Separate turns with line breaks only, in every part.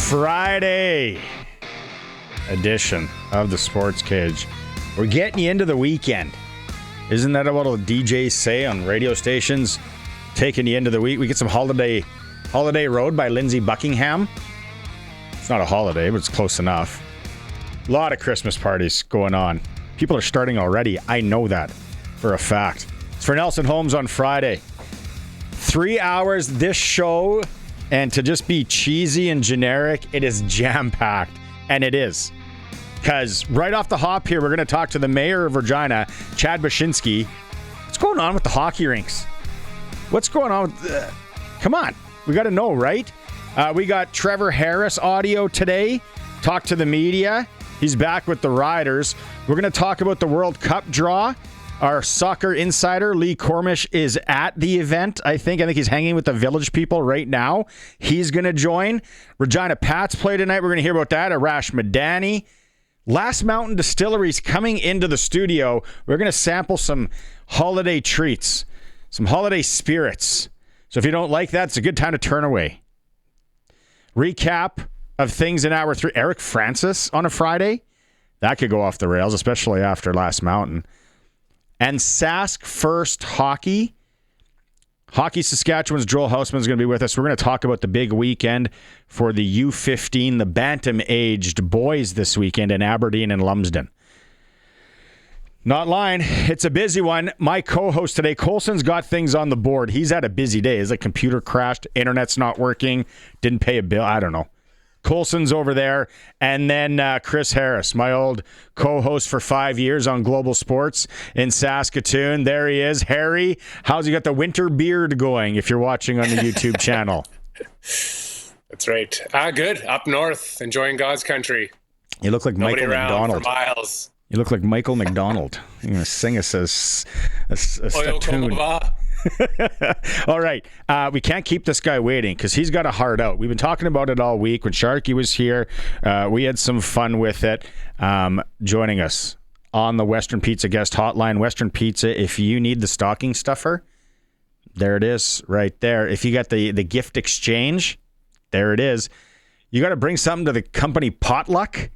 Friday edition of the Sports Cage. We're getting you into the weekend. Isn't that what all the DJs say on radio stations? Taking you into the week. We get some Holiday Road by Lindsey Buckingham. It's not a holiday, but it's close enough. A lot of Christmas parties going on. People are starting already. I know that for a fact. It's for Nelson Holmes on Friday. 3 hours this show, and to just be cheesy and generic, it is jam-packed. And it is. Because right off the hop here, we're going to talk to the mayor of Regina, Chad Bachinski. What's going on with the hockey rinks? What's going on with... come on. We got to know, right? We got Trevor Harris audio today. Talk to the media. He's back with the Riders. We're going to talk about the World Cup draw. Our soccer insider, Lee Kormish, is at the event, I think. He's hanging with the Village people right now. He's going to join. Regina Pats play tonight. We're going to hear about that. Arash Madani. Last Mountain Distillery's coming into the studio. We're going to sample some holiday treats, some holiday spirits. So if you don't like that, it's a good time to turn away. Recap of things in hour 3. Eric Francis on a Friday. That could go off the rails, especially after Last Mountain. And Sask first hockey. Hockey Saskatchewan's Joel Houseman is going to be with us. We're going to talk about the big weekend for the U15, the bantam-aged boys this weekend in Aberdeen and Lumsden. Not lying. It's a busy one. My co-host today, Colson's got things on the board. He's had a busy day. His computer crashed. Internet's not working. Didn't pay a bill. I don't know. Colson's over there. And then Chris Harris, my old co-host for 5 years on Global Sports in Saskatoon. There he is. Harry, how's he got the winter beard going if you're watching on the YouTube channel?
That's right. Good. Up north, enjoying God's country.
You look like
Nobody
Michael McDonald.
For miles.
You look like Michael McDonald. You're going to sing us a tune. All right. We can't keep this guy waiting because he's got a heart out. We've been talking about it all week. When Sharky was here, we had some fun with it. Joining us on the Western Pizza guest hotline. Western Pizza, if you need the stocking stuffer, there it is right there. If you got the gift exchange, there it is. You got to bring something to the company potluck.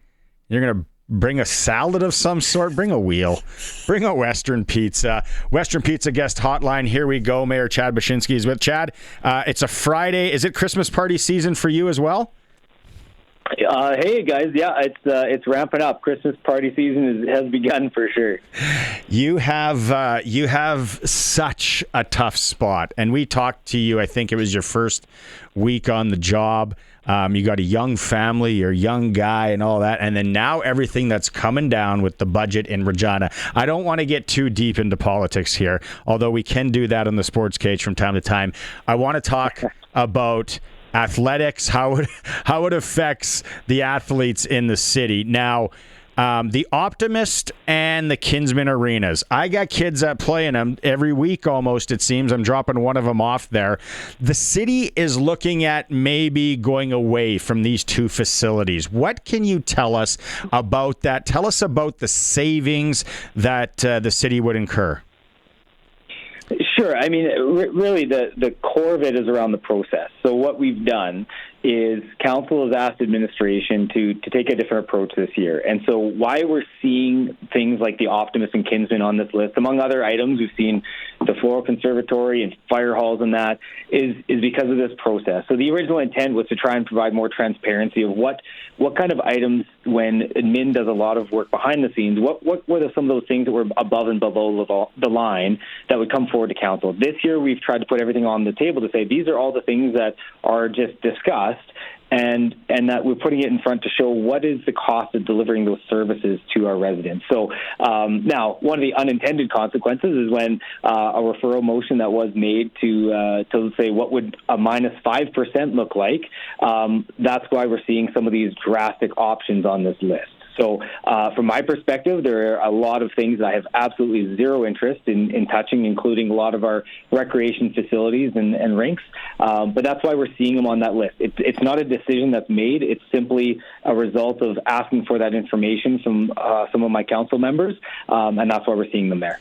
You're going to bring a salad of some sort. Bring a wheel. Bring a Western Pizza. Western Pizza guest hotline. Here we go. Mayor Chad Bachinski is with. Chad, it's a Friday. Is it Christmas party season for you as well?
Hey guys, yeah, it's ramping up. Christmas party season has begun for sure.
You have such a tough spot, and we talked to you. I think it was your first week on the job. You got a young family, you're a young guy, and all that, and then now everything that's coming down with the budget in Regina. I don't want to get too deep into politics here, although we can do that on the Sports Cage from time to time. I want to talk about athletics, how it affects the athletes in the city. Now, the Optimist and the Kinsman arenas. I got kids that play in them every week almost, it seems. I'm dropping one of them off there. The city is looking at maybe going away from these two facilities. What can you tell us about that? Tell us about the savings that the city would incur.
Sure. I mean, really, the core of it is around the process. So what we've done is council has asked administration to take a different approach this year. And so why we're seeing things like the Optimist and Kinsman on this list, among other items, we've seen the Floral Conservatory and fire halls and that, is because of this process. So the original intent was to try and provide more transparency of what kind of items, when admin does a lot of work behind the scenes, what were some of those things that were above and below the line that would come forward to council. This year we've tried to put everything on the table to say these are all the things that are just discussed, and that we're putting it in front to show what is the cost of delivering those services to our residents. So now, one of the unintended consequences is when a referral motion that was made to say what would a minus 5% look like. That's why we're seeing some of these drastic options on this list. So from my perspective, there are a lot of things that I have absolutely zero interest in touching, including a lot of our recreation facilities and rinks. But that's why we're seeing them on that list. It's not a decision that's made. It's simply a result of asking for that information from some of my council members, and that's why we're seeing them there.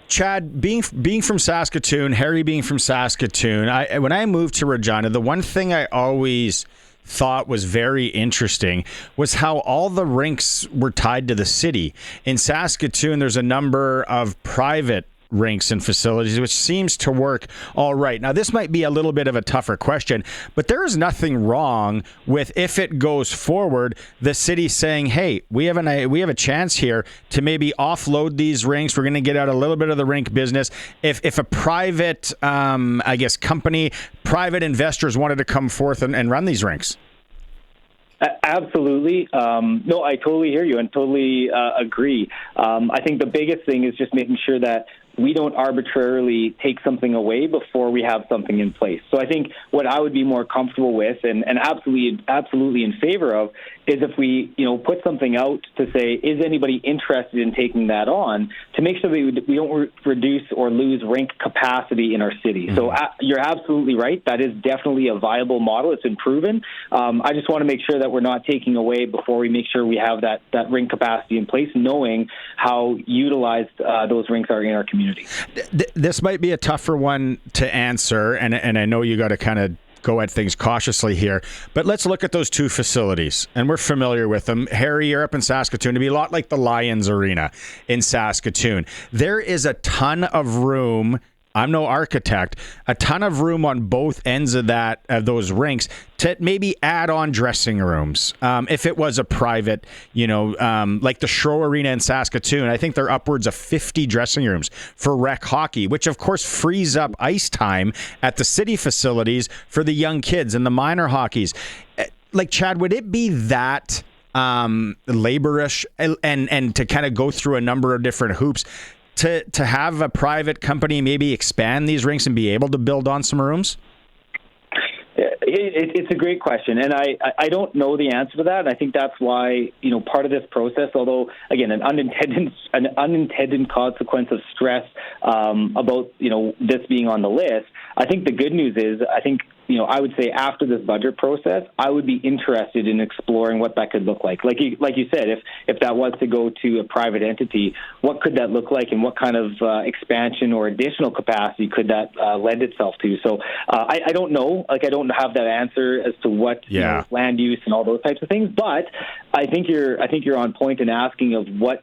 Chad, being from Saskatoon, Harry being from Saskatoon, when I moved to Regina, the one thing I always thought was very interesting was how all the rinks were tied to the city. In Saskatoon, there's a number of private rinks and facilities, which seems to work all right. Now, this might be a little bit of a tougher question, but there is nothing wrong with, if it goes forward, the city saying, hey, we have a chance here to maybe offload these rinks. We're going to get out a little bit of the rink business. If a private, company, private investors wanted to come forth and run these rinks.
Absolutely. No, I totally hear you and totally agree. I think the biggest thing is just making sure that we don't arbitrarily take something away before we have something in place. So I think what I would be more comfortable with and absolutely in favor of is if we, put something out to say, is anybody interested in taking that on, to make sure that we don't reduce or lose rink capacity in our city. Mm-hmm. So you're absolutely right. That is definitely a viable model. It's been proven. I just want to make sure that we're not taking away before we make sure we have that rink capacity in place, knowing how utilized those rinks are in our community.
This might be a tougher one to answer, and I know you got to kind of go at things cautiously here, but let's look at those two facilities, and we're familiar with them. Harry, you're up in Saskatoon, to be a lot like the Lions Arena in Saskatoon. There is a ton of room. I'm no architect. A ton of room on both ends of those rinks to maybe add on dressing rooms. If it was a private, like the Shro Arena in Saskatoon, I think they're upwards of 50 dressing rooms for rec hockey, which of course frees up ice time at the city facilities for the young kids and the minor hockeys. Like, Chad, would it be that laborish and to kind of go through a number of different hoops to have a private company maybe expand these rinks and be able to build on some rooms?
It's a great question, and I don't know the answer to that. And I think that's why part of this process, although again an unintended consequence of stress about this being on the list. I think the good news is I would say after this budget process, I would be interested in exploring what that could look like. Like you said, if that was to go to a private entity, what could that look like, and what kind of expansion or additional capacity could that lend itself to? So I don't know. I don't have that answer as to what land use and all those types of things. But I think you're on point in asking of what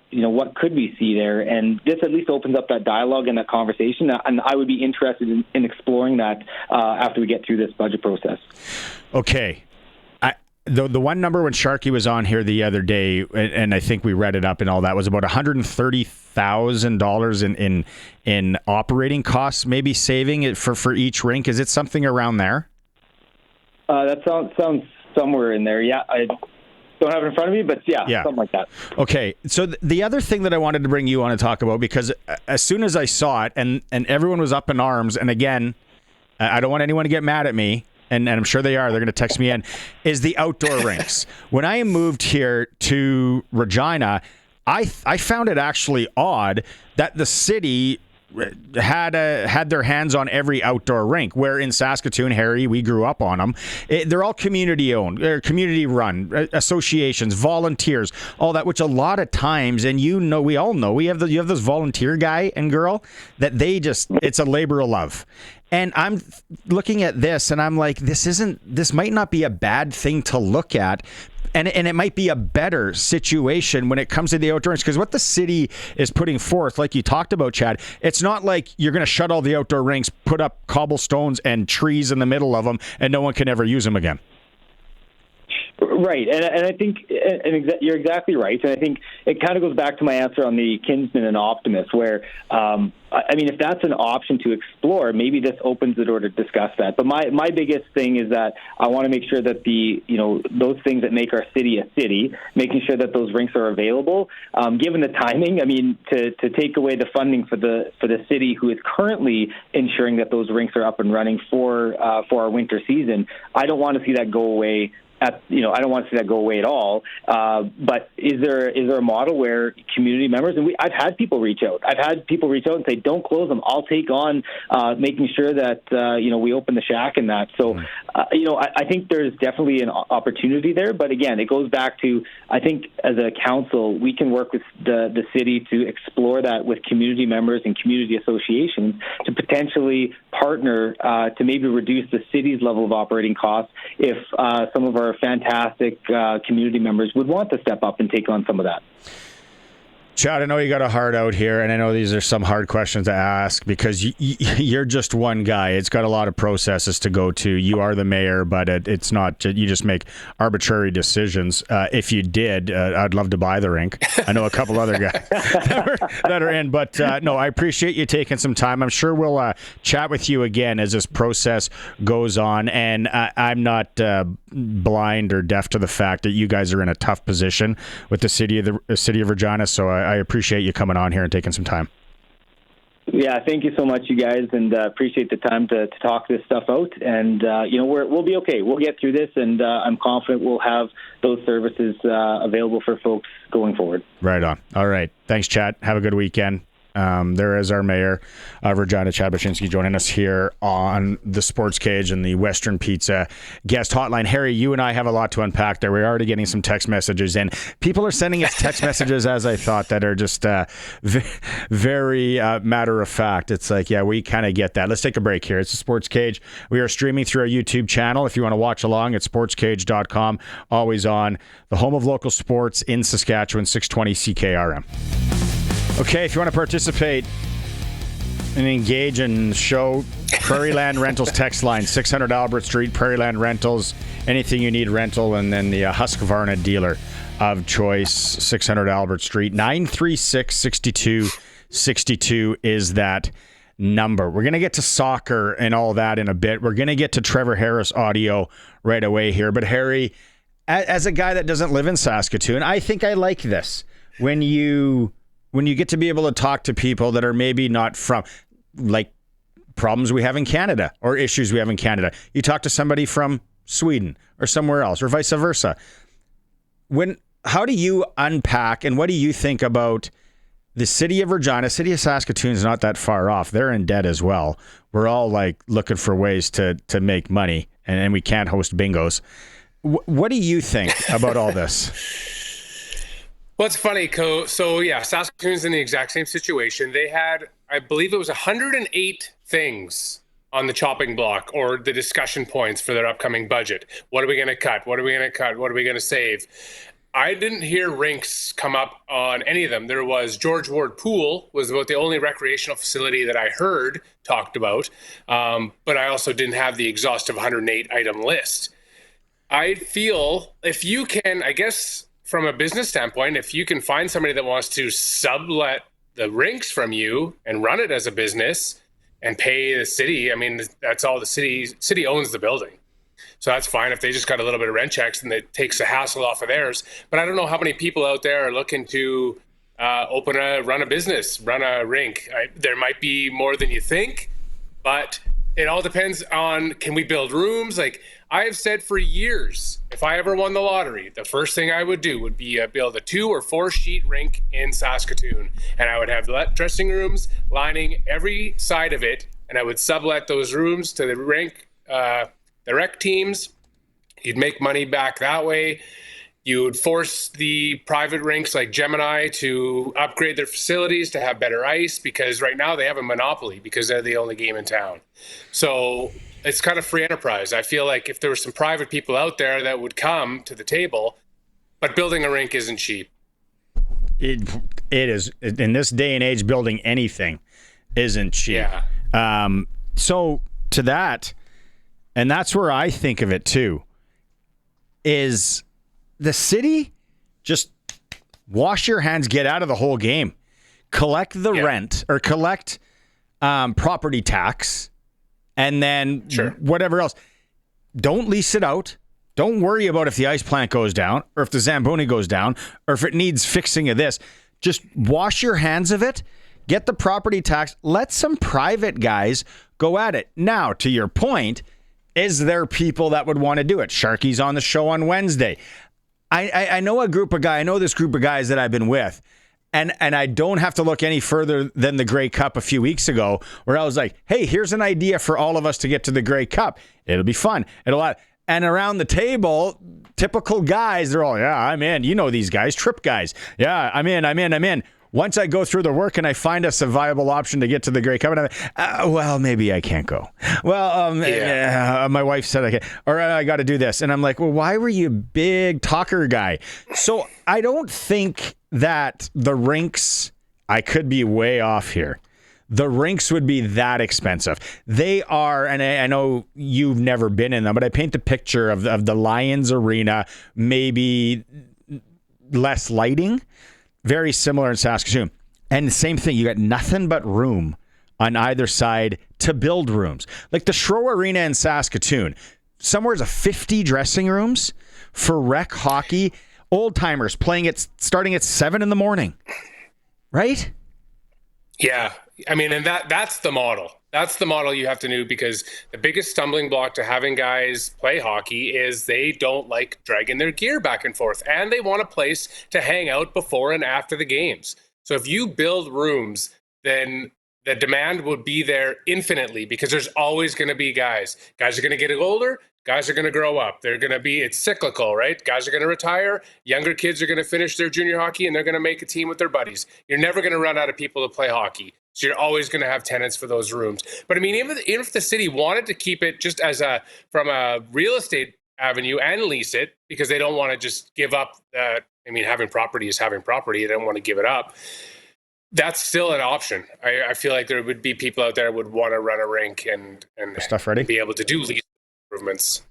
could we see there, and this at least opens up that dialogue and that conversation. And I would be interested in exploring that after we get through this budget process. Okay.
The one number when Sharky was on here the other day, and I think we read it up and all that, was about $130,000 in operating costs, maybe saving it for each rink. Is it something around there?
That sounds somewhere in there. Yeah, I don't have it in front of me, but yeah, something like that.
Okay, so the other thing that I wanted to bring you on to talk about, because as soon as I saw it, and everyone was up in arms, and again, I don't want anyone to get mad at me, and I'm sure they are. They're going to text me in, is the outdoor rinks. When I moved here to Regina, I found it actually odd that the city had their hands on every outdoor rink, where in Saskatoon, Harry, we grew up on them. They're all community owned, community run, associations, volunteers, all that, which a lot of times, and we all know, you have this volunteer guy and girl that it's a labor of love. And I'm looking at this and I'm like, this might not be a bad thing to look at. And it might be a better situation when it comes to the outdoor rinks, because what the city is putting forth, like you talked about, Chad, it's not like you're going to shut all the outdoor rinks, put up cobblestones and trees in the middle of them, and no one can ever use them again.
Right, and I think you're exactly right, and I think it kind of goes back to my answer on the Kinsman and Optimist, where if that's an option to explore, maybe this opens the door to discuss that. But my biggest thing is that I want to make sure that those things that make our city a city, making sure that those rinks are available. Given the timing, to take away the funding for the city, who is currently ensuring that those rinks are up and running for our winter season, I don't want to see that go away. I don't want to see that go away at all. But is there a model where community members, and I've had people reach out. And say, don't close them. I'll take on making sure that we open the shack and that. So I think there's definitely an opportunity there. But again, it goes back to, I think as a council, we can work with the city to explore that with community members and community associations to potentially partner to maybe reduce the city's level of operating costs if some of our our fantastic community members would want to step up and take on some of that.
Chad, I know you got a heart out here, and I know these are some hard questions to ask because you're just one guy. It's got a lot of processes to go to. You are the mayor, but it's not, you just make arbitrary decisions. If you did, I'd love to buy the rink. I know a couple other guys that are in, but no, I appreciate you taking some time. I'm sure we'll chat with you again as this process goes on, and I'm not blind or deaf to the fact that you guys are in a tough position with the city of Regina, so I appreciate you coming on here and taking some time.
Yeah, thank you so much, you guys, and appreciate the time to talk this stuff out. And, we'll be okay. We'll get through this, and I'm confident we'll have those services available for folks going forward. Right on.
All right. Thanks, Chad. Have a good weekend. There is our mayor, Regina Chad Bachinski, joining us here on the Sports Cage and the Western Pizza guest hotline. Harry, you and I have a lot to unpack there. We're already getting some text messages in. People are sending us text messages, as I thought, that are just very matter of fact. It's like, yeah, we kind of get that. Let's take a break here. It's the Sports Cage. We are streaming through our YouTube channel. If you want to watch along, it's sportscage.com. Always on, the home of local sports in Saskatchewan, 620 CKRM. Okay, if you want to participate and engage in the show, Prairie Land Rentals text line, 600 Albert Street, Prairie Land Rentals, anything you need rental, and then the Husqvarna dealer of choice, 600 Albert Street, 936-6262 is that number. We're going to get to soccer and all that in a bit. We're going to get to Trevor Harris audio right away here. But Harry, as a guy that doesn't live in Saskatoon, I think I like this. When you get to be able to talk to people that are maybe not from, like, problems we have in Canada or issues we have in Canada. You talk to somebody from Sweden or somewhere else or vice versa. How do you unpack and what do you think about the city of Regina? City of Saskatoon is not that far off. They're in debt as well. We're all like looking for ways to make money and we can't host bingos. What do you think about all this?
Well, it's funny, so yeah, Saskatoon's in the exact same situation. They had, I believe it was 108 things on the chopping block or the discussion points for their upcoming budget. What are we going to cut? What are we going to cut? What are we going to save? I didn't hear rinks come up on any of them. There was George Ward Pool was about the only recreational facility that I heard talked about, but I also didn't have the exhaustive 108 item list. I feel if you can, I guess, from a business standpoint, if you can find somebody that wants to sublet the rinks from you and run it as a business and pay the city, I mean, that's all the city owns the building. So that's fine if they just got a little bit of rent checks and it takes the hassle off of theirs. But I don't know how many people out there are looking to run a business, run a rink. There might be more than you think, but it all depends on, can we build rooms? Like I have said for years, if I ever won the lottery, the first thing I would do would be build a 2 or 4 sheet rink in Saskatoon. And I would have dressing rooms lining every side of it. And I would sublet those rooms to the rink, the rec teams. You'd make money back that way. You would force the private rinks like Gemini to upgrade their facilities to have better ice because right now they have a monopoly because they're the only game in town. So it's kind of free enterprise. I feel like if there were some private people out there that would come to the table, but building a rink isn't cheap.
It is. In this day and age, building anything isn't cheap.
Yeah.
So to that, and that's where I think of it too, is the city just wash your hands, get out of the whole game, collect the rent or collect property tax, and then whatever else. Don't lease it out. Don't worry about if the ice plant goes down or if the Zamboni goes down or if it needs fixing of this. Just wash your hands of it. Get the property tax. Let some private guys go at it. Now, to your point, is there people that would want to do it? Sharky's on the show on Wednesday. I know a group of guys. I know this group of guys that I've been with, and I don't have to look any further than the Grey Cup a few weeks ago, where I was like, "Hey, here's an idea for all of us to get to the Grey Cup. It'll be fun. And around the table, typical guys, they're all, "Yeah, I'm in. You know these guys, trip guys. Yeah, I'm in. once I go through the work and I find us a viable option to get to the Grey Cup, and I'm like, well, maybe I can't go. Well, my wife said I can't, or I got to do this. And I'm like, well, why were you a big talker guy? So I don't think that the rinks, I could be way off here. The rinks would be that expensive. They are, and I know you've never been in them, but I paint the picture of the Lions Arena, maybe less lighting, very similar in Saskatoon. And the same thing, you got nothing but room on either side to build rooms. Like the Shro Arena in Saskatoon, somewhere's a 50 dressing rooms for rec hockey, old timers playing it starting at 7 a.m, right?
Yeah. I mean, and that's the model. That's the model you have to do, because the biggest stumbling block to having guys play hockey is they don't like dragging their gear back and forth, and they want a place to hang out before and after the games. So if you build rooms, then the demand would be there infinitely, because there's always going to be guys. Guys are going to get older. Guys are going to grow up. It's cyclical, right? Guys are going to retire. Younger kids are going to finish their junior hockey, and they're going to make a team with their buddies. You're never going to run out of people to play hockey. So you're always going to have tenants for those rooms. But I mean, even if the city wanted to keep it just from a real estate avenue and lease it, because they don't want to just give up that. I mean, having property is having property. They don't want to give it up. That's still an option. I feel like there would be people out there who would want to run a rink and
stuff ready,
be able to do lease improvements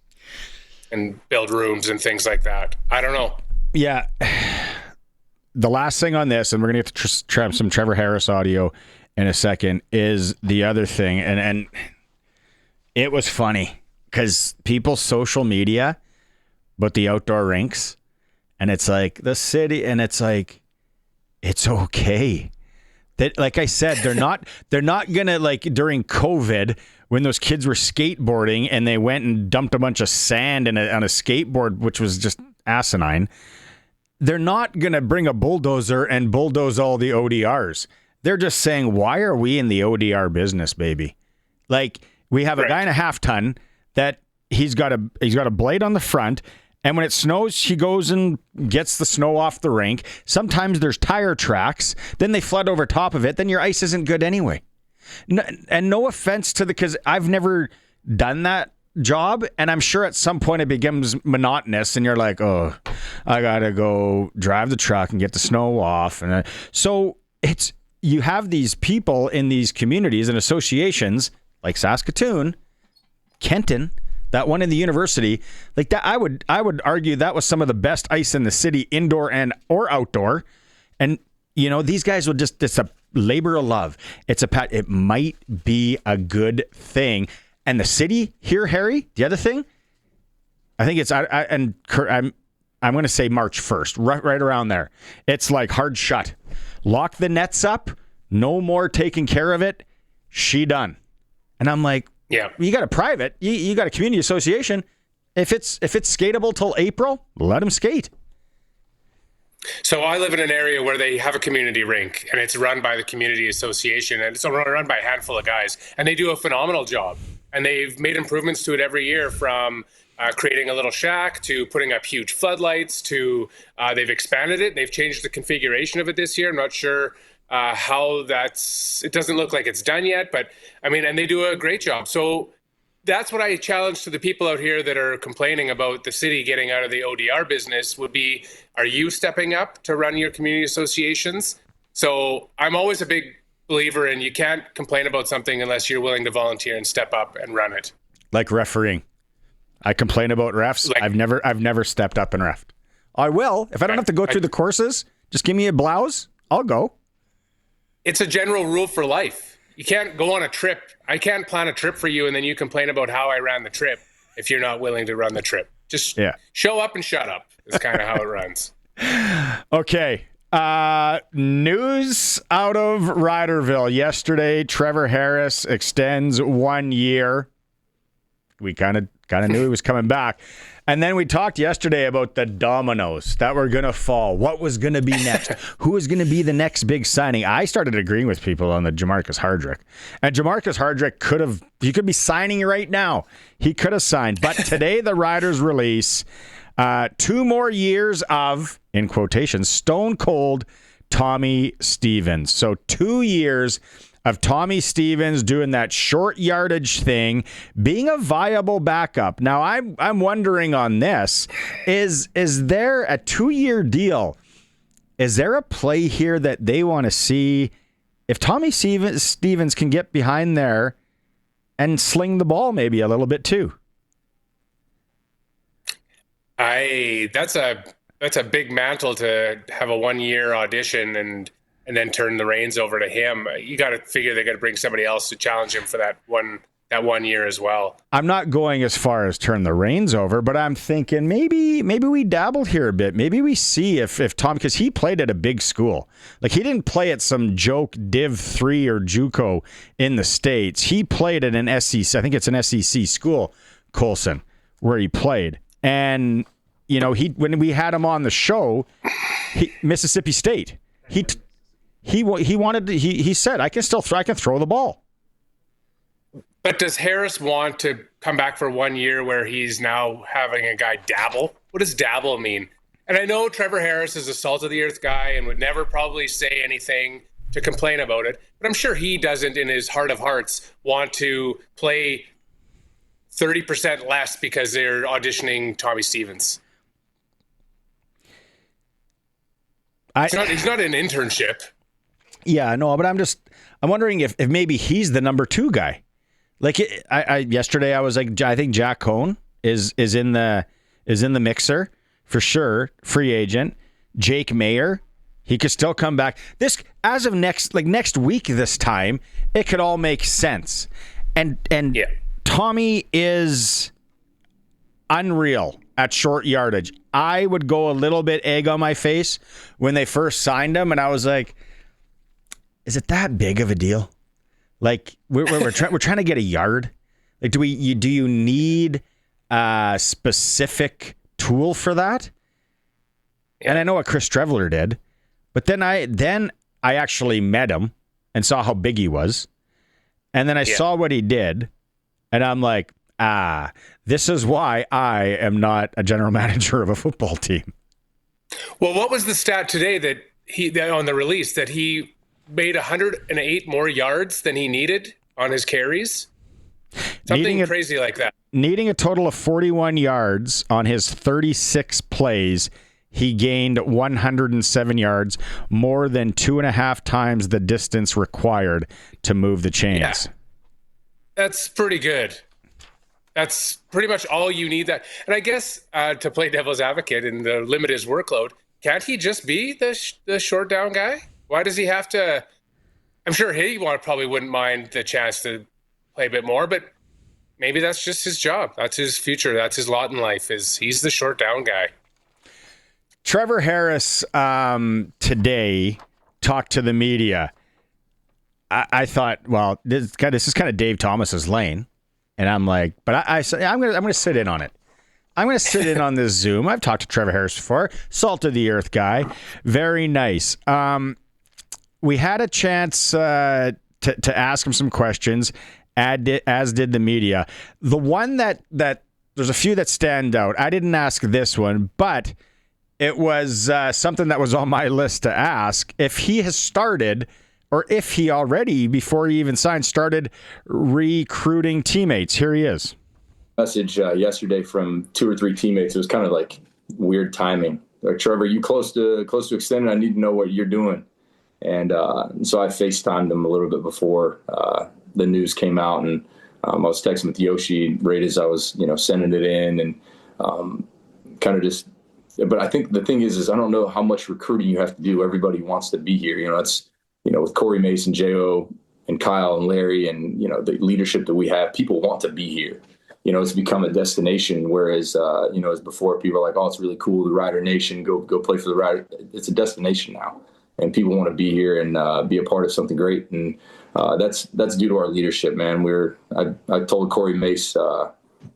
and build rooms and things like that. I don't know.
Yeah. The last thing on this, and we're going to get to some Trevor Harris audio in a second, is the other thing. And it was funny because people's social media, but the outdoor rinks, and it's like the city, and it's like, it's okay. That, like I said, they're not gonna, like during COVID when those kids were skateboarding and they went and dumped a bunch of sand on a skateboard, which was just asinine. They're not gonna bring a bulldozer and bulldoze all the ODRs. They're just saying, why are we in the ODR business, baby? Like, we have a guy in a half ton that he's got a blade on the front, and when it snows, he goes and gets the snow off the rink. Sometimes there's tire tracks. Then they flood over top of it. Then your ice isn't good anyway. And no offense to because I've never done that job, and I'm sure at some point it becomes monotonous, and you're like, oh, I gotta go drive the truck and get the snow off. And so you have these people in these communities and associations like Saskatoon, Kenton, that one in the university, like that. I would argue that was some of the best ice in the city, indoor or outdoor. And you know, these guys will it's a labor of love. It might be a good thing. And the city here, Harry, the other thing, I think I'm going to say March 1st, right around there. It's like hard shut. Lock the nets up. No more taking care of it. She done. And I'm like, yeah, you got a private, you got a community association. If it's skatable till April, let them skate.
So I live in an area where they have a community rink, and it's run by the community association, and it's run by a handful of guys, and they do a phenomenal job. And they've made improvements to it every year, from creating a little shack to putting up huge floodlights to they've expanded it. They've changed the configuration of it this year. I'm not sure how it doesn't look like it's done yet, but I mean, and they do a great job. So that's what I challenge to the people out here that are complaining about the city getting out of the ODR business would be, are you stepping up to run your community associations? So I'm always a big believer in, you can't complain about something unless you're willing to volunteer and step up and run it.
Like refereeing. I complain about refs. I've never stepped up and refed. I will. If I don't have to go through the courses, just give me a blouse, I'll go.
It's a general rule for life. You can't go on a trip. I can't plan a trip for you and then you complain about how I ran the trip if you're not willing to run the trip. Just show up and shut up is kind of how it runs.
Okay. News out of Riderville yesterday. Trevor Harris extends 1 year. We kind of knew he was coming back. And then we talked yesterday about the dominoes that were going to fall. What was going to be next? Who was going to be the next big signing? I started agreeing with people on the Jamarcus Hardrick. And Jamarcus Hardrick he could be signing right now. He could have signed. But today the Riders release 2 more years of, in quotations, stone cold Tommy Stevens. So 2 years of Tommy Stevens doing that short yardage thing, being a viable backup. Now, I'm wondering on this, is there a 2-year deal? Is there a play here that they want to see if Tommy Stevens can get behind there and sling the ball maybe a little bit too?
That's a big mantle to have a 1-year audition and then turn the reins over to him. You got to figure they got to bring somebody else to challenge him for that 1 year as well. I'm
not going as far as turn the reins over, but I'm thinking maybe we dabble here a bit. Maybe we see if Tom, because he played at a big school. Like, he didn't play at some joke Div 3 or JUCO in the States. He played at an SEC, I think it's an SEC school, Colson, where he played. And, you know, when we had him on the show, Mississippi State, he said, I can throw the ball.
But does Harris want to come back for 1 year where he's now having a guy dabble? What does dabble mean? And I know Trevor Harris is a salt of the earth guy and would never probably say anything to complain about it, but I'm sure he doesn't in his heart of hearts want to play 30% less because they're auditioning Tommy Stevens. He's not an internship.
Yeah, no, but I'm wondering if maybe he's the number 2 guy. Like, yesterday I was like, I think Jack Cohn is in the mixer for sure. Free agent. Jake Mayer, he could still come back. This, as of next week this time, it could all make sense. And yeah. Tommy is unreal at short yardage. I would go a little bit egg on my face when they first signed him, and I was like, is it that big of a deal? Like, we're trying to get a yard. Like, do you need a specific tool for that? Yeah. And I know what Chris Trevler did, but then I actually met him and saw how big he was, and then I saw what he did, and I'm like, this is why I am not a general manager of a football team.
Well, what was the stat today that on the release that he made 108 more yards than he needed on his carries? Something crazy like that.
Needing a total of 41 yards on his 36 plays, he gained 107 yards, more than 2.5 times the distance required to move the chains. Yeah.
That's pretty good. That's pretty much all you need. That, and I guess to play devil's advocate and limit his workload, can't he just be the short down guy? Why does he have to? I'm sure he probably wouldn't mind the chance to play a bit more, but maybe that's just his job. That's his future. That's his lot in life. He's the short down guy.
Trevor Harris today talked to the media. I thought, well, this is kind of Dave Thomas's lane, and I'm like, but I'm gonna sit in on it. I'm going to sit in on this Zoom. I've talked to Trevor Harris before. Salt of the earth guy. Very nice. We had a chance to ask him some questions, as did the media. The one that there's a few that stand out. I didn't ask this one, but it was something that was on my list to ask. If he has started, or if he already, before he even signed, started recruiting teammates. Here he is.
Message yesterday from 2 or 3 teammates. It was kind of like weird timing. Like, Trevor, you close to extending? I need to know what you're doing. And so I FaceTimed him a little bit before the news came out, and I was texting with Yoshi right as I was, sending it in, and kind of just. But I think the thing is I don't know how much recruiting you have to do. Everybody wants to be here. It's with Corey Mason, Jo, and Kyle and Larry, and the leadership that we have. People want to be here. It's become a destination, whereas, as before, people are like, oh, it's really cool, the Rider Nation, go play for the Rider. It's a destination now, and people want to be here and be a part of something great, and that's due to our leadership, man. I told Corey Mace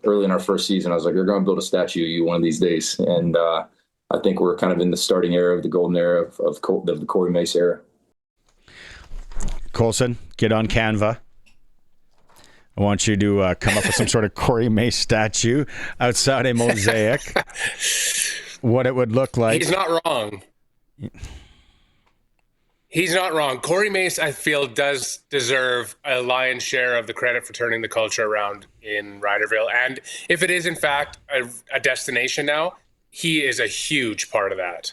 early in our first season, I was like, they're going to build a statue of you one of these days, and I think we're kind of in the starting era of the golden era of the Corey Mace era.
Colson, get on Canva. I want you to come up with some sort of Corey Mace statue outside a mosaic. What it would look like.
He's not wrong. He's not wrong. Corey Mace, I feel, does deserve a lion's share of the credit for turning the culture around in Riderville. And if it is, in fact, a destination now, he is a huge part of that.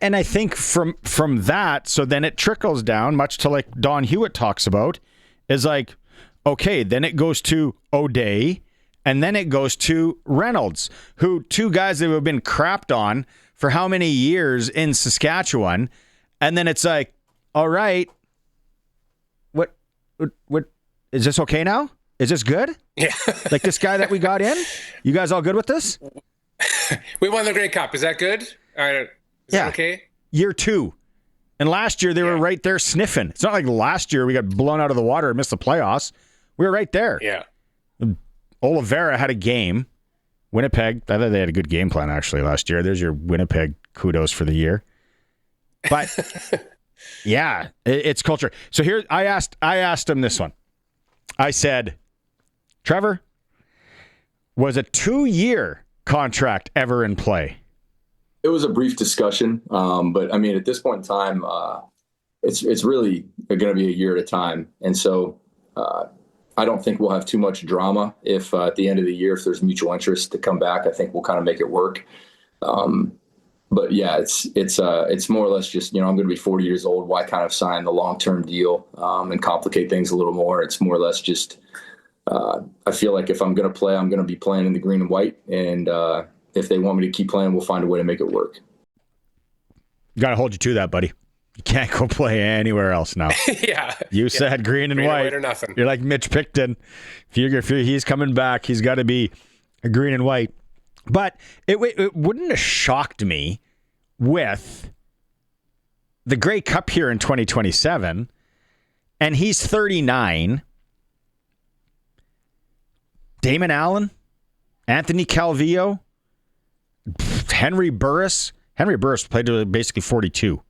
And I think from that, so then it trickles down, much to like Don Hewitt talks about, is like, okay, then it goes to O'Day, and then it goes to Reynolds, who two guys that have been crapped on for how many years in Saskatchewan. And then it's like, all right, what is this okay now? Is this good?
Yeah.
Like this guy that we got in? You guys all good with this?
We won the Grey Cup. Is that good? Is that okay? Year 2.
And last year they were right there sniffing. It's not like last year we got blown out of the water and missed the playoffs. We were right there.
Yeah.
Oliveira had a game. Winnipeg, I thought they had a good game plan actually last year. There's your Winnipeg kudos for the year. But yeah, it's culture. So here I asked him this one. I said, Trevor, was a 2-year contract ever in play?
It was a brief discussion, but I mean, at this point in time, it's really going to be a year at a time, and so I don't think we'll have too much drama if at the end of the year, if there's mutual interest to come back. I think we'll kind of make it work. But yeah, it's more or less just, I'm going to be 40 years old. Why kind of sign the long-term deal and complicate things a little more? It's more or less just I feel like if I'm going to play, I'm going to be playing in the green and white, and if they want me to keep playing, we'll find a way to make it work.
Got to hold you to that, buddy. You can't go play anywhere else now.
Yeah.
You said green and white.
Or nothing.
You're like Mitch Picton. If he's coming back, he's got to be a green and white. But it wouldn't have shocked me with the Grey Cup here in 2027, and he's 39. Damon Allen, Anthony Calvillo, Henry Burris. Henry Burris played to basically 42.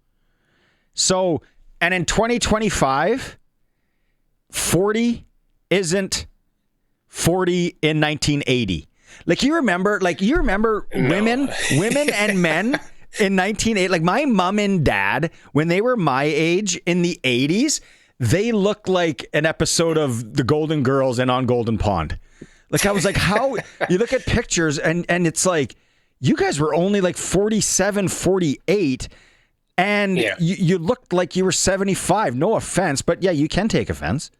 So, and in 2025, 40 isn't 40 in 1980. Like you remember women and men in 1980, like my mom and dad, when they were my age in the 80s, they looked like an episode of The Golden Girls and On Golden Pond. Like I was like, how you look at pictures and it's like, you guys were only like 47, 48 and you looked like you were 75. No offense, but yeah, you can take offense.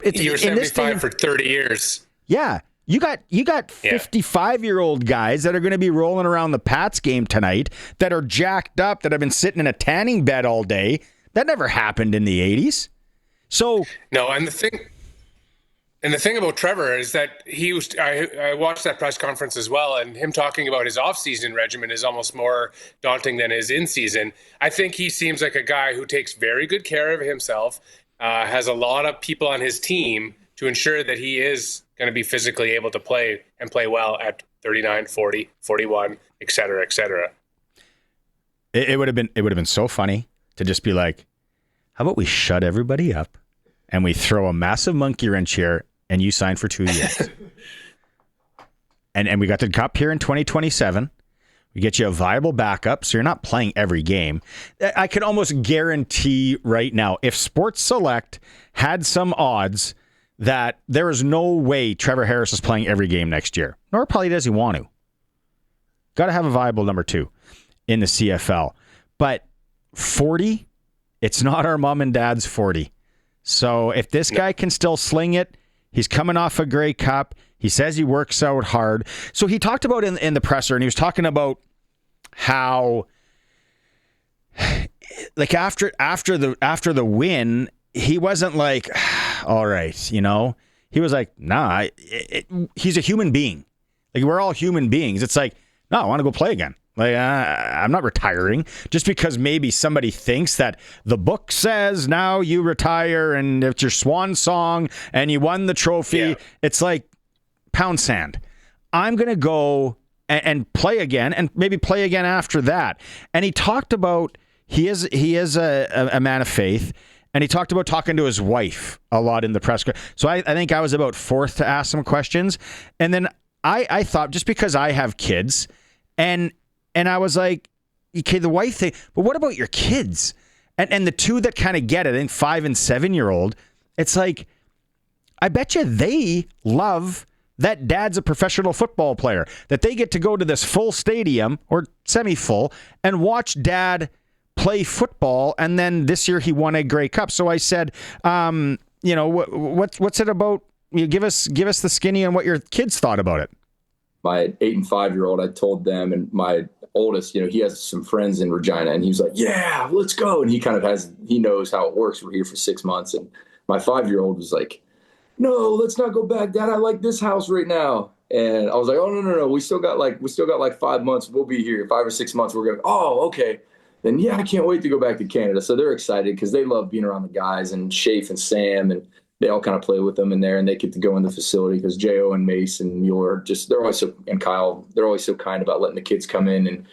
You were 75 for 30 years.
Yeah. You got 55-year-old guys that are going to be rolling around the Pats game tonight that are jacked up, that have been sitting in a tanning bed all day. That never happened in the 80s. So
no, and the thing about Trevor is that I watched that press conference as well, and him talking about his off-season regimen is almost more daunting than his in-season. I think he seems like a guy who takes very good care of himself, has a lot of people on his team to ensure that he is going to be physically able to play and play well at 39, 40, 41, et cetera, et cetera.
It would have been so funny to just be like, how about we shut everybody up and we throw a massive monkey wrench here and you sign for 2 years. and we got the Cup here in 2027. We get you a viable backup, so you're not playing every game. I could almost guarantee right now, if Sports Select had some odds that there is no way Trevor Harris is playing every game next year, nor probably does he want to. Got to have a viable number 2 in the CFL. But 40, it's not our mom and dad's 40. So if this guy can still sling it, he's coming off a Grey Cup. He says he works out hard. So he talked about in the presser, and he was talking about how, like after the win, he wasn't like, all right, he was like, nah, he's a human being. Like we're all human beings. It's like, no, I want to go play again. Like I'm not retiring just because maybe somebody thinks that the book says now you retire and it's your swan song and you won the trophy. Yeah. It's like pound sand. I'm going to go and play again and maybe play again after that. And he talked about he is a man of faith. And he talked about talking to his wife a lot in the press. So I think I was about fourth to ask some questions. And then I thought, just because I have kids, and I was like, okay, the wife thing, but what about your kids? And the two that kind of get it, I think 5 and 7-year-old, it's like, I bet you they love that dad's a professional football player, that they get to go to this full stadium or semi-full and watch dad play football. And then this year he won a Grey Cup. So I said, what's it about? You give us the skinny on what your kids thought about it.
My 8 and 5-year-old, I told them, and my oldest, he has some friends in Regina, and he was like, yeah, let's go. And he knows how it works. We're here for 6 months. And my 5-year-old was like, no, let's not go back, Dad. I like this house right now. And I was like, oh, no. We still got like 5 months. We'll be here 5 or 6 months. We're going, oh, okay. Then, yeah, I can't wait to go back to Canada. So they're excited because they love being around the guys, and Shafe and Sam, and they all kind of play with them in there, and they get to go in the facility because Jo and Mace and Mueller and Kyle, they're always so kind about letting the kids come in and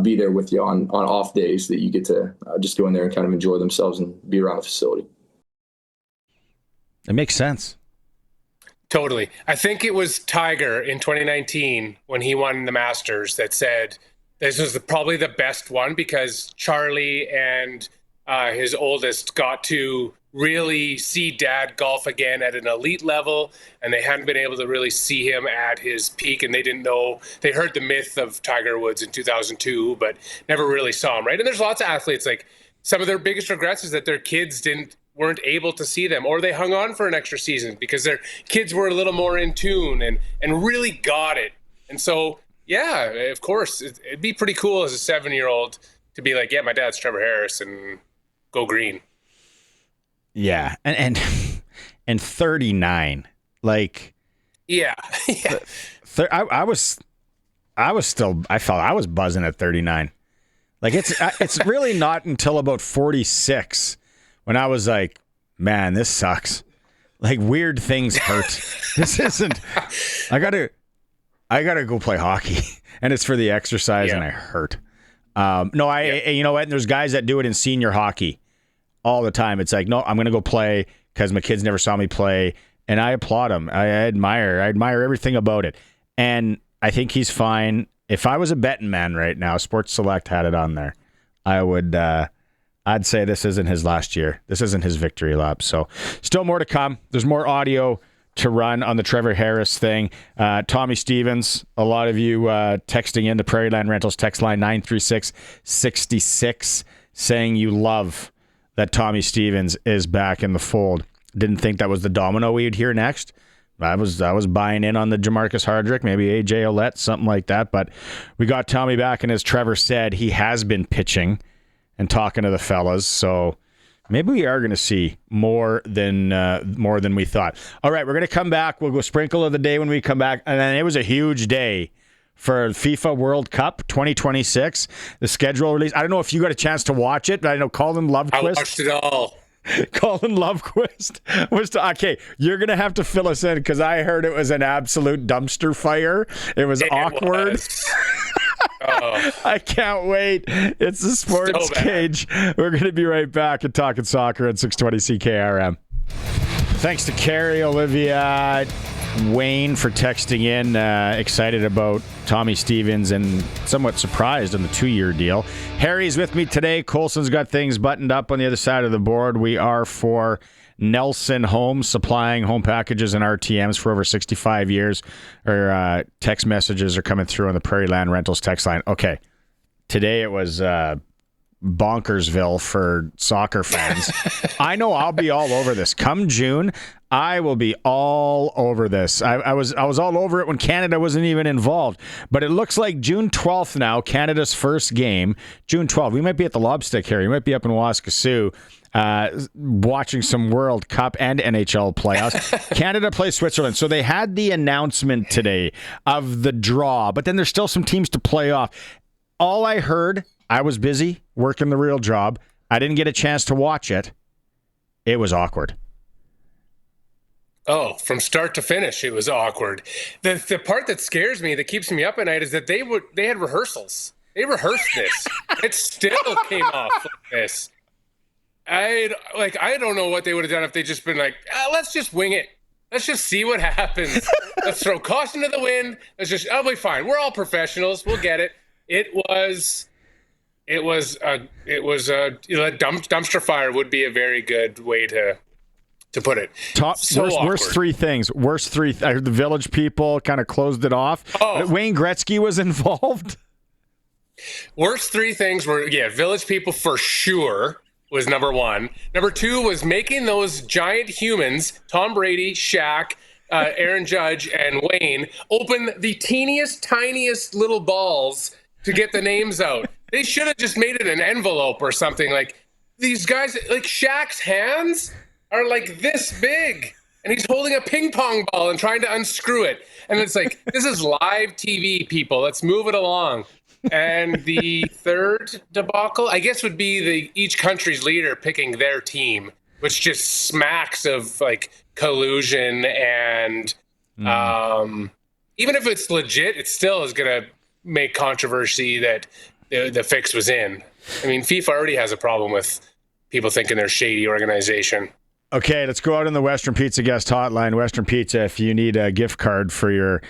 be there with you on off days that you get to just go in there and kind of enjoy themselves and be around the facility.
It makes sense.
Totally. I think it was Tiger in 2019 when he won the Masters that said this was probably the best one because Charlie and his oldest got to really see dad golf again at an elite level, and they hadn't been able to really see him at his peak, and they didn't know. They heard the myth of Tiger Woods in 2002, but never really saw him, right? And there's lots of athletes, like some of their biggest regrets is that their kids weren't able to see them, or they hung on for an extra season because their kids were a little more in tune and really got it. And so, yeah, of course, it'd be pretty cool as a 7-year-old to be like, yeah, my dad's Trevor Harris and go green.
Yeah. And 39, like,
yeah.
I felt I was buzzing at 39. Like it's really not until about 46 when I was like, man, this sucks. Like weird things hurt. This isn't, I gotta go play hockey and it's for the exercise and I hurt. You know what? And there's guys that do it in senior hockey all the time. It's like, no, I'm going to go play because my kids never saw me play. And I applaud him. I admire everything about it. And I think he's fine. If I was a betting man right now, Sports Select had it on there, I would, I'd say this isn't his last year. This isn't his victory lap. So still more to come. There's more audio to run on the Trevor Harris thing. Tommy Stevens, a lot of you texting in the Prairie Land Rentals text line 936-66 saying you love that Tommy Stevens is back in the fold. Didn't think that was the domino we'd hear next. I was buying in on the Jamarcus Hardrick, maybe AJ Ouellette, something like that. But we got Tommy back, and as Trevor said, he has been pitching and talking to the fellas. So maybe we are going to see more than we thought. All right, we're going to come back. We'll go sprinkle of the day when we come back. And then it was a huge day for FIFA World Cup 2026. The schedule release. I don't know if you got a chance to watch it, but I know Colin Lovequist.
I watched it all.
Colin Lovequist was okay. You're gonna have to fill us in because I heard it was an absolute dumpster fire. It was awkward. I can't wait. It's the Sports Cage. We're gonna be right back and talking soccer at 620 CKRM. Thanks to Carrie, Olivia, Wayne for texting in. Excited about Tommy Stevens and somewhat surprised on the 2-year deal. Harry's with me today. Colson's got things buttoned up on the other side of the board. We are for Nelson Homes, supplying home packages and RTMs for over 65 years. Our text messages are coming through on the Prairie Land Rentals text line. Okay, today it was Bonkersville for soccer fans. I know I'll be all over this. Come June, I will be all over this. I was all over it when Canada wasn't even involved. But it looks like June 12th now, Canada's first game. June 12th. We might be at the Lobstick here. We might be up in Waskesiu watching some World Cup and NHL playoffs. Canada plays Switzerland. So they had the announcement today of the draw, but then there's still some teams to play off. All I heard, I was busy working the real job. I didn't get a chance to watch it. It was awkward.
Oh, from start to finish, it was awkward. The part that scares me, that keeps me up at night, is that they had rehearsals. They rehearsed this. It still came off like this. I don't know what they would have done if they just been like, let's just wing it. Let's just see what happens. Let's throw caution to the wind. I'll be fine. We're all professionals. We'll get it. It was It was a dumpster fire would be a very good way to put it.
Worst three things. I heard the Village people kind of closed it off.
Oh.
Wayne Gretzky was involved.
Worst three things were, Village people for sure was number one. Number two was making those giant humans, Tom Brady, Shaq, Aaron Judge, and Wayne, open the teeniest, tiniest little balls to get the names out. They should have just made it an envelope or something. Like, these guys, like Shaq's hands are like this big, and he's holding a ping pong ball and trying to unscrew it. And it's like, this is live TV, people. Let's move it along. And the third debacle, I guess, would be each country's leader picking their team, which just smacks of like collusion. And even if it's legit, it still is going to make controversy that the fix was in. I mean, FIFA already has a problem with people thinking they're a shady organization.
Okay, let's go out on the Western Pizza guest hotline. Western Pizza, if you need a gift card for your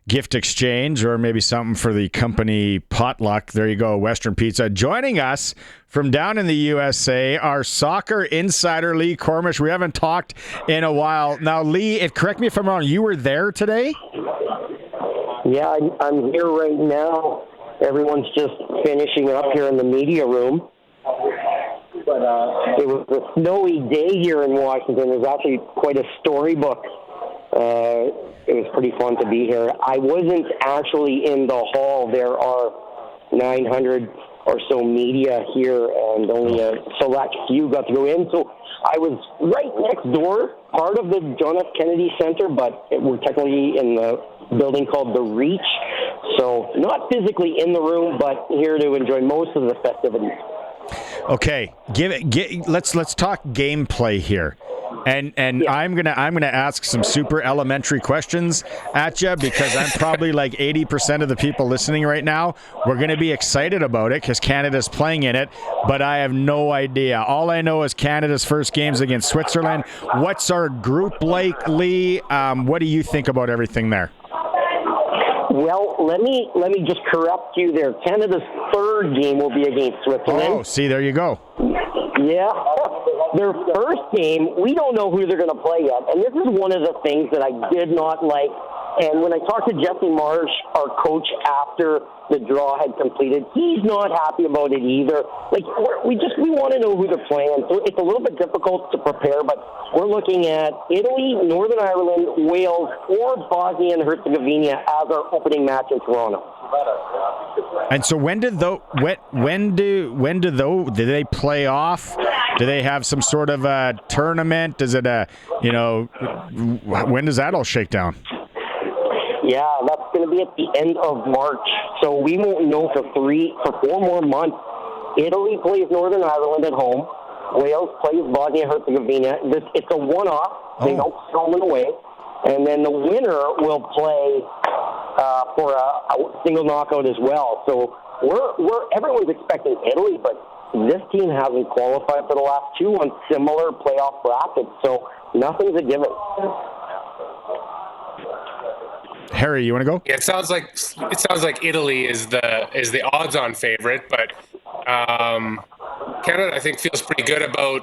gift exchange or maybe something for the company potluck, there you go, Western Pizza. Joining us from down in the USA, our soccer insider, Lee Kormish. We haven't talked in a while. Now, Lee, correct me if I'm wrong, you were there today?
Yeah, I'm here right now. Everyone's just finishing up here in the media room. But it was a snowy day here in Washington. It was actually quite a storybook. It was pretty fun to be here. I wasn't actually in the hall. There are 900 or so media here, and only a select few got to go in. So I was right next door, part of the John F. Kennedy Center, but we're technically in the building called The Reach. So not physically in the room, but here to enjoy most of the festivities.
Okay, let's talk gameplay here. And yeah. I'm gonna ask some super elementary questions at you because I'm probably like 80% of the people listening right now. We're gonna be excited about it because Canada's playing in it, but I have no idea. All I know is Canada's first game's against Switzerland. What's our group like, Lee? What do you think about everything there?
Well, let me just correct you there. Canada's third game will be against Switzerland.
Oh, see, there you go.
Yeah. Their first game, we don't know who they're going to play yet. And this is one of the things that I did not like. And when I talked to Jesse Marsh, our coach, after the draw had completed, he's not happy about it either. Like, we want to know who they're playing. So it's a little bit difficult to prepare, but we're looking at Italy, Northern Ireland, Wales, or Bosnia and Herzegovina as our opening match in Toronto.
And so when do they play off? Do they have some sort of a tournament? Is it when does that all shake down?
Yeah, that's going to be at the end of March. So we won't know for 4 more months. Italy plays Northern Ireland at home. Wales plays Bosnia-Herzegovina. It's a one-off. They don't throw them away. And then the winner will play for a single knockout as well. So everyone's expecting Italy, but this team hasn't qualified for the last 2 on similar playoff brackets. So nothing's a given.
Harry, you want to go?
Yeah, it sounds like Italy is the odds-on favorite, but Canada, I think, feels pretty good about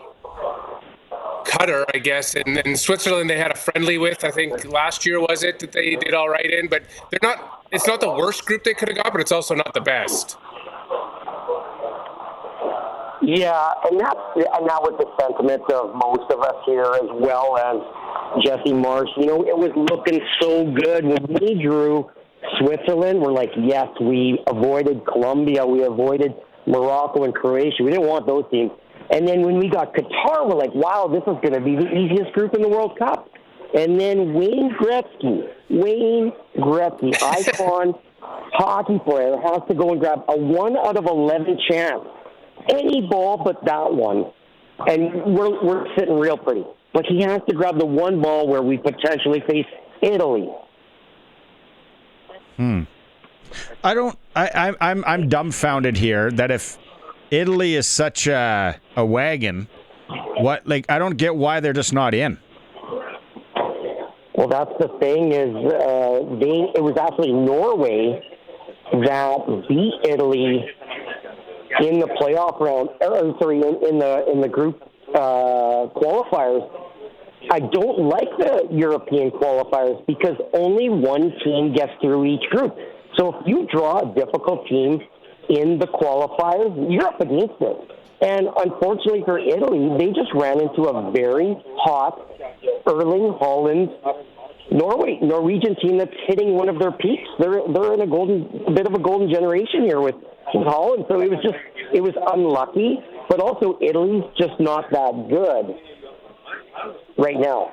Qatar, I guess, and Switzerland they had a friendly with. I think last year was it that they did all right in, but they're not. It's not the worst group they could have got, but it's also not the best.
Yeah, and that was the sentiment of most of us here, as well as Jesse Marsh. You know, it was looking so good when we drew Switzerland. We're like, yes, we avoided Colombia, we avoided Morocco and Croatia. We didn't want those teams. And then when we got Qatar, we're like, wow, this is going to be the easiest group in the World Cup. And then Wayne Gretzky, icon hockey player, has to go and grab a 1 out of 11 chance. Any ball but that one. And we're sitting real pretty. But he has to grab the one ball where we potentially face Italy.
I'm dumbfounded here that if Italy is such a wagon, I don't get why they're just not in.
Well, that's the thing is it was actually Norway that beat Italy in the playoff round, in the group qualifiers. I don't like the European qualifiers because only one team gets through each group. So if you draw a difficult team in the qualifiers, you're up against it. And unfortunately for Italy, they just ran into a very hot Erling Haaland Norwegian team that's hitting one of their peaks. They're in a bit of a golden generation here with Haaland. So it was unlucky, but also Italy's just not that good right now.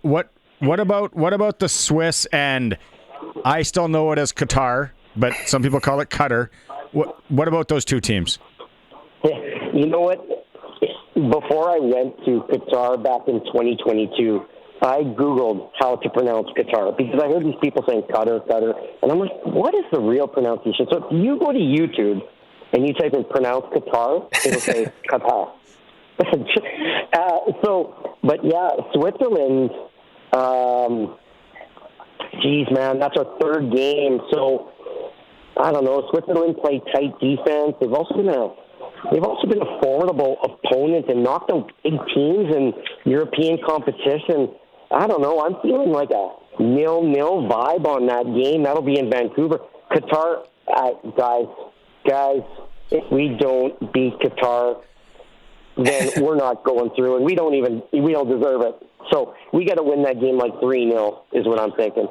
What about the Swiss? And I still know it as Qatar, but some people call it Qatar. What about those two teams?
You know what? Before I went to Qatar back in 2022, I Googled how to pronounce Qatar because I heard these people saying Qatar, and I'm like, what is the real pronunciation? So if you go to YouTube and you type in pronounce Qatar, it'll say Qatar. But yeah, Switzerland, geez, man, that's our third game. So I don't know. Switzerland played tight defense. They've also been a formidable opponent and knocked out big teams in European competition. I don't know. I'm feeling like a 0-0 vibe on that game. That'll be in Vancouver. Qatar, guys, if we don't beat Qatar, then we're not going through, and we don't deserve it. So we got to win that game like 3-0 is what I'm thinking.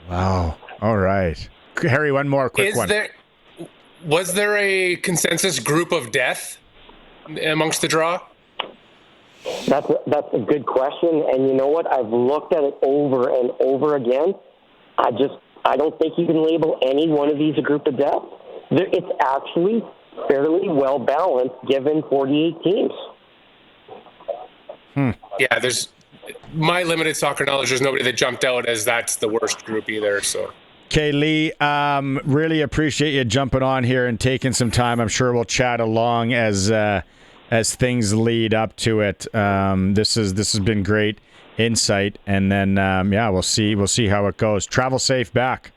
Wow.
All right. Harry, one more quick one.
Was there a consensus group of death amongst the draw?
That's a good question, and you know what? I've looked at it over and over again. I don't think you can label any one of these a group of death. It's actually fairly well balanced given 48 teams.
Yeah, there's my limited soccer knowledge. There's nobody that jumped out as that's the worst group either. So.
Okay, Lee, really appreciate you jumping on here and taking some time. I'm sure we'll chat along as things lead up to it. This has been great insight, and then we'll see how it goes. Travel safe back.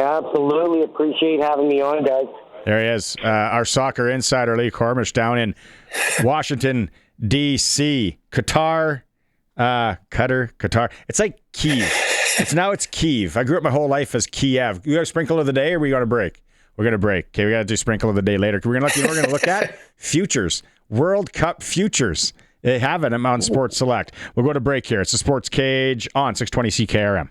Absolutely appreciate having me on, guys.
There he is, our soccer insider Lee Kormish down in Washington D.C. Qatar. It's like Kiev. It's Kiev. I grew up my whole life as Kiev. You got a sprinkle of the day, or we got a break? We're gonna break. Okay, we got to do sprinkle of the day later. We're gonna look at futures, World Cup futures. They have it on Sports Select. We'll go to break here. It's the Sports Cage on 620 CKRM.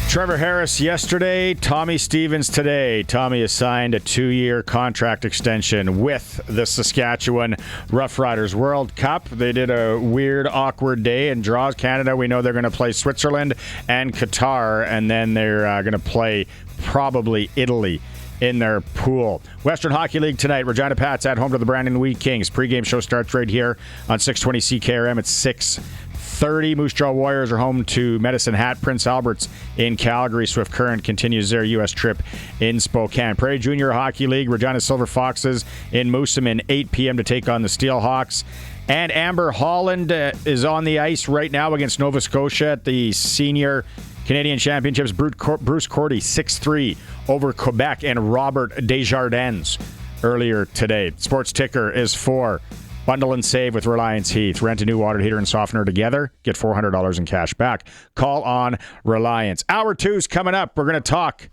Trevor Harris yesterday, Tommy Stevens today. Tommy has signed a 2-year contract extension with the Saskatchewan Roughriders. World Cup. They did a weird, awkward day in draws. Canada, we know they're going to play Switzerland and Qatar, and then they're going to play probably Italy in their pool. Western Hockey League tonight. Regina Pats at home to the Brandon Wheat Kings. Pre-game show starts right here on 620 CKRM at 6:30. Moose Jaw Warriors are home to Medicine Hat. Prince Albert's in Calgary. Swift Current continues their U.S. trip in Spokane. Prairie Junior Hockey League. Regina Silver Foxes in Moosomin, 8 p.m. to take on the Steelhawks. And Amber Holland is on the ice right now against Nova Scotia at the Senior Canadian Championships. Bruce Cordy, 6-3 over Quebec and Robert Desjardins earlier today. Sports Ticker is 4. Bundle and save with Reliance Heath. Rent a new water heater and softener together. Get $400 in cash back. Call on Reliance. Hour 2's coming up. We're going to talk.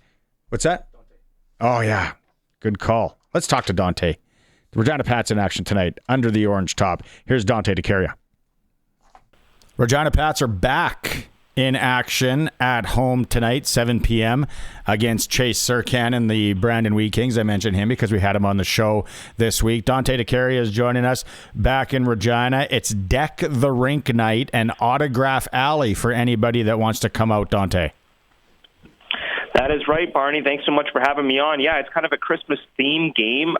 What's that? Oh, yeah. Good call. Let's talk to Dante. The Regina Pats in action tonight under the orange top. Here's Dante DeCaria. Regina Pats are back in action at home tonight, 7 p.m. against Chase Serkan and the Brandon Wheat Kings. I mentioned him because we had him on the show this week. Dante DeCaria is joining us back in Regina. It's Deck the Rink night and Autograph Alley for anybody that wants to come out, Dante.
That is right, Barney. Thanks so much for having me on. Yeah, it's kind of a Christmas-themed game.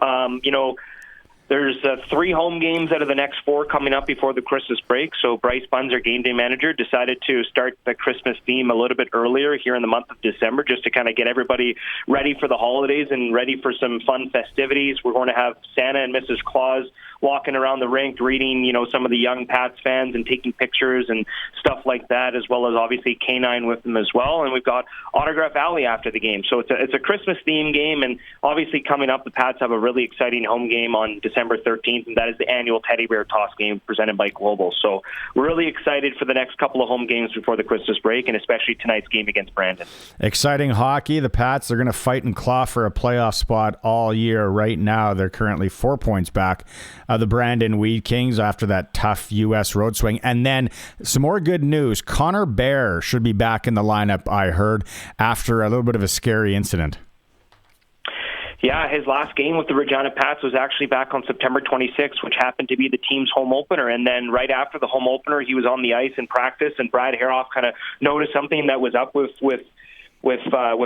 There's 3 home games out of the next 4 coming up before the Christmas break. So Bryce Bunz, our game day manager, decided to start the Christmas theme a little bit earlier here in the month of December, just to kind of get everybody ready for the holidays and ready for some fun festivities. We're going to have Santa and Mrs. Claus walking around the rink, reading, some of the young Pats fans and taking pictures and stuff like that, as well as obviously K9 with them as well. And we've got Autograph Alley after the game. So it's a Christmas theme game, and obviously coming up, the Pats have a really exciting home game on December 13th, and that is the annual Teddy Bear Toss game presented by Global. So we're really excited for the next couple of home games before the Christmas break, and especially tonight's game against Brandon.
Exciting hockey. The Pats are going to fight and claw for a playoff spot all year. Right now, they're currently 4 points back of the Brandon Wheat Kings after that tough U.S. road swing. And then some more good news. Connor Bear should be back in the lineup, I heard, after a little bit of a scary incident.
Yeah, his last game with the Regina Pats was actually back on September 26th, which happened to be the team's home opener. And then right after the home opener, he was on the ice in practice, and Brad Haroff kind of noticed something that was up with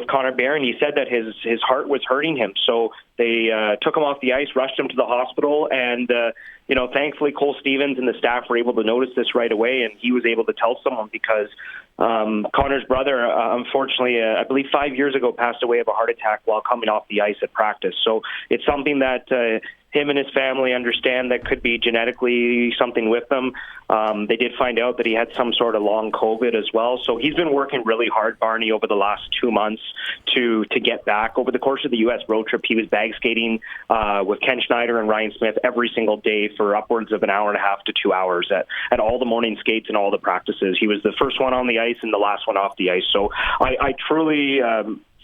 Connor Bear, and he said that his heart was hurting him. So they took him off the ice, rushed him to the hospital, and thankfully Cole Stevens and the staff were able to notice this right away, and he was able to tell someone because Connor's brother, unfortunately, I believe 5 years ago, passed away of a heart attack while coming off the ice at practice. So it's something that him and his family understand that could be genetically something with them. They did find out that he had some sort of long COVID as well. So he's been working really hard, Barney, over the last 2 months to get back. Over the course of the U.S. road trip, he was bag skating with Ken Schneider and Ryan Smith every single day for upwards of an hour and a half to 2 hours at all the morning skates and all the practices. He was the first one on the ice and the last one off the ice. So I truly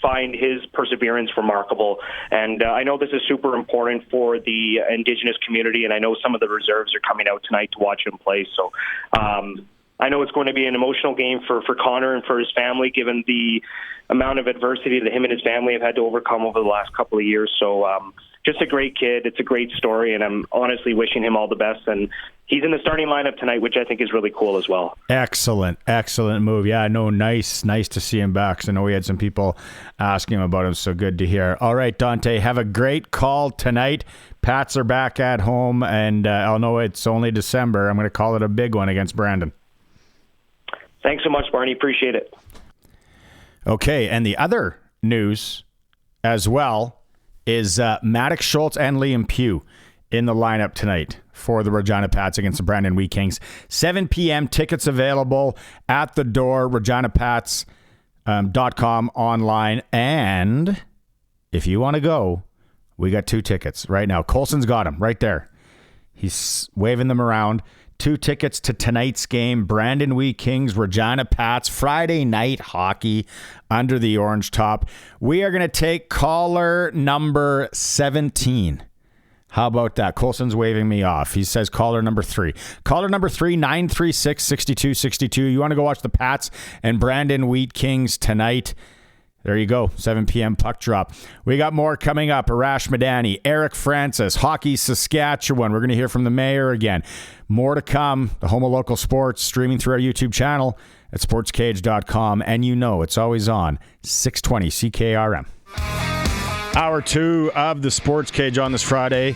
find his perseverance remarkable. And I know this is super important for the Indigenous community, and I know some of the reserves are coming out tonight to watch him play. So I know it's going to be an emotional game for Connor and for his family, given the amount of adversity that him and his family have had to overcome over the last couple of years. So just a great kid. It's a great story, and I'm honestly wishing him all the best. And he's in the starting lineup tonight, which I think is really cool as well.
Excellent move. Yeah, no, nice to see him back. 'Cause I know we had some people asking him about him, so good to hear. All right, Dante, have a great call tonight. Pats are back at home, and I'll know it's only December. I'm going to call it a big one against Brandon.
Thanks so much, Barney. Appreciate it.
Okay, and the other news as well is Maddox Schultz and Liam Pugh in the lineup tonight for the Regina Pats against the Brandon Wheat Kings. 7 p.m. Tickets available at the door, reginapats.com online. And if you want to go, we got 2 tickets right now. Colson's got them right there. He's waving them around. 2 tickets to tonight's game, Brandon Wheat Kings, Regina Pats, Friday night hockey under the orange top. We are going to take caller number 17. How about that? Colson's waving me off. He says caller number 3. Caller number 3, 936-6262. You want to go watch the Pats and Brandon Wheat Kings tonight? There you go, 7 p.m. puck drop. We got more coming up. Arash Madani, Eric Francis, Hockey Saskatchewan. We're going to hear from the mayor again. More to come. The home of local sports, streaming through our YouTube channel at sportscage.com. And you know it's always on 620 CKRM. Hour 2 of the Sports Cage on this Friday.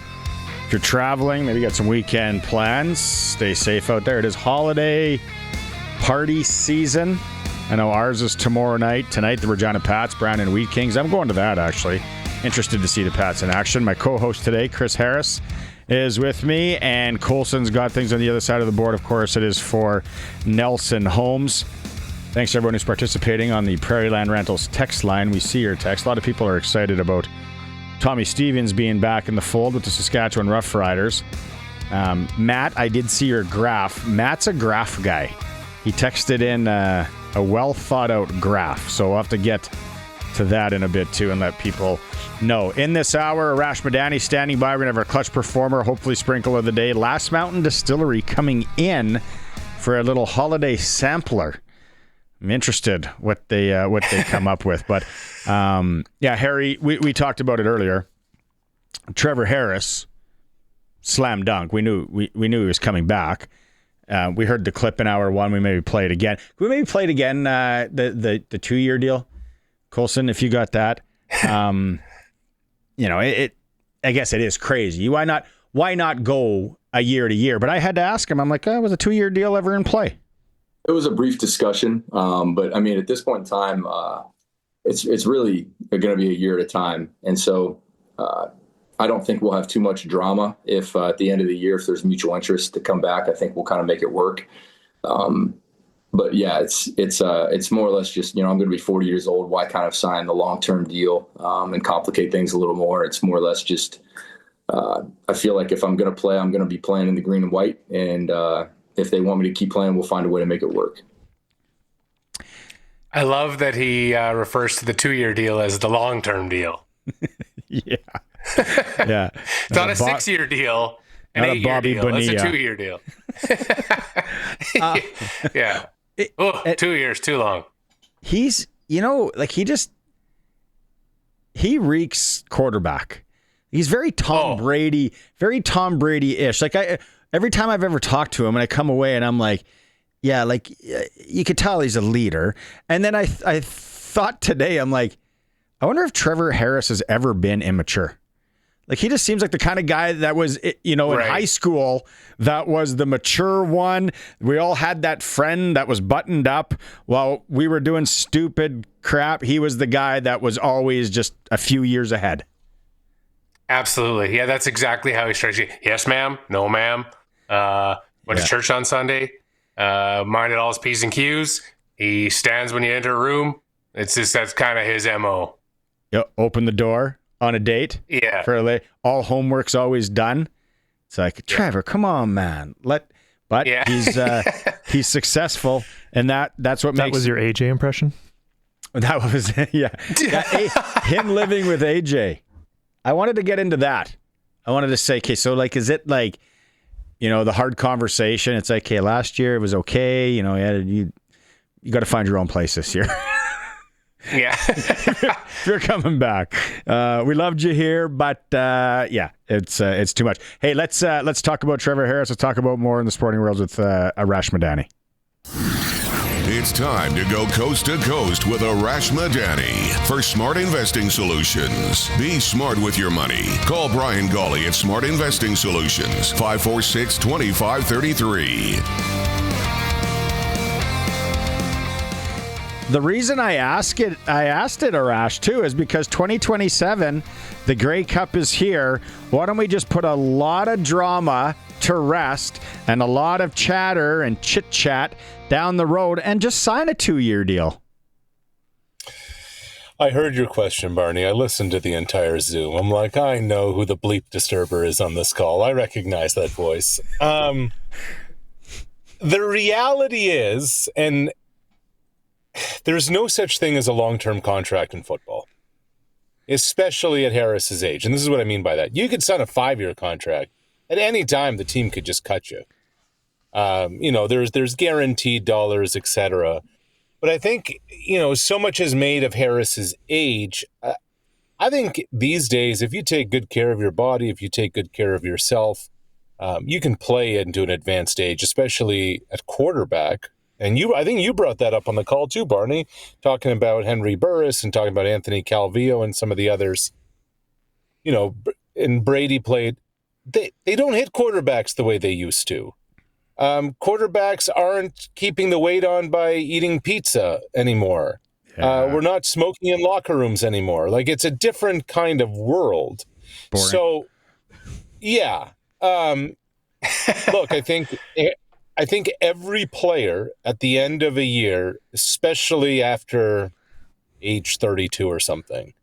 If you're traveling, maybe you got some weekend plans, stay safe out there. It is holiday party season. I know ours is tomorrow night. Tonight, the Regina Pats, Brandon Wheat Kings. I'm going to that, actually. Interested to see the Pats in action. My co-host today, Chris Harris, is with me, and Colson's got things on the other side of the board. Of course, it is for Nelson Holmes. Thanks to everyone who's participating on the Prairie Land Rentals text line. We see your text. A lot of people are excited about Tommy Stevens being back in the fold with the Saskatchewan Roughriders. Matt, I did see your graph. Matt's a graph guy. He texted in a well-thought-out graph, so we'll have to get to that in a bit, too, and let people know. In this hour, Arash Madani standing by. We're going to have our clutch performer, hopefully sprinkle of the day. Last Mountain Distillery coming in for a little holiday sampler. I'm interested what they come up with. But, Harry, we talked about it earlier. Trevor Harris, slam dunk. We knew he was coming back. We heard the clip in hour 1. We maybe play it again. Can we maybe play it again, the 2-year deal? Colson, if you got that. I guess it is crazy. Why why not go a year to year? But I had to ask him. I'm like, was a 2-year deal ever in play?
It was a brief discussion, but I mean, at this point in time, it's really going to be a year at a time, and so I don't think we'll have too much drama if at the end of the year, if there's mutual interest to come back. I think we'll kind of make it work. But yeah, it's more or less just, I'm going to be 40 years old. Why kind of sign the long-term deal and complicate things a little more? It's more or less just I feel like if I'm going to play, I'm going to be playing in the green and white, and if they want me to keep playing, we'll find a way to make it work.
I love that he refers to the 2-year deal as the long-term deal.
Yeah. Yeah.
It's not a 6-year deal, an 8-year deal. Bonilla. It's a 2-year deal. Yeah. 2 years, too long.
He's, he reeks quarterback. He's very Tom Brady, very Tom Brady-ish. Like every time I've ever talked to him and I come away and I'm like, yeah, like you could tell he's a leader. And then I thought today, I'm like, I wonder if Trevor Harris has ever been immature. Like he just seems like the kind of guy that was, in high school, that was the mature one. We all had that friend that was buttoned up while we were doing stupid crap. He was the guy that was always just a few years ahead.
Absolutely. Yeah, that's exactly how he strikes you. Yes, ma'am. No, ma'am. Went to church on Sunday. Minded all his P's and Q's. He stands when you enter a room. That's kind of his MO.
Yeah, open the door on a date.
Yeah.
All homework's always done. It's like, Trevor, come on, man. He's successful, and that's what makes.
That was your AJ impression?
That was him living with AJ. I wanted to get into that. I wanted to say, okay, so like, is it like, the hard conversation? It's like, okay, last year it was okay. You got to find your own place this year.
Yeah.
You're coming back. We loved you here, but it's too much. Hey, let's talk about Trevor Harris. Let's talk about more in the sporting world with Arash Madani.
It's time to go coast to coast with Arash Madani for Smart Investing Solutions. Be smart with your money. Call Brian Gawley at Smart Investing Solutions, 546-2533.
The reason I asked it, Arash, too, is because 2027, the Grey Cup is here. Why don't we just put a lot of drama to rest and a lot of chatter and chit-chat down the road and just sign a 2-year deal?
I heard your question, Barney. I listened to the entire Zoom. I'm like, I know who the bleep disturber is on this call. I recognize that voice. The reality is, and there's no such thing as a long-term contract in football, especially at Harris's age. And this is what I mean by that. You could sign a 5-year contract. At any time, the team could just cut you. There's guaranteed dollars, etc. But I think, so much is made of Harris's age. I think these days, if you take good care of your body, if you take good care of yourself, you can play into an advanced age, especially at quarterback. And I think you brought that up on the call too, Barney, talking about Henry Burris and talking about Anthony Calvillo and some of the others. And Brady played. They don't hit quarterbacks the way they used to. Quarterbacks aren't keeping the weight on by eating pizza anymore. Yeah. We're not smoking in locker rooms anymore. Like, it's a different kind of world.
Boring.
So, yeah. Look, I think every player at the end of a year, especially after age 32 or something,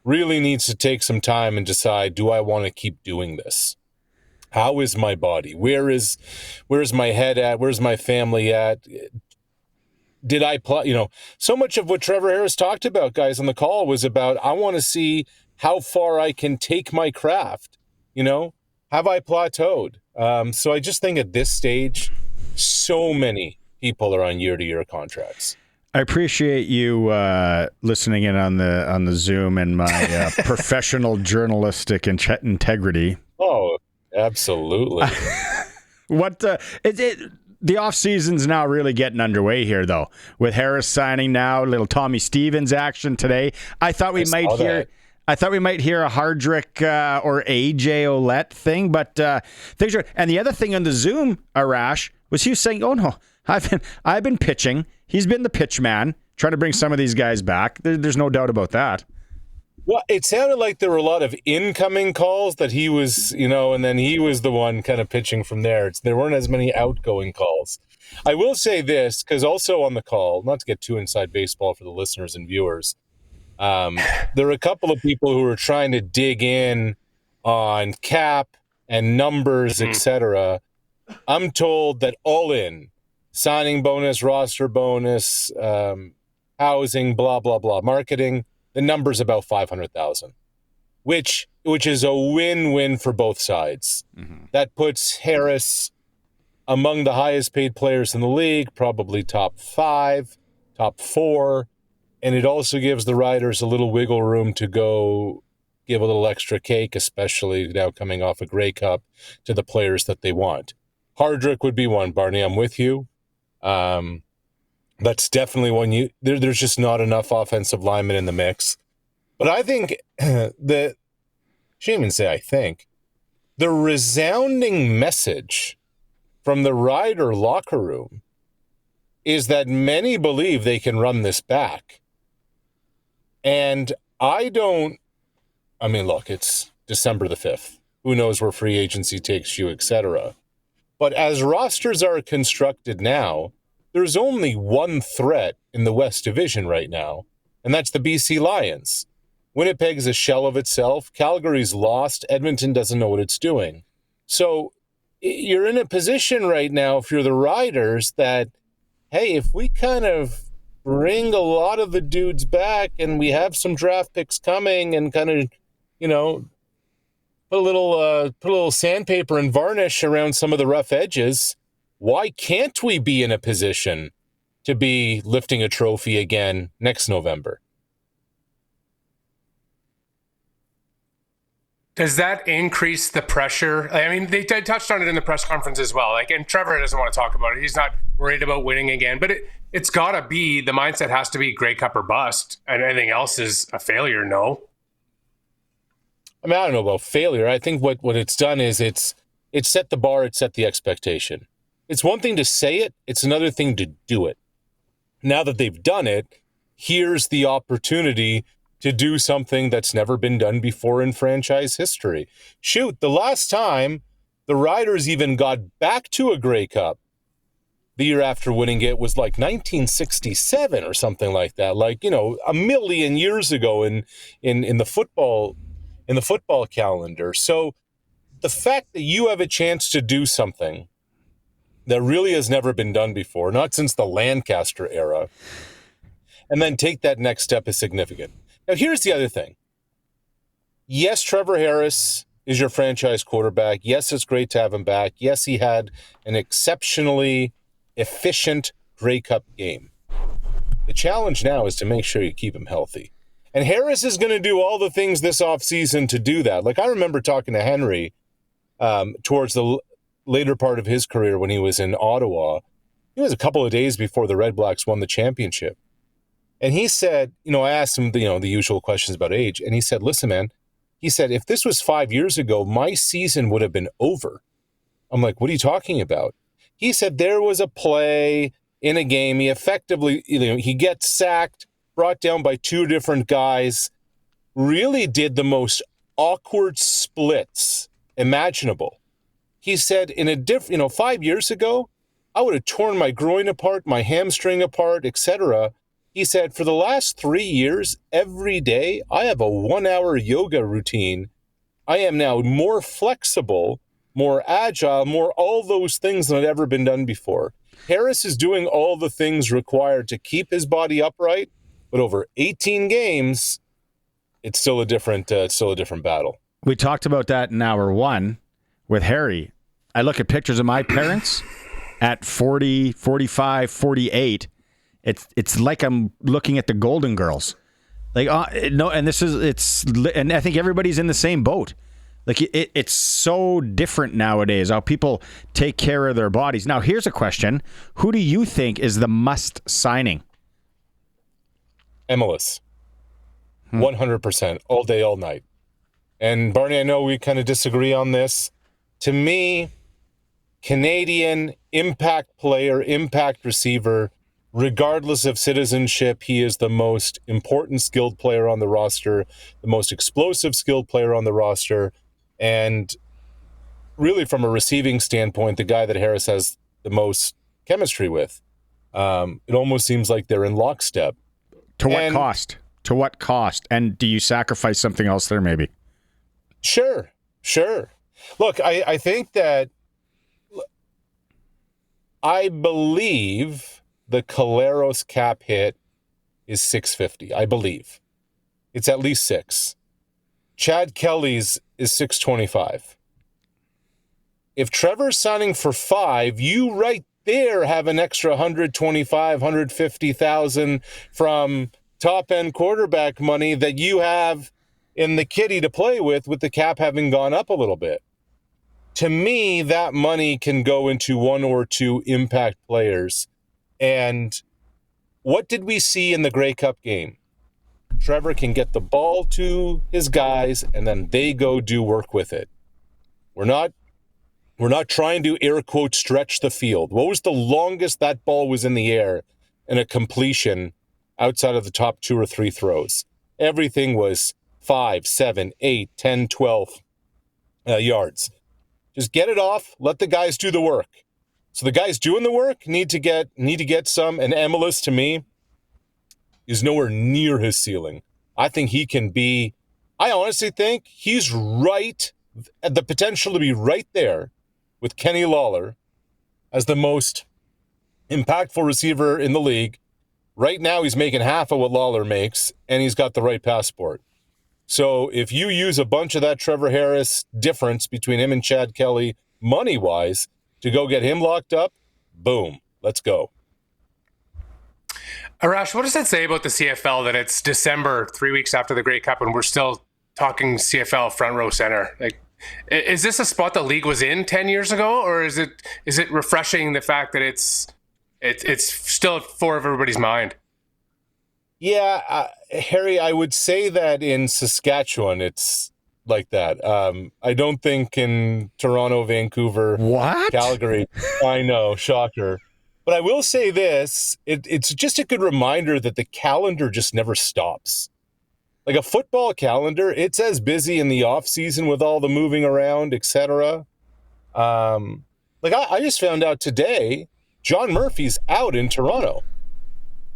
really needs to take some time and decide, do I want to keep doing this? How is my body? Where's my head at? Where's my family at? Did I play? So much of what Trevor Harris talked about, guys, on the call was about, I want to see how far I can take my craft. Have I plateaued? So I just think at this stage, so many people are on year-to-year contracts.
I appreciate you listening in on the Zoom and my professional journalistic integrity.
Oh, absolutely.
The off season's now really getting underway here, though, with Harris signing now, little Tommy Stevens action today. I thought we might I thought we might hear a Hardrick or AJ Ouellette thing, but things are. And the other thing on the Zoom, Arash, was he was saying, "Oh no, I've been pitching. He's been the pitch man, trying to bring some of these guys back. There's no doubt about that."
Well, it sounded like there were a lot of incoming calls that he was, and then he was the one kind of pitching from there. There weren't as many outgoing calls. I will say this, because also on the call, not to get too inside baseball for the listeners and viewers, there are a couple of people who are trying to dig in on cap and numbers, etc. I'm told that all in, signing bonus, roster bonus, housing, blah, blah, blah, marketing, the number's about 500,000, which is a win-win for both sides. Mm-hmm. That puts Harris among the highest paid players in the league, probably top 5, top 4, and it also gives the Riders a little wiggle room to go give a little extra cake, especially now coming off a Grey Cup, to the players that they want. Hardrick would be one, Barney. I'm with you. That's definitely one. There's just not enough offensive linemen in the mix. But I think shouldn't even say I think, the resounding message from the Rider locker room is that many believe they can run this back. And look, it's December the 5th. Who knows where free agency takes you, etc. But as rosters are constructed now, there's only one threat in the West Division right now, and that's the BC Lions. Winnipeg's a shell of itself. Calgary's lost. Edmonton doesn't know what it's doing. So you're in a position right now, if you're the Riders, that, hey, if we kind of bring a lot of the dudes back and we have some draft picks coming and kind of, put a little sandpaper and varnish around some of the rough edges, why can't we be in a position to be lifting a trophy again next November?
Does that increase the pressure? I mean, they touched on it in the press conference as well. And Trevor doesn't want to talk about it. He's not worried about winning again. But it's got to be, the mindset has to be Grey Cup or bust. And anything else is a failure, no?
I mean, I don't know about failure. I think what it's done is it's set the bar, it set the expectation. It's one thing to say it, it's another thing to do it. Now that they've done it, here's the opportunity to do something that's never been done before in franchise history. Shoot, the last time the Riders even got back to a Grey Cup the year after winning it was like 1967 or something like that. A million years ago in the football calendar. So the fact that you have a chance to do something that really has never been done before, not since the Lancaster era, and then take that next step is significant. Now, here's the other thing. Yes, Trevor Harris is your franchise quarterback. Yes, it's great to have him back. Yes, he had an exceptionally efficient Grey Cup game. The challenge now is to make sure you keep him healthy. And Harris is going to do all the things this offseason to do that. I remember talking to Henry towards the later part of his career when he was in Ottawa. It was a couple of days before the Red Blacks won the championship. And he said, I asked him, the usual questions about age. And he said, listen, man, he said, if this was 5 years ago, my season would have been over. I'm like, what are you talking about? He said there was a play in a game. He effectively, he gets sacked, brought down by 2 different guys, really did the most awkward splits imaginable. He said 5 years ago, I would have torn my groin apart, my hamstring apart, etc. He said, for the last 3 years, every day, I have a 1-hour yoga routine. I am now more flexible, more agile, more all those things than had ever been done before. Harris is doing all the things required to keep his body upright, but over 18 games, it's still a different battle.
We talked about that in hour 1 with Harry. I look at pictures of my parents at 40, 45, 48. It's like I'm looking at the Golden Girls. And I think everybody's in the same boat. It's so different nowadays how people take care of their bodies. Now, here's a question. Who do you think is the must signing?
MLS. 100%, all day, all night. And Barney, I know we kind of disagree on this. To me, Canadian impact player, impact receiver, regardless of citizenship, he is the most important skilled player on the roster, the most explosive skilled player on the roster, and really from a receiving standpoint, the guy that Harris has the most chemistry with. It almost seems like they're in lockstep.
To what cost? To what cost? And do you sacrifice something else there maybe?
Sure. Look, I think that I believe the Caleros cap hit is $650. I believe. It's at least $6. Chad Kelly's is $625. If Trevor's signing for $5, you right there have an extra $125,000, $150,000 from top-end quarterback money that you have in the kitty to play with the cap having gone up a little bit. To me, that money can go into one or two impact players. And what did we see in the Grey Cup game? Trevor can get the ball to his guys, and then they go do work with it. We're not trying to, air quote, stretch the field. What was the longest that ball was in the air in a completion outside of the top 2 or 3 throws? Everything was 5, 7, 8, 10, 12 yards. Just get it off. Let the guys do the work. So the guys doing the work need to get some. And Emilus, to me, is nowhere near his ceiling. I think he can be. I honestly think he's right, the potential to be right there with Kenny Lawler as the most impactful receiver in the league. Right now, he's making half of what Lawler makes, and he's got the right passport. So if you use a bunch of that Trevor Harris difference between him and Chad Kelly money-wise to go get him locked up, boom, let's go.
Arash, what does that say about the CFL that it's December, 3 weeks after the Grey Cup, and we're still talking CFL front row center? Like, is this a spot the league was in 10 years ago, or is it refreshing the fact that it's still at fore of everybody's mind?
Yeah, Harry, I would say that in Saskatchewan, it's like that. I don't think in Toronto, Vancouver, Calgary. I know, shocker. But I will say this, it's just a good reminder that the calendar just never stops. Like a football calendar, it's as busy in the off season with all the moving around, etc. I just found out today, John Murphy's out in Toronto.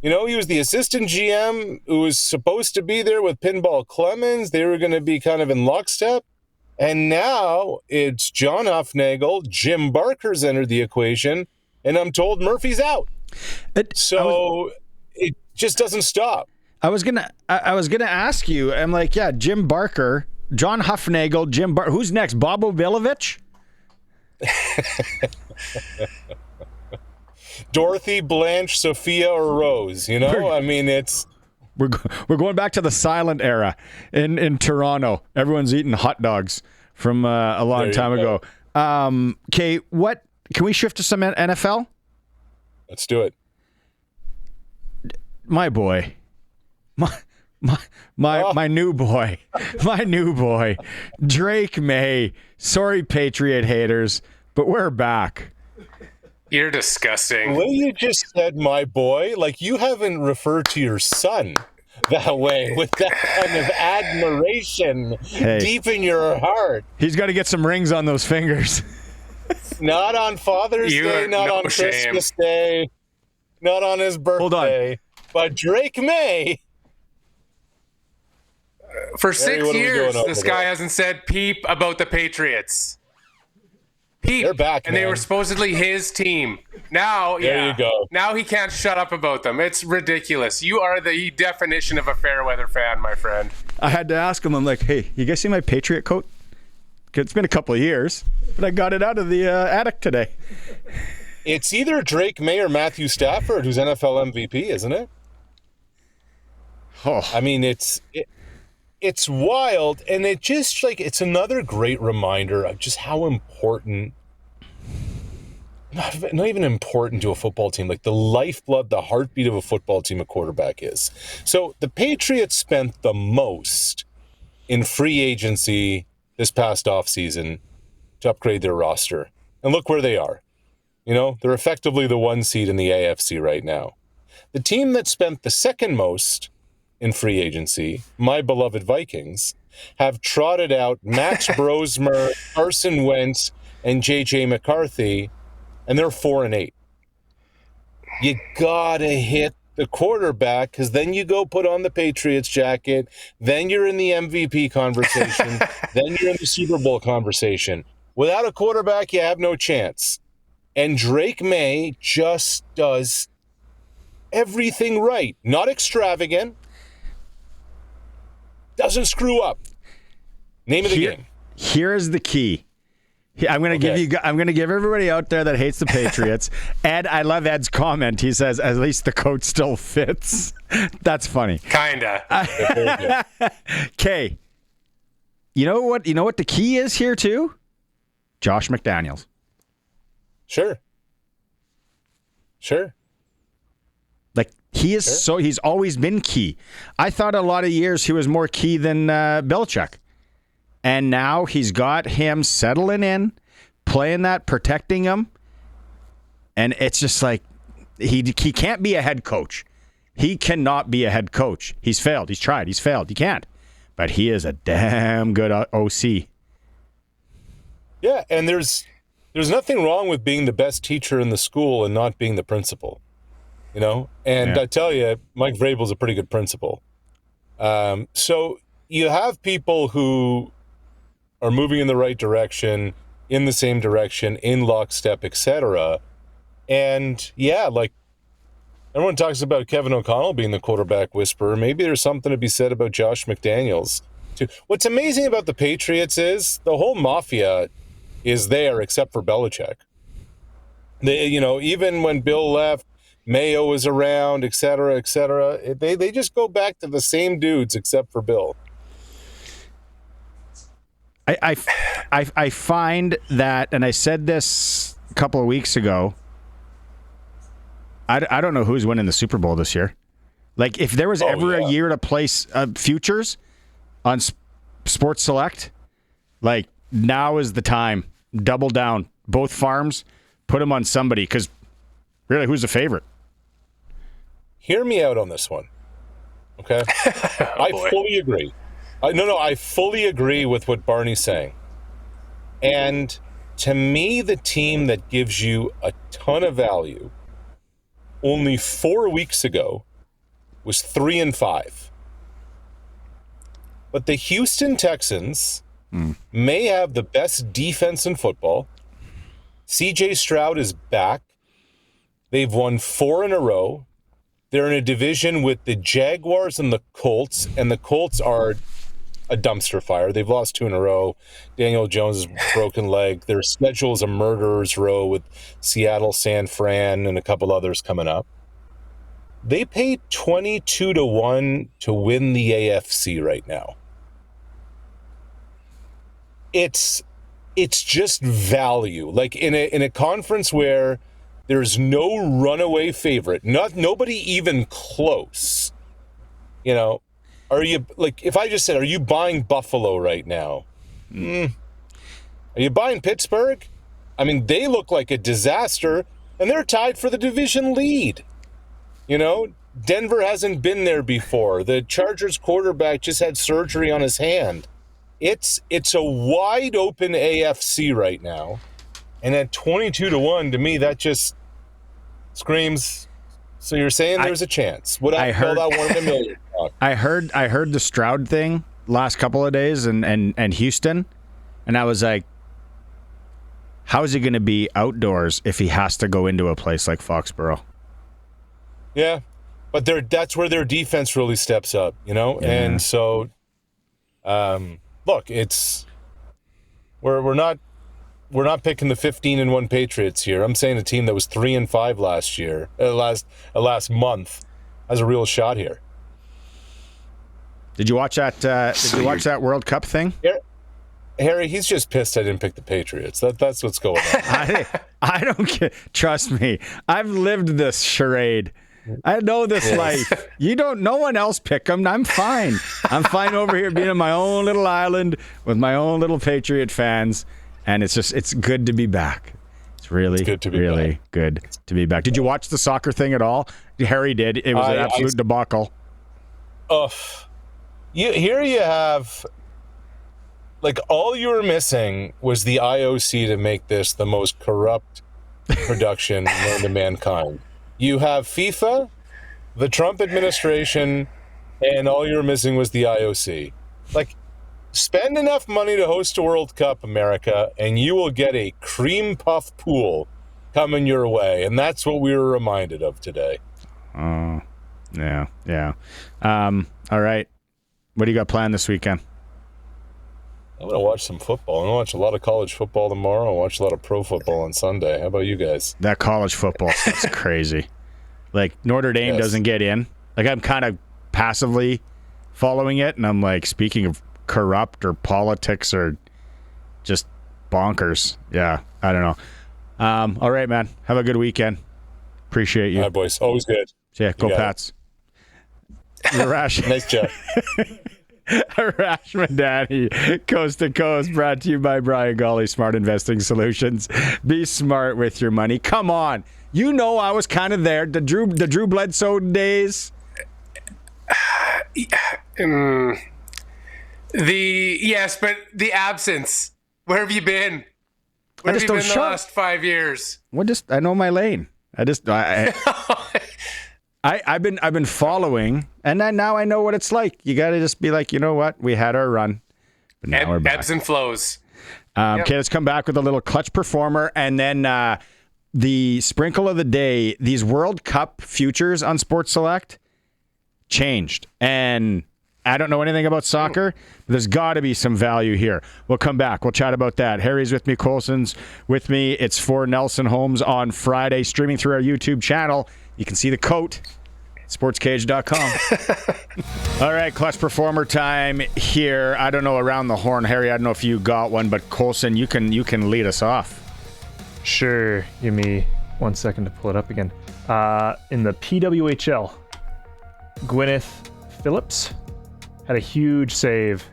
You know, he was the assistant GM who was supposed to be there with Pinball Clemens. They were going to be kind of in lockstep. And now it's John Hufnagel, Jim Barker's entered the equation, and I'm told Murphy's out. It just doesn't stop.
I was gonna ask you. I'm like, yeah, Jim Barker, John Hufnagel, Jim Barker. Who's next? Bob Ovilovich?
Dorothy, Blanche, Sophia, or Rose. You know, I mean, it's
we're going back to the silent era in Toronto. Everyone's eating hot dogs from a long time ago. Okay, what can we shift to some NFL?
Let's do it.
My boy, my new boy, Drake May. Sorry, Patriot haters, but we're back.
You're disgusting.
The way you just said, my boy, like you haven't referred to your son that way with that kind of admiration deep in your heart.
He's got to get some rings on those fingers.
Not on Father's Day, not on Christmas Day, not on his birthday. Hold on. But Drake May.
For 6 years, this guy hasn't said peep about the Patriots. Peep.
They're back,
and
man.
They were supposedly his team. Now,
there you go.
Now he can't shut up about them. It's ridiculous. You are the definition of a fair weather fan, my friend.
I had to ask him. I'm like, hey, you guys see my Patriot coat? It's been a couple of years, but I got it out of the attic today.
It's either Drake May or Matthew Stafford who's NFL MVP, isn't it?
Oh.
I mean, it's wild, and it just it's another great reminder of just how important not even important to a football team, like the lifeblood, the heartbeat of a football team, a quarterback is. So the Patriots spent the most in free agency this past offseason to upgrade their roster. And look where they are. They're effectively the 1 seed in the AFC right now. The team that spent the second most in free agency, my beloved Vikings, have trotted out Max Brosmer, Carson Wentz, and J.J. McCarthy, and they're 4-8. You gotta hit the quarterback, because then you go put on the Patriots jacket, then you're in the MVP conversation, then you're in the Super Bowl conversation. Without a quarterback, you have no chance. And Drake May just does everything right. Not extravagant. Doesn't screw up. Name of the game.
Here is the key. I'm going to give everybody out there that hates the Patriots. Ed, I love Ed's comment. He says, at least the coach still fits. That's funny.
Kinda.
Okay. You know what the key is here too? Josh McDaniels.
Sure.
Like he's always been key. I thought a lot of years he was more key than Belichick. And now he's got him settling in, playing that, protecting him. And it's just like he can't be a head coach. He cannot be a head coach. He's failed. He's tried. He's failed. He can't. But he is a damn good OC.
Yeah, and there's nothing wrong with being the best teacher in the school and not being the principal. And yeah. I tell you, Mike Vrabel's a pretty good principal. So you have people who are moving in the right direction, in the same direction, in lockstep, etc. And yeah, like everyone talks about Kevin O'Connell being the quarterback whisperer. Maybe there's something to be said about Josh McDaniels too. What's amazing about the Patriots is the whole mafia is there except for Belichick. Even when Bill left, Mayo was around, etc., etc. They just go back to the same dudes except for Bill.
I find that, and I said this a couple of weeks ago, I don't know who's winning the Super Bowl this year. Like, if there was a year to place futures on Sports Select, like, now is the time. Double down. Both farms, put them on somebody, because really, who's the favorite?
Hear me out on this one, okay? I fully agree. I fully agree with what Barney's saying. And to me, the team that gives you a ton of value only 4 weeks ago was 3-5. But the Houston Texans may have the best defense in football. CJ Stroud is back. They've won 4 in a row. They're in a division with the Jaguars and the Colts are a dumpster fire. They've lost 2 in a row. Daniel Jones' broken leg. Their schedule is a murderer's row with Seattle, San Fran, and a couple others coming up. They paid 22-1 to win the AFC right now. It's just value. Like in a conference where there's no runaway favorite, nobody even close. Are you, like, if I just said, are you buying Buffalo right now? Are you buying Pittsburgh? I mean, they look like a disaster, and they're tied for the division lead. Denver hasn't been there before. The Chargers quarterback just had surgery on his hand. It's a wide open AFC right now. And at 22-1, to me, that just screams. So you're saying there's a chance? Would I call that 1 in a million?
I heard the Stroud thing last couple of days and Houston, and I was like, how is he going to be outdoors if he has to go into a place like Foxborough?
Yeah, but that's where their defense really steps up, Yeah. And so, look, we're not picking the 15-1 Patriots here. I'm saying a team that was 3-5 last year, last month, has a real shot here.
Did you watch that? Did you watch that World Cup thing?
Harry, he's just pissed I didn't pick the Patriots. That's what's going on.
I don't get. Trust me, I've lived this charade. I know this life. No one else pick them. I'm fine. I'm fine over here being on my own little island with my own little Patriot fans, and it's good to be back. It's really good to be back. Did you watch the soccer thing at all? Harry did. It was an absolute debacle.
Here you have. Like, all you were missing was the IOC to make this the most corrupt production known to mankind. You have FIFA, the Trump administration, and all you were missing was the IOC. Like, spend enough money to host a World Cup, America, and you will get a cream puff pool coming your way. And that's what we were reminded of today.
Oh, yeah. All right. What do you got planned this weekend?
I'm going to watch some football. I'm going to watch a lot of college football tomorrow. I'll watch a lot of pro football on Sunday. How about you guys?
That college football stuff's crazy. Like, Notre Dame doesn't get in. Like, I'm kind of passively following it, and I'm like, speaking of corrupt or politics or just bonkers. Yeah, I don't know. All right, man. Have a good weekend. Appreciate you.
All right, boys. Always good.
Yeah, go Pats.
Nice job.
Arash Madani, Coast to Coast, brought to you by Brian Golly, Smart Investing Solutions. Be smart with your money. Come on. You know I was kind of there. The Drew Bledsoe days.
Yes, but the absence. Where have you been? Where have you been the last 5 years?
I know my lane. I've been following, and then now I know what it's like. You got to just be like, you know what? We had our run, but now we're back.
Ebbs and flows.
Okay, let's come back with a little clutch performer, and then the sprinkle of the day. These World Cup futures on Sports Select changed, and I don't know anything about soccer, but there's got to be some value here. We'll come back. We'll chat about that. Harry's with me. Colson's with me. It's for Nelson Holmes on Friday, streaming through our YouTube channel. You can see the coat, sportscage.com. All right, clutch performer time here. I don't know, around the horn. Harry, I don't know if you got one, but Colson, you can lead us off.
Sure. Give me 1 second to pull it up again. In the PWHL, Gwyneth Phillips had a huge save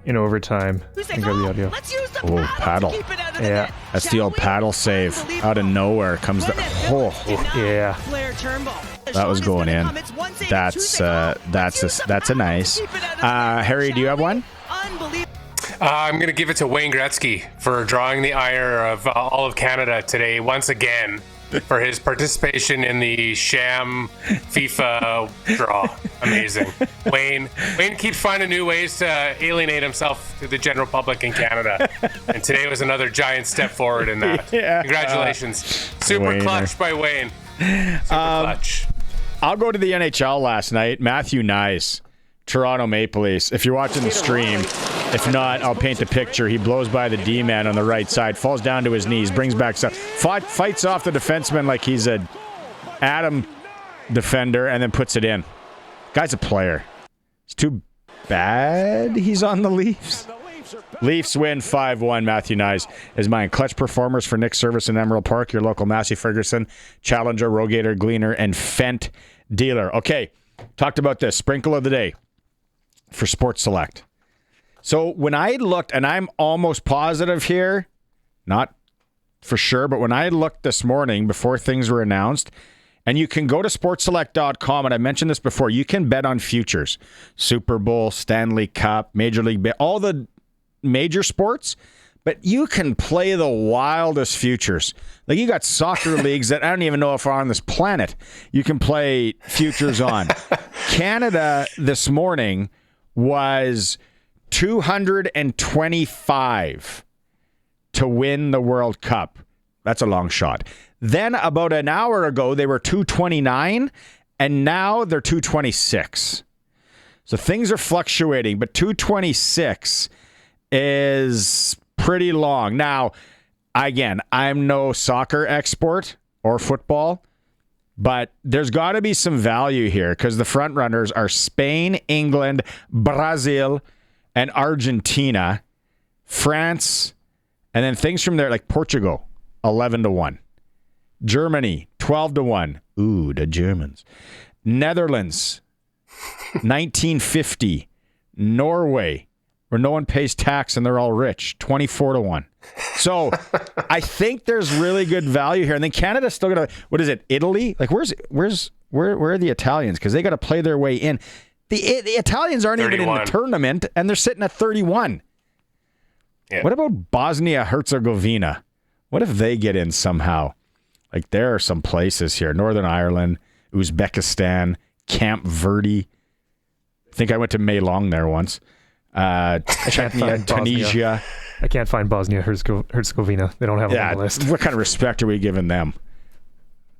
in overtime. Can grab the audio.
Paddle.
Yeah.
That's the old paddle save. Out of nowhere comes the...
Yeah.
That was going in. That's a nice. Harry, do you have one?
I'm going to give it to Wayne Gretzky for drawing the ire of all of Canada today once again for his participation in the sham FIFA draw. Amazing. Wayne keeps finding new ways to alienate himself to the general public in Canada. And today was another giant step forward in that. Yeah. Congratulations. Super
Wayner.
Clutch by Wayne. Super clutch.
I'll go to the NHL last night. Matthew Nyes, Toronto Maple Leafs. If you're watching the stream, if not, I'll paint the picture. He blows by the D-man on the right side, falls down to his knees, brings back stuff, fights off the defenseman like he's a Adam defender, and then puts it in. Guy's a player. It's too bad he's on the Leafs. Leafs win 5-1. Matthew Nyes is mine. Clutch performers for Nick Service in Emerald Park, your local Massey Ferguson, Challenger, Rogator, Gleaner, and Fent dealer. Okay, talked about this. Sprinkle of the day for Sports Select. So when I looked, and I'm almost positive here, not for sure, but when I looked this morning before things were announced, and you can go to sportselect.com, and I mentioned this before, you can bet on futures. Super Bowl, Stanley Cup, Major League, all the major sports, but you can play the wildest futures. Like, you got soccer leagues that I don't even know if are on this planet you can play futures on. Canada this morning was 225 to win the World Cup. That's a long shot. Then about an hour ago, they were 229, and now they're 226. So things are fluctuating, but 226 is pretty long. Now, again, I'm no soccer expert or football, but there's got to be some value here because the front runners are Spain, England, Brazil, and Argentina France, and then things from there like Portugal, 11-1. Germany, 12-1. Ooh, the Germans. Netherlands, 1950. Norway, where no one pays tax and they're all rich, 24-1. So I think there's really good value here. And then Canada's still gonna, what is it, Italy? Like where are the Italians? Because they got to play their way in. The Italians aren't 31. Even in the tournament, and they're sitting at 31. Yeah. What about Bosnia-Herzegovina? What if they get in somehow? Like there are some places here: Northern Ireland, Uzbekistan, Camp Verde. I think I went to Meilong there once. Tunisia.
I can't find Bosnia-Herzegovina. They don't have it on the list.
What kind of respect are we giving them?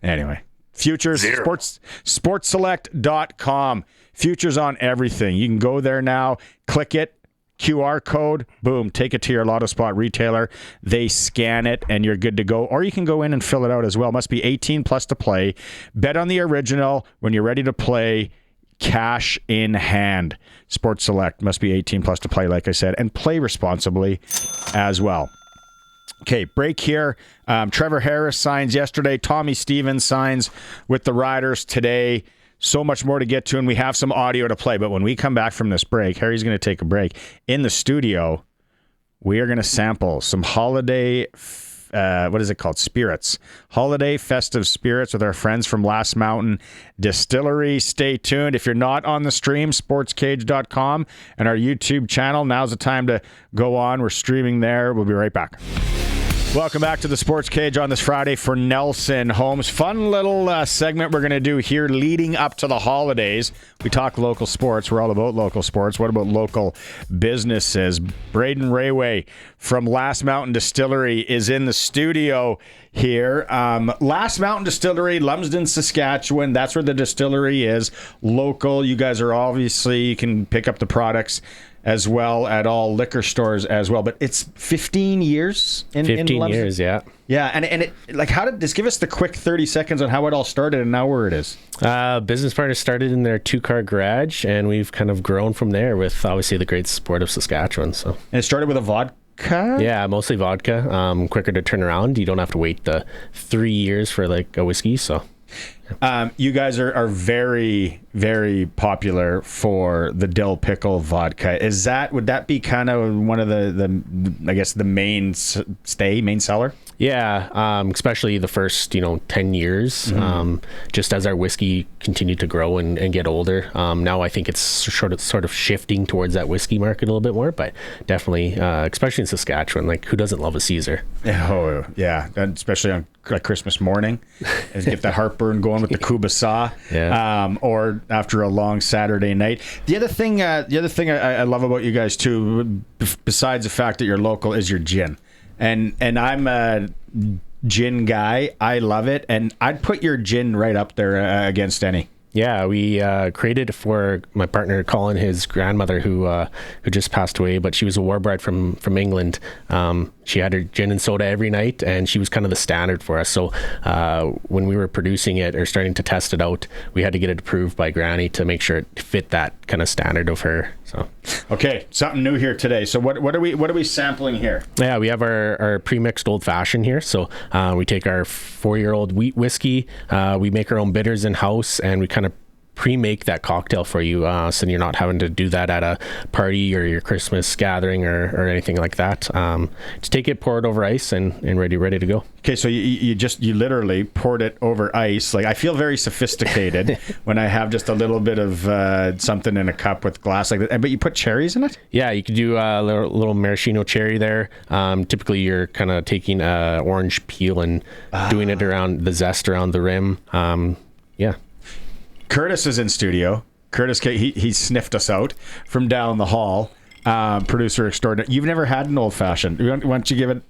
Anyway, futures, sportselect.com. Futures on everything. You can go there now, click it, QR code, boom, take it to your Lotto Spot retailer. They scan it, and you're good to go. Or you can go in and fill it out as well. Must be 18 plus to play. Bet on the original. When you're ready to play, cash in hand. Sports Select must be 18 plus to play, like I said, and play responsibly as well. Okay, break here. Trevor Harris signs yesterday. Tommy Stevens signs with the Riders today. So much more to get to, and we have some audio to play. But when we come back from this break, Harry's going to take a break. In the studio, we are going to sample some holiday, what is it called? Spirits. Holiday festive spirits with our friends from Last Mountain Distillery. Stay tuned. If you're not on the stream, sportscage.com and our YouTube channel, now's the time to go on. We're streaming there. We'll be right back. Welcome back to the Sports Cage on this Friday for Nelson Holmes. Fun little segment we're going to do here leading up to the holidays. We talk local sports. We're all about local sports. What about local businesses? Braden Rayway from Last Mountain Distillery is in the studio here. Last Mountain Distillery, Lumsden, Saskatchewan. That's where the distillery is. Local. You guys are obviously, you can pick up the products as well at all liquor stores as well, but it's 15 years in
15 years, yeah.
Yeah, and it, like, how did this, give us the quick 30 seconds on how it all started and now where it is.
Business partners started in their 2-car garage, and we've kind of grown from there with obviously the great support of Saskatchewan. So, and
it started with a vodka?
Yeah, mostly vodka. Quicker to turn around. You don't have to wait the 3 years for like a whiskey, so.
You guys are very, very popular for the dill pickle vodka. Would that be kind of one of the I guess the main seller?
Yeah, especially the first 10 years. Just as our whiskey continued to grow and get older. Now I think it's sort of shifting towards that whiskey market a little bit more, but definitely, especially in Saskatchewan, like who doesn't love a Caesar?
Oh yeah, especially on like Christmas morning, and get the heartburn going with the kubasa, or after a long Saturday night. The other thing I love about you guys too, besides the fact that you're local, is your gin. And I'm a gin guy. I love it, and I'd put your gin right up there against any.
Yeah, we created for my partner Colin, his grandmother, who just passed away, but she was a war bride from England. She had her gin and soda every night, and she was kind of the standard for us. So when we were producing it or starting to test it out, we had to get it approved by Granny to make sure it fit that kind of standard of her. So,
okay, something new here today. So what are we sampling here?
Yeah, we have our pre-mixed old fashioned here. So we take our 4-year-old wheat whiskey, we make our own bitters in house, and we kind of pre-make that cocktail for you, so you're not having to do that at a party or your Christmas gathering or anything like that. Just take it, pour it over ice, and ready to go.
Okay, so you literally poured it over ice. Like, I feel very sophisticated when I have just a little bit of something in a cup with glass like that. But you put cherries in it?
Yeah, you could do a little maraschino cherry there. Typically, you're kind of taking orange peel and doing it around the zest around the rim. Yeah.
Curtis is in studio. Curtis, he sniffed us out from down the hall. Producer extraordinary. You've never had an old fashioned. Why don't you give it?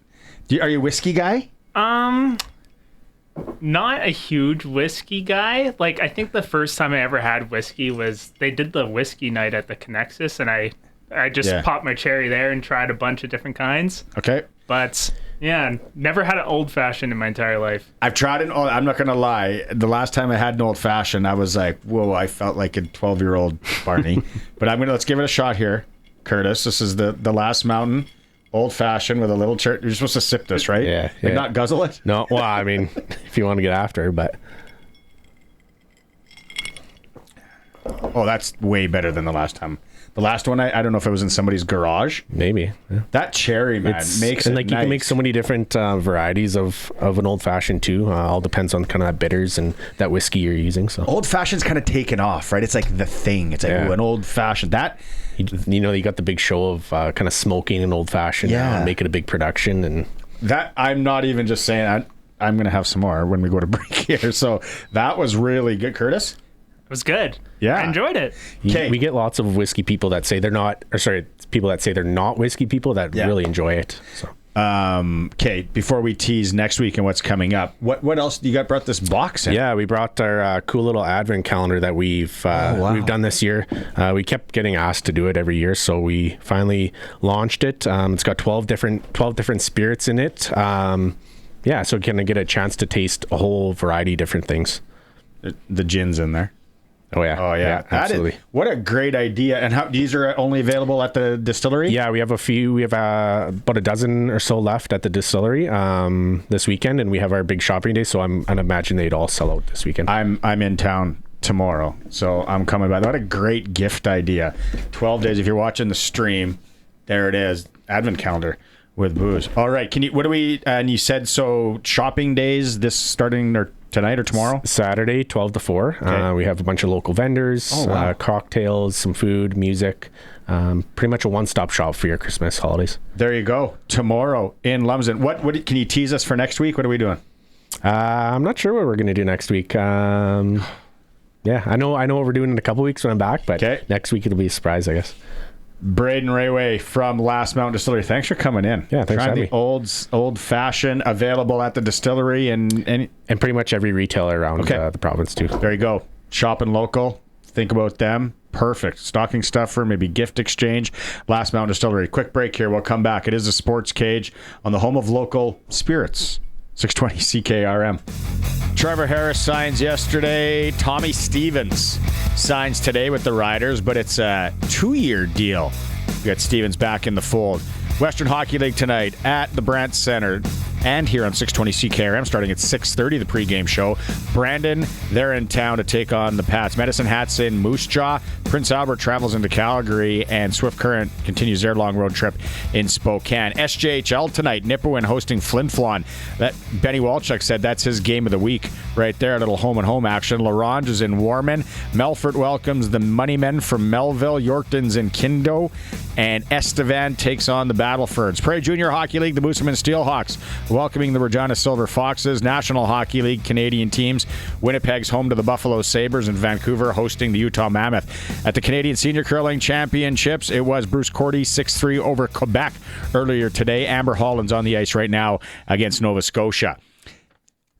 Are you a whiskey guy?
Not a huge whiskey guy. Like, I think the first time I ever had whiskey was they did the whiskey night at the Connexus, and I just popped my cherry there and tried a bunch of different kinds.
Okay.
But yeah, never had an old fashioned in my entire life.
I've tried it. I'm not gonna lie. The last time I had an old fashioned, I was like, whoa! I felt like a 12-year-old Barney. But let's give it a shot here, Curtis. This is the Last Mountain Old fashioned with a little church. You're supposed to sip this, right?
Yeah.
Like not guzzle it?
No, well, I mean, if you want to get after, but.
Oh, that's way better than the last time. The last one, I don't know if it was in somebody's garage.
Maybe. Yeah.
That cherry, man, makes it
like
nice.
You can make so many different varieties of an old fashioned too. All depends on kind of that bitters and that whiskey you're using. So
old fashioned's kind of taken off, right? It's like the thing. It's like an old fashioned. That
you got the big show of kind of smoking an old fashioned now and make it a big production. And
that I'm not even just saying. I'm going to have some more when we go to break here. So that was really good, Curtis.
It was good.
Yeah.
I enjoyed it.
We get lots of whiskey people that say they're not, people that say they're not whiskey people that really enjoy it. So.
Okay, before we tease next week and what's coming up, what else you got? Brought this box in?
Yeah, we brought our cool little advent calendar that we've done this year. We kept getting asked to do it every year, so we finally launched it. It's got 12 different spirits in it. So can I get a chance to taste a whole variety of different things.
The gin's in there.
Oh yeah, absolutely.
What a great idea! And how these are only available at the distillery?
Yeah, we have a few. We have about a dozen or so left at the distillery this weekend, and we have our big shopping day. So I'm imagine they'd all sell out this weekend.
I'm in town tomorrow, so I'm coming by. What a great gift idea! 12 days. If you're watching the stream, there it is. Advent calendar with booze. All right. What do we? And you said so. Shopping days. This starting or tonight or tomorrow?
Saturday, 12 to 4. Okay. We have a bunch of local vendors, cocktails, some food, music. Pretty much a one-stop shop for your Christmas holidays.
There you go. Tomorrow in Lumsden. What can you tease us for next week? What are we doing?
I'm not sure what we're going to do next week. I know what we're doing in a couple weeks when I'm back, but next week it'll be a surprise, I guess.
Braden Rayway from Last Mountain Distillery. Thanks for coming in.
Yeah, thanks for having me.
Old fashioned available at the distillery and
pretty much every retailer around the province too.
There you go. Shopping local. Think about them. Perfect. Stocking stuffer, maybe gift exchange. Last Mountain Distillery. Quick break here. We'll come back. It is a Sports Cage on the home of local spirits. 620 CKRM. Trevor Harris signs yesterday. Tommy Stevens signs today with the Riders, but it's a 2-year deal. We got Stevens back in the fold. Western Hockey League tonight at the Brandt Center and here on 620 CKRM starting at 6:30, the pregame show. Brandon, they're in town to take on the Pats. Medicine Hat's in Moose Jaw. Prince Albert travels into Calgary, and Swift Current continues their long road trip in Spokane. SJHL tonight, Nipawin hosting Flin Flon. That Benny Walchuk said that's his game of the week right there. A little home-and-home action. LaRange is in Warman. Melfort welcomes the Moneymen from Melville. Yorkton's in Kindo. And Estevan takes on the Battlefords. Prairie Junior Hockey League, the Moosomin Steelhawks welcoming the Regina Silver Foxes. National Hockey League, Canadian teams. Winnipeg's home to the Buffalo Sabres, and Vancouver hosting the Utah Mammoth. At the Canadian Senior Curling Championships, it was Bruce Cordy 6-3 over Quebec earlier today. Amber Holland's on the ice right now against Nova Scotia.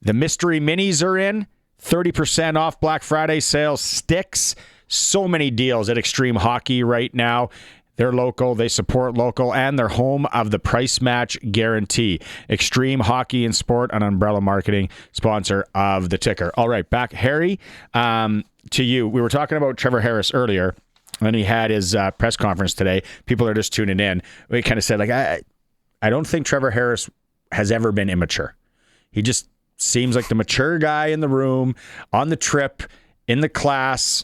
The Mystery Minis are in. 30% off Black Friday sales. Sticks. So many deals at Extreme Hockey right now. They're local, they support local, and they're home of the price match guarantee. Extreme Hockey and Sport, an umbrella marketing sponsor of the ticker. All right, back, Harry, to you. We were talking about Trevor Harris earlier, and he had his press conference today. People are just tuning in. We kind of said, I don't think Trevor Harris has ever been immature. He just seems like the mature guy in the room, on the trip, in the class,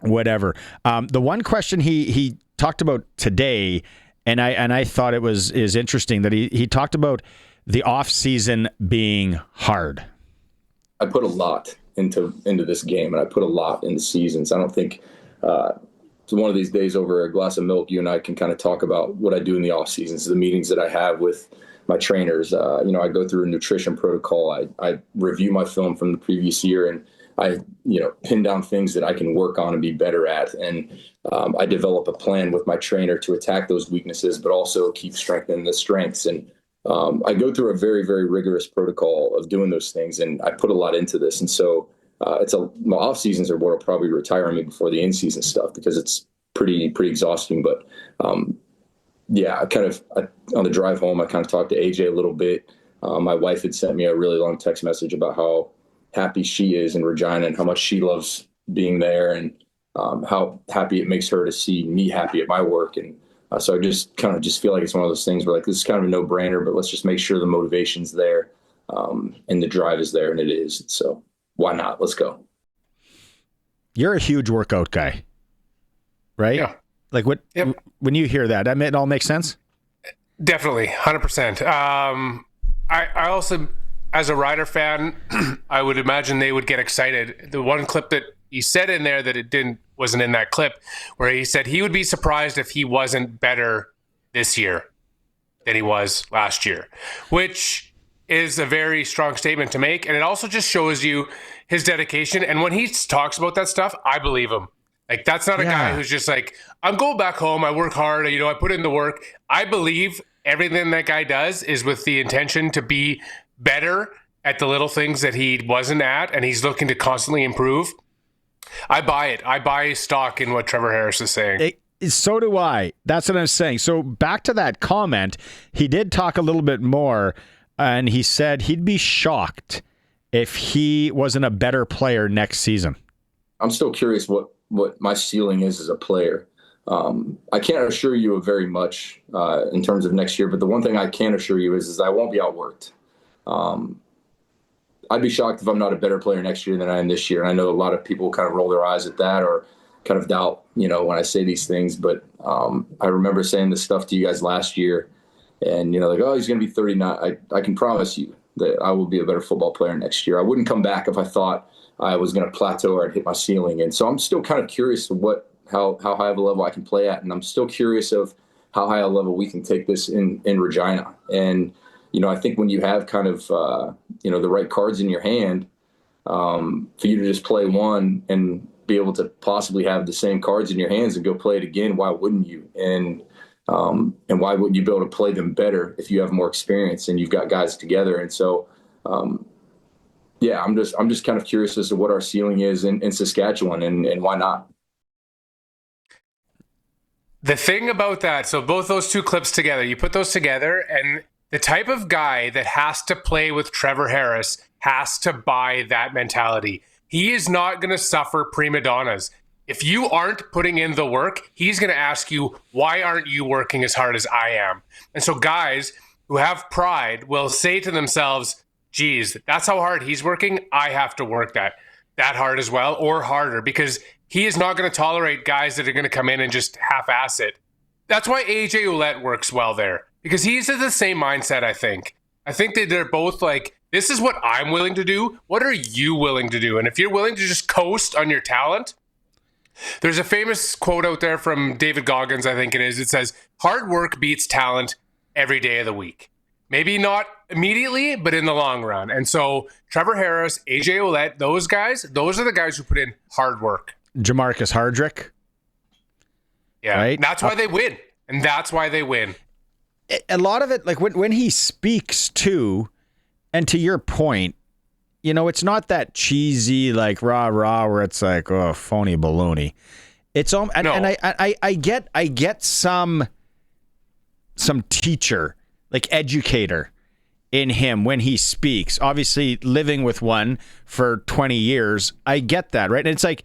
whatever. The one question he talked about today, and I thought is interesting that he talked about the off season being hard.
I put a lot into this game, and I put a lot in the seasons. I don't think one of these days over a glass of milk, you and I can kind of talk about what I do in the off seasons, the meetings that I have with my trainers. I go through a nutrition protocol. I review my film from the previous year, and I, pin down things that I can work on and be better at. And I develop a plan with my trainer to attack those weaknesses, but also keep strengthening the strengths. And I go through a very, very rigorous protocol of doing those things. And I put a lot into this. And so my off seasons are what will probably retire me before the in season stuff, because it's pretty exhausting. But on the drive home, I kind of talked to AJ a little bit. My wife had sent me a really long text message about how happy she is in Regina and how much she loves being there, and how happy it makes her to see me happy at my work. And So I just kind of feel like it's one of those things where like this is kind of a no-brainer, but let's just make sure the motivation's there and the drive is there, and it is. So why not? Let's go. You're a huge workout guy, right?
Yeah.
Like when you hear that, it all makes sense?
Definitely, 100%. I also, as a Rider fan, I would imagine they would get excited. The one clip that he said in there that wasn't in that clip, where he said he would be surprised if he wasn't better this year than he was last year, which is a very strong statement to make. And it also just shows you his dedication. And when he talks about that stuff, I believe him. Like, that's not a guy who's just like, I'm going back home, I work hard, I put in the work. I believe everything that guy does is with the intention to be better at the little things that he wasn't at, and he's looking to constantly improve. I buy it. I buy stock in what Trevor Harris is saying.
So do I. That's what I'm saying. So back to that comment, he did talk a little bit more, and he said he'd be shocked if he wasn't a better player next season. I'm still curious what my ceiling is as a player. I can't assure you of very much in terms of next year, but the one thing I can assure you is I won't be outworked. I'd be shocked if I'm not a better player next year than I am this year. And I know a lot of people kind of roll their eyes at that or kind of doubt, when I say these things. But I remember saying this stuff to you guys last year, and like, oh, he's going to be 39. I can promise you that I will be a better football player next year. I wouldn't come back if I thought I was going to plateau or I'd hit my ceiling. And so I'm still kind of curious of how high of a level I can play at. And I'm still curious of how high a level we can take this in Regina. And, I think when you have kind of, the right cards in your hand, for you to just play one and be able to possibly have the same cards in your hands and go play it again, why wouldn't you? And why wouldn't you be able to play them better if you have more experience and you've got guys together? And so, yeah, I'm just kind of curious as to what our ceiling is in Saskatchewan and why not.
The thing about that, so both those two clips together, you put those together, and the type of guy that has to play with Trevor Harris has to buy that mentality. He is not going to suffer prima donnas. If you aren't putting in the work, he's going to ask you, why aren't you working as hard as I am? And so guys who have pride will say to themselves, geez, that's how hard he's working. I have to work that hard as well, or harder, because he is not going to tolerate guys that are going to come in and just half-ass it. That's why AJ Ouellette works well there, because he's in the same mindset, I think. I think that they're both like, this is what I'm willing to do. What are you willing to do? And if you're willing to just coast on your talent, there's a famous quote out there from David Goggins, I think it is. It says, hard work beats talent every day of the week. Maybe not immediately, but in the long run. And so Trevor Harris, AJ Ouellette, those are the guys who put in hard work. Jamarcus Hardrick. Yeah, right? That's why they win. And that's why they win. A lot of it, like when he speaks too, and to your point, it's not that cheesy, like rah-rah, where it's like, oh, phony baloney. It's all, and I get some teacher, like educator in him when he speaks. Obviously, living with one for 20 years, I get that, right? And it's like,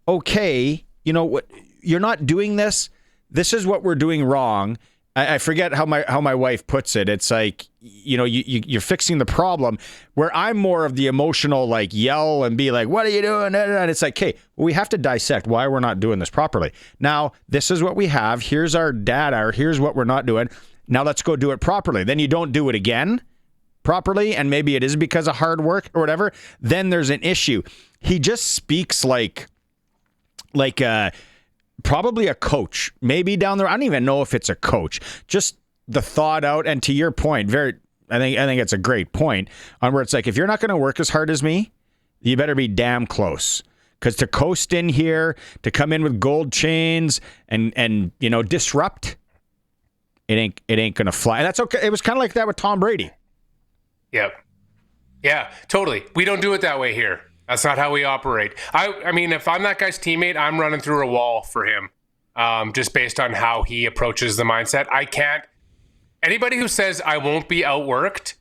okay, what, you're not doing this. This is what we're doing wrong. I forget how my wife puts it. It's like, you're fixing the problem, where I'm more of the emotional, like, yell and be like, what are you doing? And it's like, okay, we have to dissect why we're not doing this properly. Now, this is what we have. Here's our data. Here's what we're not doing. Now let's go do it properly. Then you don't do it again properly, and maybe it is because of hard work or whatever. Then there's an issue. He just speaks like probably a coach, maybe down there. I don't even know if it's a coach. Just the thought out, and to your point, I think it's a great point on where it's like, if you're not going to work as hard as me, you better be damn close. Because to coast in here, to come in with gold chains and disrupt, it ain't going to fly. And that's okay. It was kind of like that with Tom Brady. Yep. Yeah, totally. We don't do it that way here. That's not how we operate. I mean, if I'm that guy's teammate, I'm running through a wall for him, just based on how he approaches the mindset. I can't. Anybody who says I won't be outworked,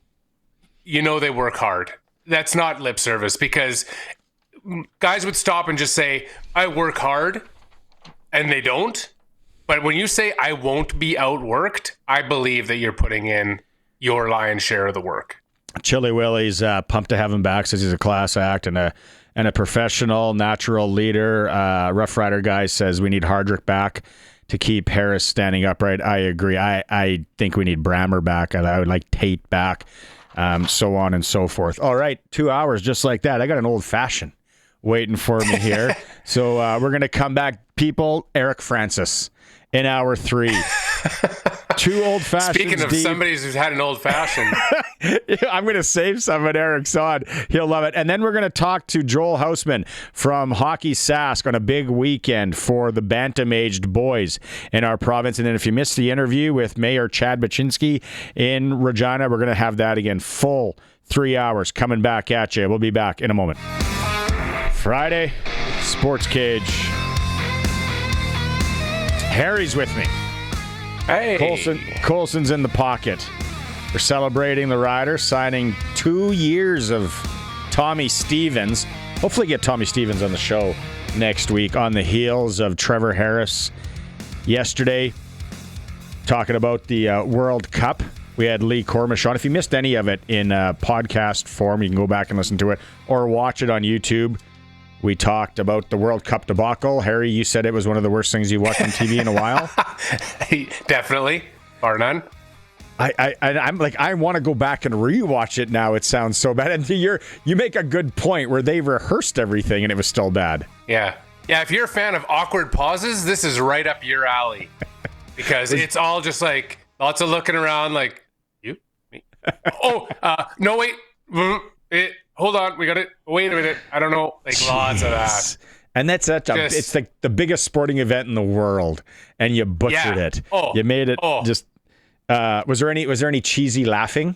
they work hard. That's not lip service, because guys would stop and just say, I work hard, and they don't. But when you say I won't be outworked, I believe that you're putting in your lion's share of the work.
Chili Willie's pumped to have him back, says he's a class act and a professional, natural leader. Rough Rider guy says we need Hardrick back to keep Harris standing upright. I agree. I think we need Brammer back. I would like Tate back, so on and so forth. All right, 2 hours just like that. I got an old fashioned waiting for me here. So we're going to come back. People, Eric Francis in hour 3. 2 old fashions.
Speaking of somebody who's had an old fashioned,
I'm going to save some when Eric's on. He'll love it. And then we're going to talk to Joel Houseman from Hockey Sask on a big weekend for the bantam-aged boys in our province. And then if you missed the interview with Mayor Chad Bachinski in Regina, we're going to have that again. Full 3 hours coming back at you. We'll be back in a moment. Friday, SportsCage. Harry's with me.
hey,
Colson's in the pocket. We're celebrating the rider signing 2 years of Tommy Stevens. Hopefully get Tommy Stevens on the show next week on the heels of Trevor Harris yesterday talking about the World Cup. We had Lee Kormish on. If you missed any of it in podcast form, you can go back and listen to it or watch it on YouTube. We talked about the World Cup debacle. Harry, you said it was one of the worst things you've watched on TV in a while.
Definitely, bar none.
I'm like, I want to go back and rewatch it now. It sounds so bad. And you make a good point where they rehearsed everything and it was still bad.
Yeah. If you're a fan of awkward pauses, this is right up your alley because it's all just like lots of looking around, like you, me. No, wait. Hold on, we got it. Wait a minute. I don't know. Like lots of that.
And that's it's like the biggest sporting event in the world, and you butchered it. You made it just. Was there any cheesy laughing?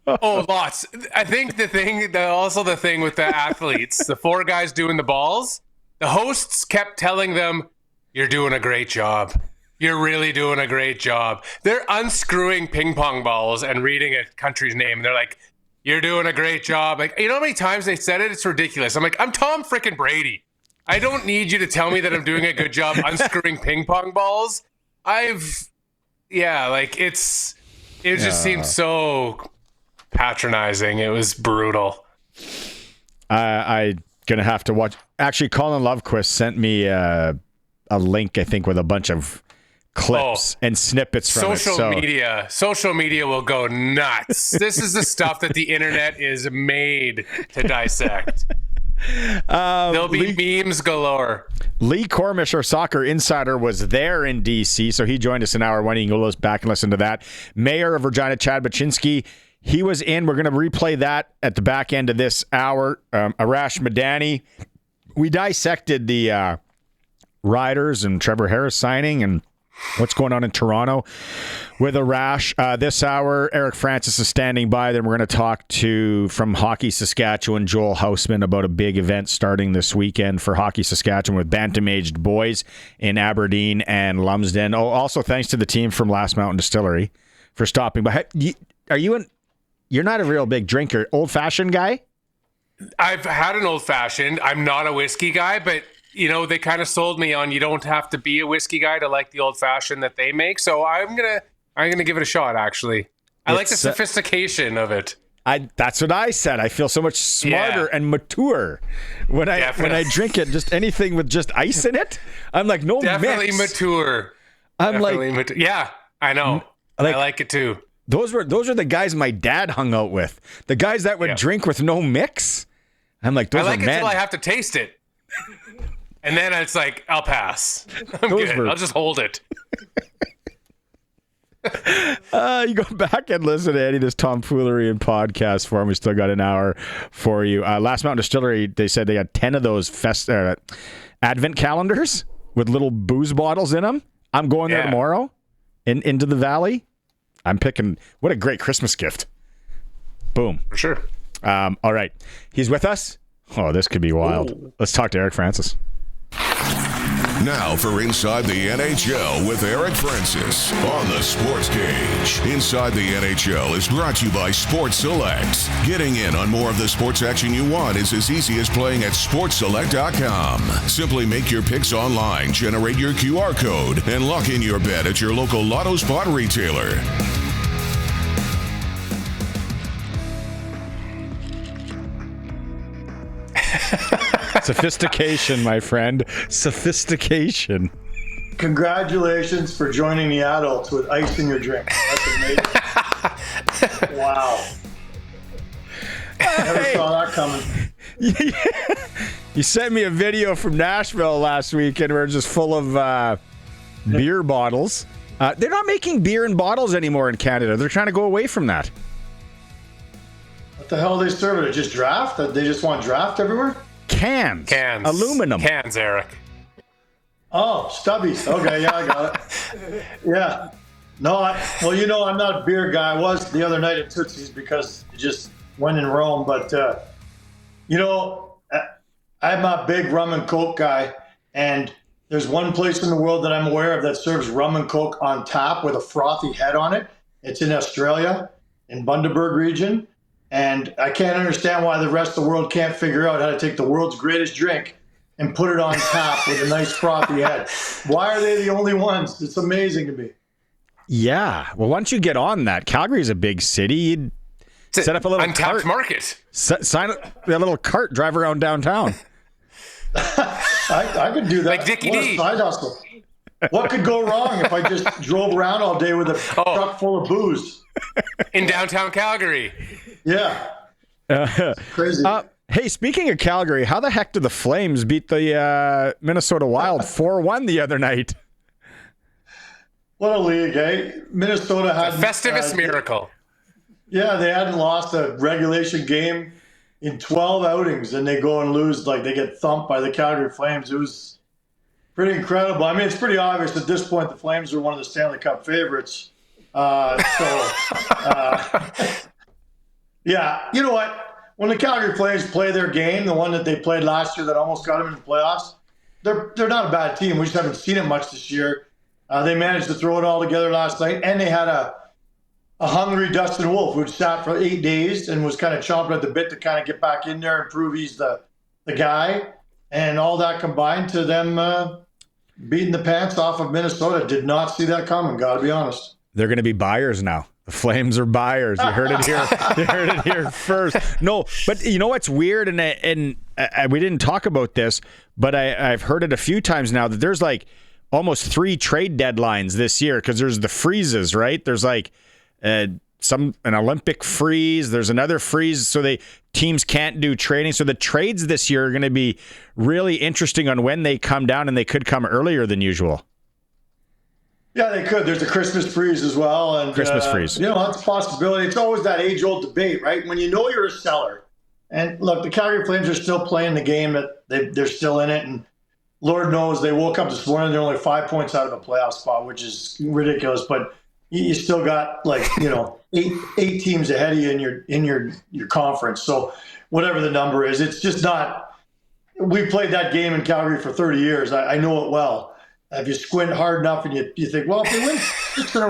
Lots. I think the thing with the athletes, the 4 guys doing the balls, the hosts kept telling them, "You're doing a great job. You're really doing a great job." They're unscrewing ping pong balls and reading a country's name. And they're like, "You're doing a great job." Like, you know how many times they said it? It's ridiculous. I'm like, I'm Tom frickin' Brady. I don't need you to tell me that I'm doing a good job unscrewing ping pong balls. It just seemed so patronizing. It was brutal.
I'm gonna have to watch. Actually, Colin Lovequist sent me a link, I think, with a bunch of clips and snippets from Social media will go nuts. This is the stuff that the internet is made to dissect. There'll be memes galore. Lee Kormish, our soccer insider, was there in D.C., so he joined us in hour 1. You can go back and listen to that. Mayor of Regina, Chad Bachinski, he was in. We're going to replay that at the back end of this hour. Arash Madani. We dissected the Riders and Trevor Harris signing and what's going on in Toronto with Arash. This hour, Eric Francis is standing by. Then we're going to talk to, from Hockey Saskatchewan, Joel Houseman about a big event starting this weekend for Hockey Saskatchewan with bantam-aged boys in Aberdeen and Lumsden. Also thanks to the team from Last Mountain Distillery for stopping by. You're not a real big drinker. Old-fashioned guy?
I've had an old-fashioned. I'm not a whiskey guy, but they kind of sold me on you don't have to be a whiskey guy to like the old-fashioned that they make. So I'm gonna give it a shot. Actually, I like the sophistication of it.
That's what I said. I feel so much smarter and mature when I drink it. Just anything with just ice in it. I'm like, no,
definitely
mix.
Mature. Yeah, I know. I like it too.
Those are the guys my dad hung out with. The guys that would drink with no mix. I'm like, those
I like
are
it
men.
Till I have to taste it. And then it's like, I'll pass. I'm good. I'll just hold it.
You go back and listen to any of this tomfoolery in podcast form. We still got an hour for you. Last Mountain Distillery, they said they got 10 of those advent calendars with little booze bottles in them. I'm going there tomorrow into the valley. I'm picking. What a great Christmas gift. Boom.
For sure.
All right. He's with us. Oh, this could be wild. Let's talk to Eric Francis.
Now for Inside the NHL with Eric Francis on the Sports Cage. Inside the NHL is brought to you by Sports Select. Getting in on more of the sports action you want is as easy as playing at sportsselect.com. Simply make your picks online, generate your QR code, and lock in your bet at your local Lotto Spot retailer.
Sophistication, my friend. Sophistication.
Congratulations for joining the adults with ice in your drink. That's amazing. Wow. Never saw that coming.
You sent me a video from Nashville last week, and we're just full of beer bottles. They're not making beer in bottles anymore in Canada. They're trying to go away from that.
What the hell are they serving? It just draft? They just want draft everywhere?
Cans. Aluminum.
Cans, Eric.
Oh, stubbies. Okay, yeah, I got it. Yeah. No, I'm not a beer guy. I was the other night at Tootsie's because it just went in Rome. But, I'm a big rum and Coke guy. And there's one place in the world that I'm aware of that serves rum and Coke on tap with a frothy head on it. It's in Australia, in Bundaberg region. And I can't understand why the rest of the world can't figure out how to take the world's greatest drink and put it on tap with a nice frothy head. Why are they the only ones? It's amazing to me.
Yeah. Well, once you get on that, Calgary's a big city. You'd set up a little
untapped
cart.
market.
Sign up a little cart, drive around downtown.
I could do that.
Like Dickie
what
D.
a side hustle. What could go wrong if I just drove around all day with a truck full of booze?
In downtown Calgary.
Yeah. Crazy.
Hey, speaking of Calgary, how the heck did the Flames beat the Minnesota Wild 4-1 the other night?
What a league, eh? Minnesota had
a Festivus miracle.
Yeah, they hadn't lost a regulation game in 12 outings, and they go and lose, they get thumped by the Calgary Flames. It was pretty incredible. I mean, it's pretty obvious at this point the Flames are one of the Stanley Cup favorites. Yeah, you know what? When the Calgary Flames play their game, the one that they played last year that almost got them in the playoffs, they're not a bad team. We just haven't seen it much this year. They managed to throw it all together last night, and they had a hungry Dustin Wolf who sat for 8 days and was kind of chomping at the bit to kind of get back in there and prove he's the guy. And all that combined to them beating the pants off of Minnesota. Did not see that coming, got to be honest.
They're going to be buyers now. The Flames are buyers. You heard it here. You heard it here first. No, but you know what's weird, and we didn't talk about this, but I've heard it a few times now that there's almost 3 trade deadlines this year because there's the freezes, right? There's an Olympic freeze. There's another freeze, so teams can't do trading. So the trades this year are going to be really interesting on when they come down, and they could come earlier than usual.
Yeah, they could. There's a Christmas freeze as well. And
Christmas freeze.
That's a possibility. It's always that age-old debate, right? When you know you're a seller. And look, the Calgary Flames are still playing the game. That they're still in it. And Lord knows they woke up this morning, they're only 5 points out of a playoff spot, which is ridiculous. But you still got 8 teams ahead of you in your conference. So whatever the number is, it's just not. We played that game in Calgary for 30 years. I know it well. If you squint hard enough and you think, well, if they win 6 in a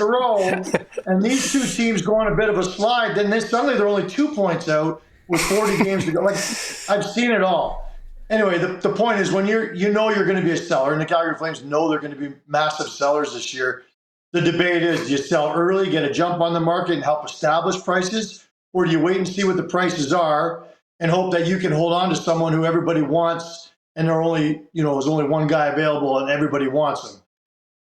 row, and these 2 teams go on a bit of a slide, then suddenly they're only 2 points out with 40 games to go. I've seen it all. Anyway, the point is when you're going to be a seller, and the Calgary Flames know they're going to be massive sellers this year. The debate is, do you sell early, get a jump on the market, and help establish prices, or do you wait and see what the prices are and hope that you can hold on to someone who everybody wants? And there's only one guy available and everybody wants him.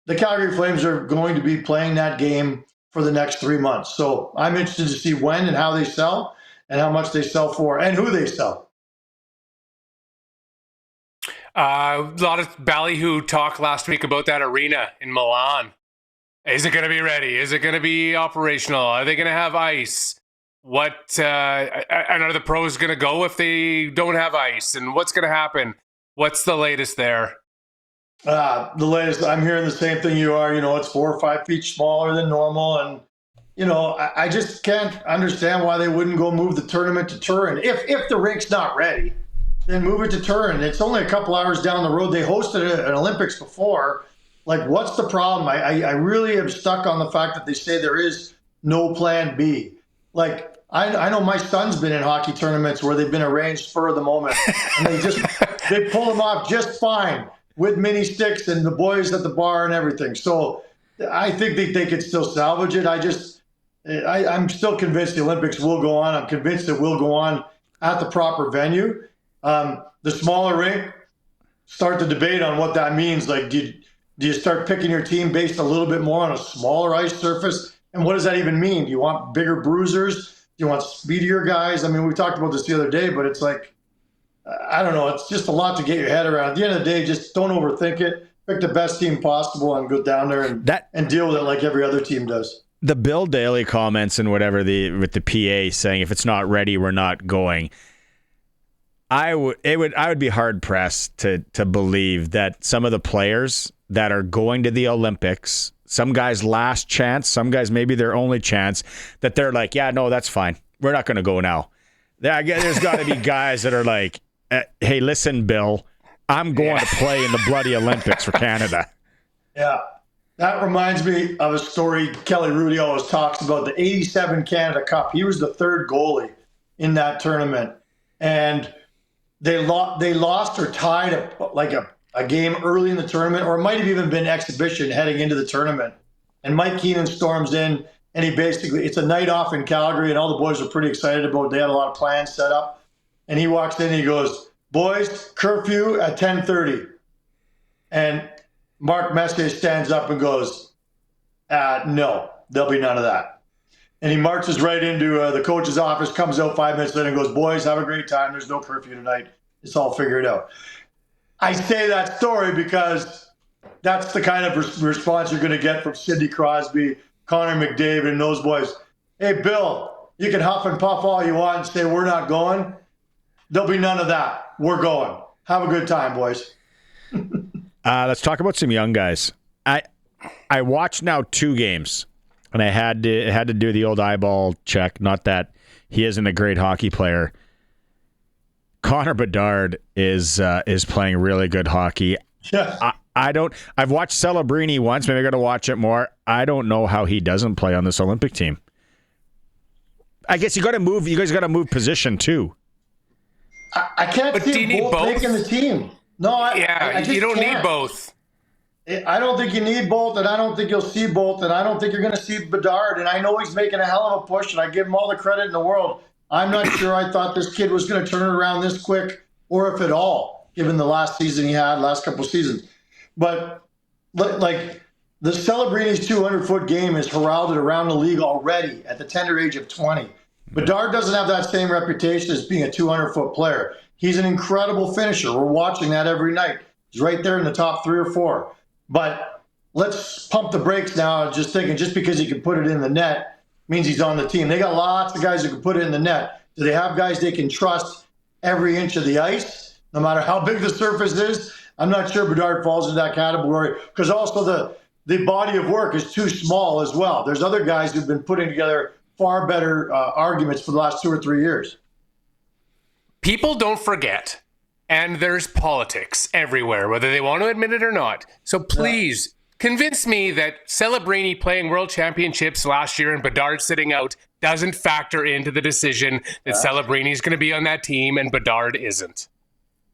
The Calgary Flames are going to be playing that game for the next 3 months. So I'm interested to see when and how they sell and how much they sell for and who they sell.
A lot of ballyhoo talk last week about that arena in Milan. Is it going to be ready? Is it going to be operational? Are they going to have ice? And are the pros going to go if they don't have ice? And what's going to happen? What's the latest there?
The latest, I'm hearing the same thing you are. It's 4 or 5 feet smaller than normal. And, I just can't understand why they wouldn't go move the tournament to Turin. If the rink's not ready, then move it to Turin. It's only a couple hours down the road. They hosted an Olympics before. Like, what's the problem? I really am stuck on the fact that they say there is no plan B. Like, I know my son's been in hockey tournaments where they've been arranged spur of the moment, and they pull them off just fine with mini sticks and the boys at the bar and everything. So I think they could still salvage it. I'm still convinced the Olympics will go on. I'm convinced it will go on at the proper venue. The smaller rink, start the debate on what that means. Like, do you start picking your team based a little bit more on a smaller ice surface? And what does that even mean? Do you want bigger bruisers? Do you want speedier guys? I mean, we talked about this the other day, but it's like, I don't know. It's just a lot to get your head around. At the end of the day, just don't overthink it. Pick the best team possible and go down there and deal with it like every other team does.
The Bill Daly comments and whatever with the PA saying, if it's not ready, we're not going. I would be hard pressed to believe that some of the players that are going to the Olympics, some guys' last chance, some guys maybe their only chance, that they're like, yeah, no, that's fine. We're not going to go now. There's got to be guys that are like, hey, listen, Bill, I'm going to play in the bloody Olympics for Canada.
Yeah. That reminds me of a story Kelly Rudy always talks about, the 87 Canada Cup. He was the third goalie in that tournament. And they lost or tied a game early in the tournament, or it might have even been exhibition heading into the tournament. And Mike Keenan storms in, and it's a night off in Calgary, and all the boys are pretty excited about it. They had a lot of plans set up. And he walks in and he goes, boys, curfew at 10:30. And Mark Messier stands up and goes, no, there'll be none of that. And he marches right into the coach's office, comes out 5 minutes later and goes, boys, have a great time. There's no curfew tonight. It's all figured out. I say that story because that's the kind of response you're going to get from Sidney Crosby, Connor McDavid, and those boys. Hey, Bill, you can huff and puff all you want and say we're not going. There'll be none of that. We're going. Have a good time, boys.
Let's talk about some young guys. I watched now 2 games, and I had to do the old eyeball check. Not that he isn't a great hockey player. Connor Bedard is playing really good hockey.
Yeah.
I've watched Celebrini once. Maybe I got to watch it more. I don't know how he doesn't play on this Olympic team. I guess you got to move. You guys got to move position too.
I can't see both making the team. No, I just
you don't
can't.
need both.
I don't think you need both, and I don't think you'll see both, and I don't think you're going to see Bedard. And I know he's making a hell of a push, and I give him all the credit in the world. I'm not sure I thought this kid was going to turn it around this quick, or if at all, given the last season he had, last couple seasons. But like the Celebrini's 200-foot game is heralded around the league already at the tender age of 20. Bedard doesn't have that same reputation as being a 200-foot player. He's an incredible finisher. We're watching that every night. He's right there in the top 3 or 4. But let's pump the brakes now, just thinking just because he can put it in the net means he's on the team. They got lots of guys who can put it in the net. Do they have guys they can trust every inch of the ice, no matter how big the surface is? I'm not sure Bedard falls into that category, because also the body of work is too small as well. There's other guys who've been putting together far better arguments for the last 2 or 3 years.
People don't forget, and there's politics everywhere, whether they want to admit it or not. So please convince me that Celebrini playing World Championships last year and Bedard sitting out doesn't factor into the decision that Celebrini is going to be on that team and Bedard isn't.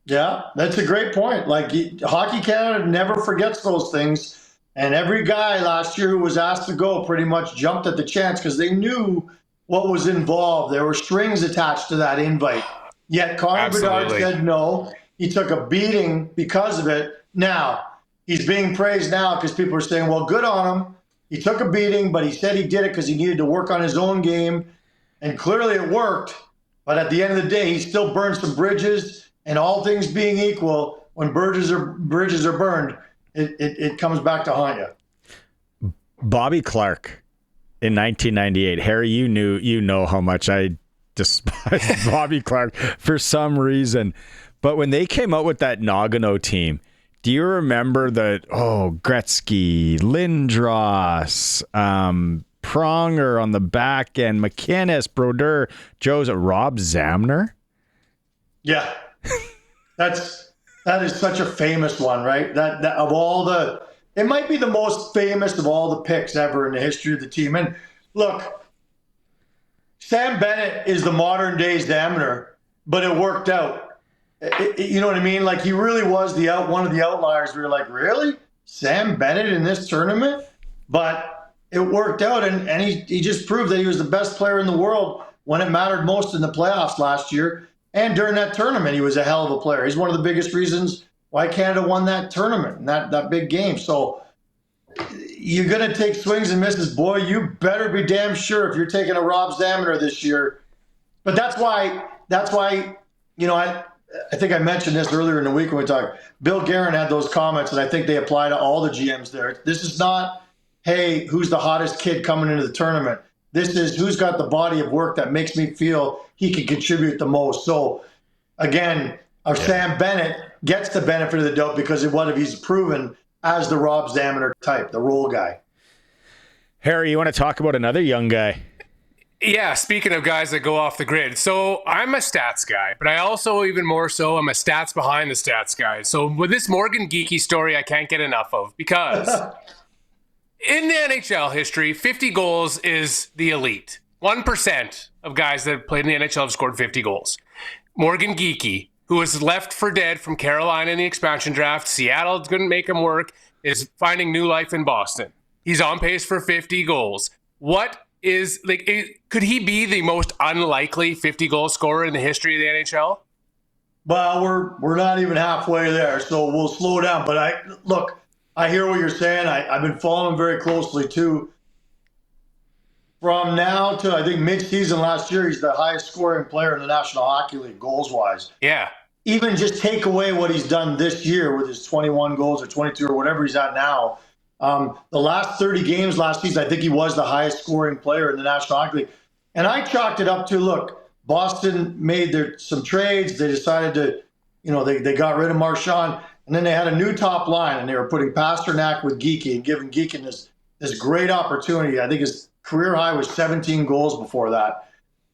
Yeah, that's a great point. Like, Hockey Canada never forgets those things. And every guy last year who was asked to go pretty much jumped at the chance because they knew what was involved. There were strings attached to that invite. Yet Connor Bedard said no. He took a beating because of it. Now, he's being praised now because people are saying, well, good on him. He took a beating, but he said he did it because he needed to work on his own game. And clearly it worked. But at the end of the day, he still burned some bridges. And all things being equal, when bridges are burned, it comes back to haunt you.
Bobby Clark in 1998. Harry, you know how much I despise Bobby Clark for some reason. But when they came out with that Nagano team, do you remember Gretzky, Lindros, Pronger on the back end, McInnes, Brodeur, Rob Zamner?
Yeah. that is such a famous one, right? That of all the, it might be the most famous of all the picks ever in the history of the team. And look, Sam Bennett is the modern day Zamner, but it worked out. You know what I mean? Like, he really was one of the outliers. We were like, really? Sam Bennett in this tournament? But it worked out, and he just proved that he was the best player in the world when it mattered most in the playoffs last year. And during that tournament, he was a hell of a player. He's one of the biggest reasons why Canada won that tournament and that big game. So you're going to take swings and misses. Boy, you better be damn sure if you're taking a Rob Zaminer this year. But that's why, you know, I think I mentioned this earlier in the week when we talked. Bill Guerin had those comments, and I think they apply to all the GMs there. This is not, hey, who's the hottest kid coming into the tournament? This is who's got the body of work that makes me feel he can contribute the most. So, again, Sam Bennett gets the benefit of the doubt because of what he's proven as the Rob Zaminer type, the role guy.
Harry, you want to talk about another young guy?
Yeah, speaking of guys that go off the grid. So I'm a stats guy, but I also, even more so, I'm a stats behind the stats guy. So with this Morgan Geekie story, I can't get enough of, because in the NHL history, 50 goals is the elite. 1% of guys that have played in the NHL have scored 50 goals. Morgan Geekie, who was left for dead from Carolina in the expansion draft, Seattle couldn't make him work, is finding new life in Boston. He's on pace for 50 goals. Could he be the most unlikely 50 goal scorer in the history of the NHL?
Well, we're not even halfway there, so we'll slow down. But I hear what you're saying. I've been following very closely too. From now to, I think, mid-season last year, he's the highest scoring player in the National Hockey League, goals-wise.
Yeah.
Even just take away what he's done this year with his 21 goals or 22 or whatever he's at now. The last 30 games last season, I think he was the highest scoring player in the National Hockey League. And I chalked it up to, look, Boston made some trades. They decided to, they got rid of Marchand. And then they had a new top line, and they were putting Pasternak with Geekie and giving Geekie this great opportunity. I think his career high was 17 goals before that.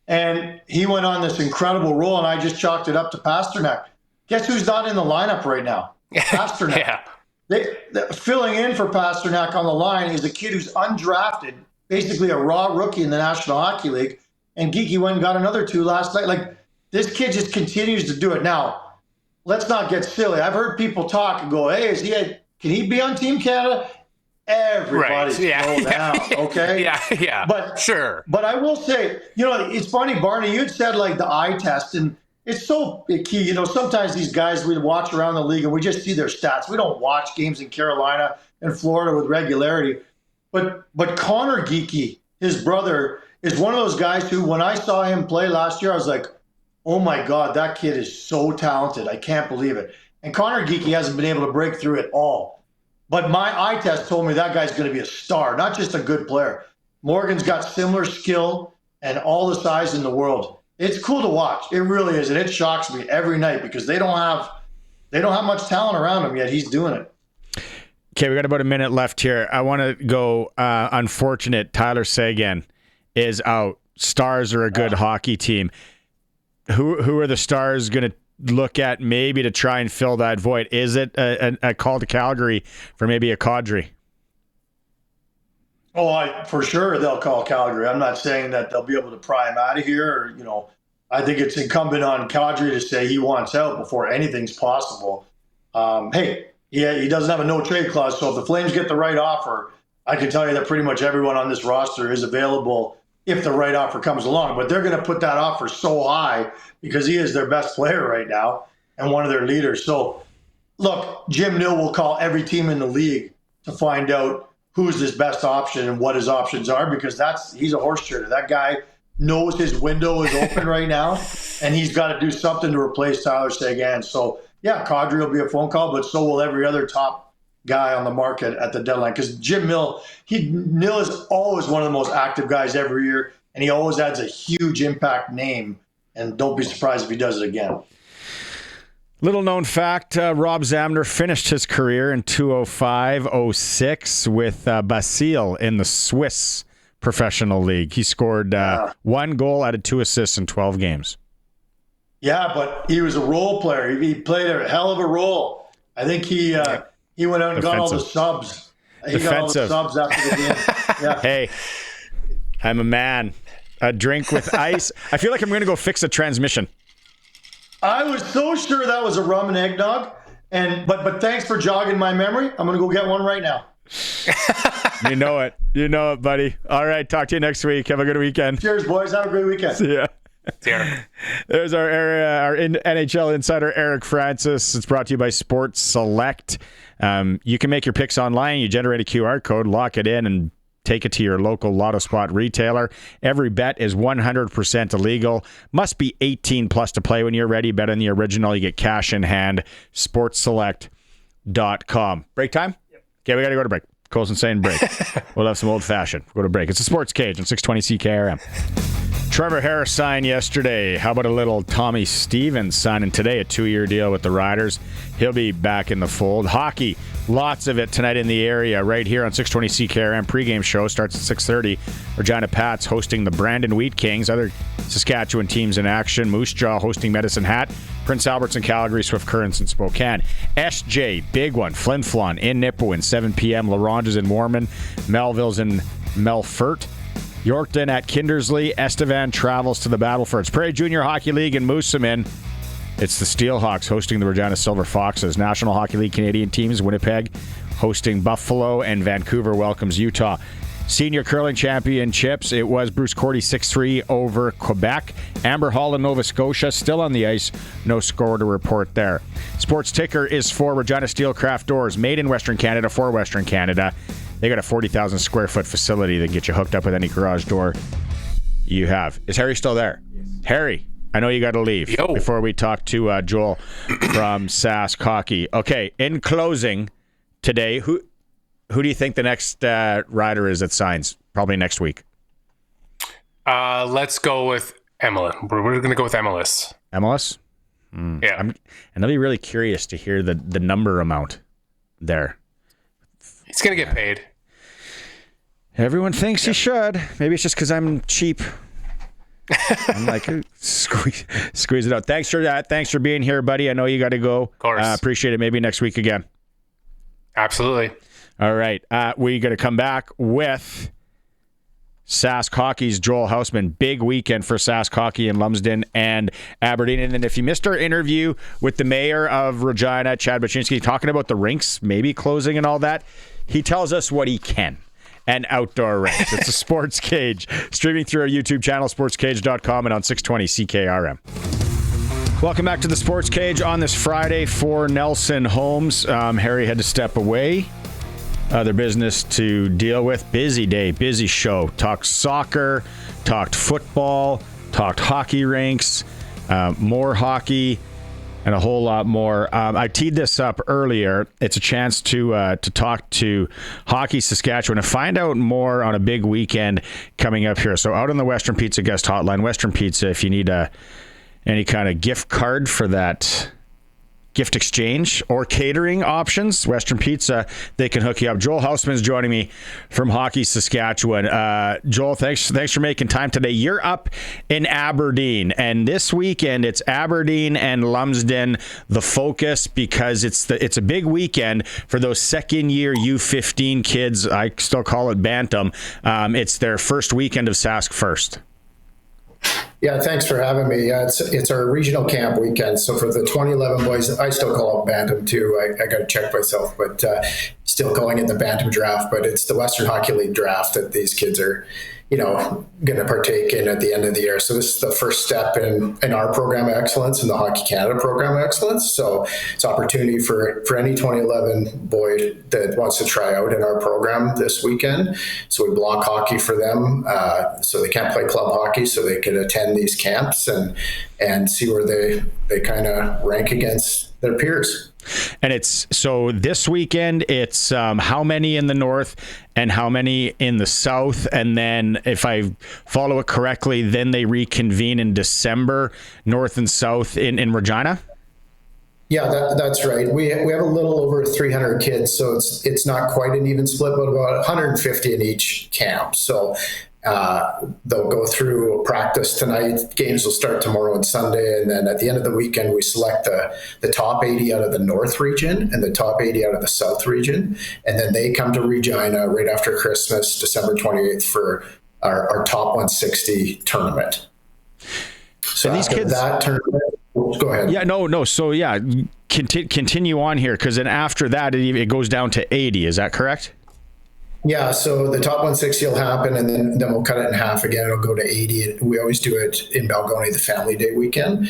And he went on this incredible role, and I just chalked it up to Pasternak. Guess who's not in the lineup right now? Pasternak.
Yeah.
Filling in for Pasternak on the line is a kid who's undrafted, basically a raw rookie in the National Hockey League, and Geekie went and got another 2 last night. Like, this kid just continues to do it. Now, let's not get silly. I've heard people talk and go, hey, can he be on Team Canada? Everybody's slow down, okay?
Yeah,
but
sure.
But I will say, it's funny, Barney, you'd said like the eye test, and it's so key. Sometimes these guys, we watch around the league and we just see their stats. We don't watch games in Carolina and Florida with regularity. But Connor Geekie, his brother, is one of those guys who, when I saw him play last year, I was like, oh my God, that kid is so talented. I can't believe it. And Connor Geekie hasn't been able to break through at all. But my eye test told me that guy's going to be a star, not just a good player. Morgan's got similar skill and all the size in the world. It's cool to watch. It really is. And it shocks me every night because they don't have much talent around him yet. He's doing it.
Okay, we got about a minute left here. I want to go unfortunate. Tyler Seguin is out. Stars are a good hockey team. Who are the Stars going to look at maybe to try and fill that void? Is it a call to Calgary for maybe a Kadri?
Oh, for sure they'll call Calgary. I'm not saying that they'll be able to pry him out of here. I think it's incumbent on Kadri to say he wants out before anything's possible. He doesn't have a no-trade clause, so if the Flames get the right offer, I can tell you that pretty much everyone on this roster is available if the right offer comes along. But they're going to put that offer so high because he is their best player right now and one of their leaders. So, look, Jim Nill will call every team in the league to find out who's his best option and what his options are, because he's a horse trader. That guy knows his window is open right now, and he's got to do something to replace Tyler Seguin. So, yeah, Kadri will be a phone call, but so will every other top guy on the market at the deadline. Because Jim Nill is always one of the most active guys every year, and he always adds a huge impact name, and don't be surprised if he does it again.
Little known fact, Rob Zamner finished his career in 205-06 with Basile in the Swiss Professional League. He scored 1 goal, added 2 assists in 12 games.
Yeah, but he was a role player. He played a hell of a role. I think he went out and got all the subs. He got all the subs after the game. Yeah.
Hey, I'm a man. A drink with ice. I feel like I'm going to go fix a transmission.
I was so sure that was a rum and eggnog. But thanks for jogging my memory. I'm going to go get one right now.
You know it. You know it, buddy. All right. Talk to you next week. Have a good weekend.
Cheers, boys. Have a great weekend.
See ya. There's our NHL insider, Eric Francis. It's brought to you by Sports Select. You can make your picks online. You generate a QR code, lock it in, and take it to your local Lotto Spot retailer. Every bet is 100% illegal. Must be 18 plus to play. When you're ready, bet on the original. You get cash in hand. SportsSelect.com. Break time? Yep. Okay, we got to go to break. Colson saying break. We'll have some old fashioned. Go to break. It's a Sports Cage on 620 CKRM. Trevor Harris signed yesterday. How about a little Tommy Stevens signing today, a 2-year deal with the Riders? He'll be back in the fold. Hockey, lots of it tonight in the area, right here on 620 CKRM. Pregame show starts at 6:30. Regina Pats hosting the Brandon Wheat Kings. Other Saskatchewan teams in action. Moose Jaw hosting Medicine Hat. Prince Albert's in Calgary. Swift Currents in Spokane. SJ, big one. Flin Flon in Nipawin, 7 p.m. LaRange's in Mormon. Melville's in Melfort. Yorkton at Kindersley. Estevan travels to the Battleford. Prairie Junior Hockey League in Moosomin. It's the Steelhawks hosting the Regina Silver Foxes. National Hockey League Canadian teams, Winnipeg hosting Buffalo, and Vancouver welcomes Utah. Senior Curling Championships, it was Bruce Cordy 6-3 over Quebec. Amber Hall in Nova Scotia still on the ice. No score to report there. Sports Ticker is for Regina Steelcraft Doors, made in Western Canada for Western Canada. They got a 40,000 square foot facility that can get you hooked up with any garage door you have. Is Harry still there? Yes. Harry, I know you got to leave before we talk to Joel from Sask Hockey. Okay, in closing today, who do you think the next rider is that signs? Probably next week.
Let's go with Emily. We're going to go with MLS.
MLS?
Yeah.
And I'll be really curious to hear the number amount there.
He's going to get paid.
Everyone thinks he should. Maybe it's just because I'm cheap. I'm like, squeeze it out. Thanks for that. Thanks for being here, buddy. I know you got to go.
Of course.
Appreciate it. Maybe next week again.
Absolutely.
All right. We're going to come back with Sask Hockey's Joel Houseman. Big weekend for Sask Hockey in Lumsden and Aberdeen. And then if you missed our interview with the mayor of Regina, Chad Bachinski, talking about the rinks maybe closing and all that, he tells us what he can. And outdoor rinks. It's a Sports Cage. Streaming through our YouTube channel, sportscage.com, and on 620 CKRM. Welcome back to the Sports Cage on this Friday for Nelson Holmes. Harry had to step away. Other business to deal with. Busy day, busy show. Talked soccer, talked football, talked hockey rinks, more hockey, and a whole lot more. I teed this up earlier. It's a chance to talk to Hockey Saskatchewan and find out more on a big weekend coming up here. So out on the Western Pizza guest hotline, Western Pizza, if you need any kind of gift card for that gift exchange or catering options, Western Pizza, they can hook you up. Joel Houseman's joining me from Hockey Saskatchewan. Joel, thanks for making time today. You're up in Aberdeen, and this weekend it's Aberdeen and Lumsden the focus, because it's a big weekend for those second year U15 kids. I still call it Bantam. It's their first weekend of Sask First.
Yeah, thanks for having me. Yeah, it's our regional camp weekend. So for the 2011 boys, I still call it Bantam too. I got to check myself, but still calling it the Bantam draft. But it's the Western Hockey League draft that these kids are, going to partake in at the end of the year. So this is the first step in our program of excellence, in the Hockey Canada program of excellence. So it's opportunity for any 2011 boy that wants to try out in our program this weekend. So we block hockey for them, so they can't play club hockey, so they can attend these camps and see where they kind of rank against their peers.
And it's so this weekend, it's how many in the north and how many in the south, and then if I follow it correctly, then they reconvene in December, north and south in Regina.
Yeah, that's right. We have a little over 300 kids, so it's not quite an even split, but about 150 in each camp. So They'll go through practice tonight. Games will start tomorrow and Sunday. And then at the end of the weekend, we select the top 80 out of the North region and the top 80 out of the South region. And then they come to Regina right after Christmas, December 28th, for our top 160 tournament. So
these kids,
that tournament, go ahead.
Yeah, no. So yeah, continue on here, because then after that, it goes down to 80. Is that correct?
Yeah, so the top 160 will happen, and then we'll cut it in half again. It'll go to 80. We always do it in Balgonie, the Family Day weekend.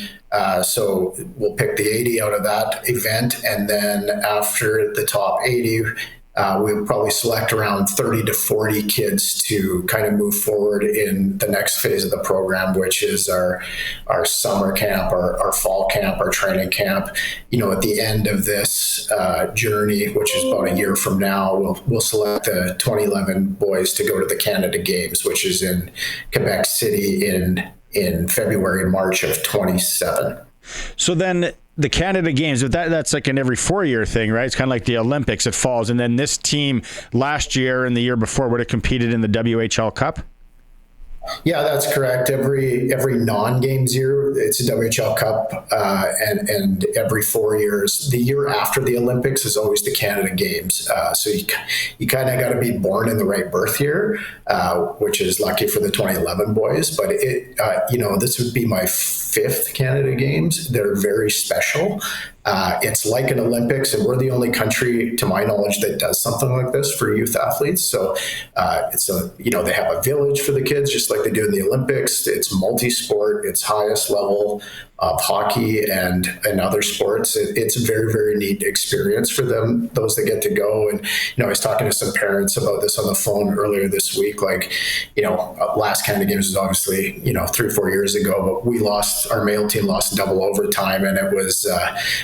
So we'll pick the 80 out of that event, and then after the top 80, we'll probably select around 30 to 40 kids to kind of move forward in the next phase of the program, which is our summer camp, our fall camp, our training camp. At the end of this journey, which is about a year from now, we'll select the 2011 boys to go to the Canada Games, which is in Quebec City in February and March of 27.
So then the Canada Games, that's like an every 4-year thing, right? It's kind of like the Olympics. It falls. And then this team last year and the year before would have competed in the WHL Cup?
Yeah, that's correct. Every non-games year, it's a WHL Cup, and every 4 years, the year after the Olympics is always the Canada Games. So you kind of got to be born in the right birth year, which is lucky for the 2011 boys. But this would be my 5th Canada Games. They're very special. It's like an Olympics, and we're the only country, to my knowledge, that does something like this for youth athletes. So they have a village for the kids, just like they do in the Olympics. It's multi-sport. It's highest level of hockey and other sports. It's a very, very neat experience for them, those that get to go. And, I was talking to some parents about this on the phone earlier this week. Last Canada Games was obviously, 3-4 years ago, but our male team lost double overtime, and it was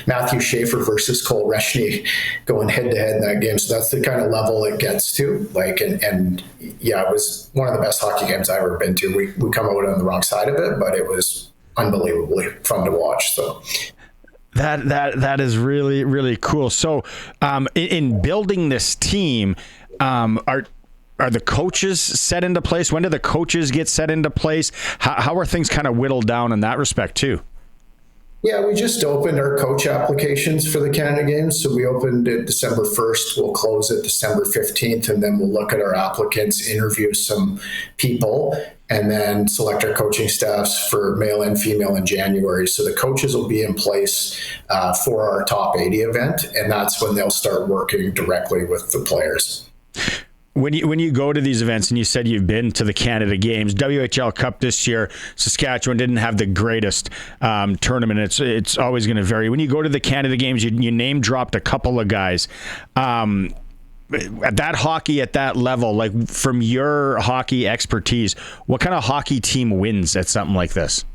Matthew Schaefer versus Cole Reshny going head to head in that game. So that's the kind of level it gets to. It was one of the best hockey games I've ever been to. We come out on the wrong side of it, but it was unbelievably fun to watch. So
that is really, really cool. So in building this team, are the coaches set into place? When do the coaches get set into place? How are things kind of whittled down in that respect too?
Yeah, we just opened our coach applications for the Canada Games. So we opened it December 1st. We'll close it December 15th, and then we'll look at our applicants, interview some people, and then select our coaching staffs for male and female in January. So the coaches will be in place for our top 80 event, and that's when they'll start working directly with the players.
When you go to these events, and you said you've been to the Canada Games, WHL Cup this year, Saskatchewan didn't have the greatest tournament. It's always going to vary. When you go to the Canada Games, you name dropped a couple of guys. At that hockey at that level, like from your hockey expertise, what kind of hockey team wins at something like this?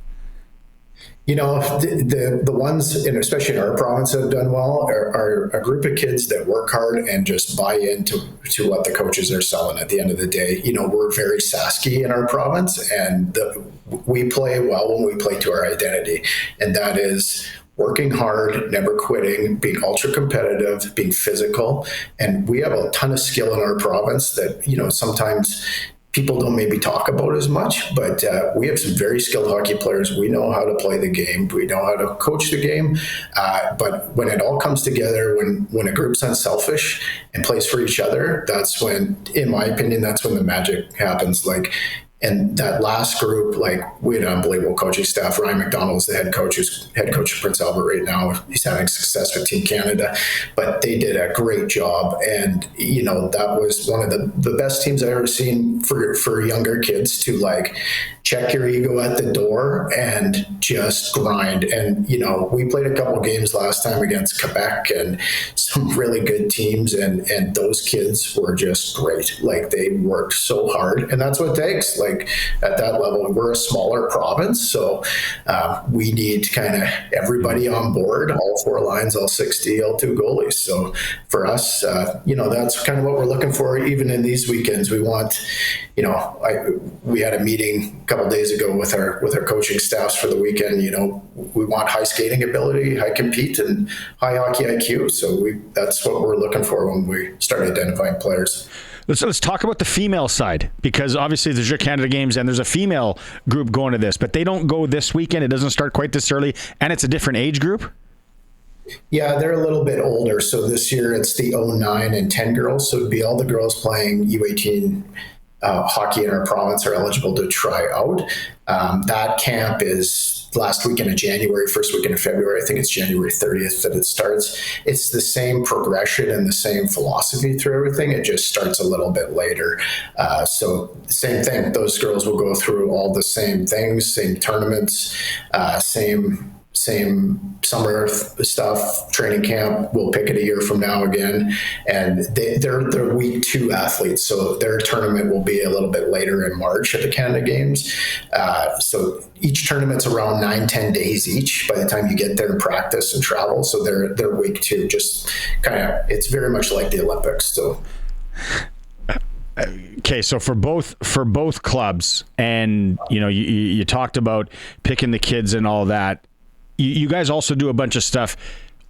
The ones, and especially in our province, that have done well are a group of kids that work hard and just buy into what the coaches are selling at the end of the day. We're very Sasky in our province, and we play well when we play to our identity. And that is working hard, never quitting, being ultra competitive, being physical. And we have a ton of skill in our province that, sometimes people don't maybe talk about as much, but we have some very skilled hockey players. We know how to play the game. We know how to coach the game. But when it all comes together, when a group's unselfish and plays for each other, that's when, in my opinion, that's when the magic happens. And that last group, we had an unbelievable coaching staff. Ryan McDonald's the head coach of Prince Albert right now. He's having success with Team Canada, but they did a great job. And, that was one of the best teams I've ever seen for younger kids to check your ego at the door and just grind. And, we played a couple games last time against Quebec and some really good teams. And those kids were just great. They worked so hard, and that's what it takes. At that level, we're a smaller province, so we need kind of everybody on board, all 4 lines, all 60, all 2 goalies. So for us, that's kind of what we're looking for. Even in these weekends, we want, we had a meeting a couple days ago with our coaching staffs for the weekend. We want high skating ability, high compete, and high hockey IQ. So that's what we're looking for when we start identifying players.
Let's talk about the female side, because obviously there's your Canada Games and there's a female group going to this, but they don't go this weekend. It doesn't start quite this early, and it's a different age group.
Yeah, they're a little bit older. So this year it's the 09 and 10 girls. So it'd be all the girls playing U18 hockey in our province are eligible to try out. That camp is last weekend of January, first weekend of February. I think it's January 30th that it starts. It's the same progression and the same philosophy through everything. It just starts a little bit later. So same thing. Those girls will go through all the same things, same tournaments, same summer stuff, training camp. We'll pick it a year from now again. And they're week 2 athletes. So their tournament will be a little bit later in March at the Canada Games. So each tournament's around 9-10 days each by the time you get there and practice and travel. So they're week 2, just kind of, it's very much like the Olympics. So.
Okay, so for both clubs, and you talked about picking the kids and all that. You guys also do a bunch of stuff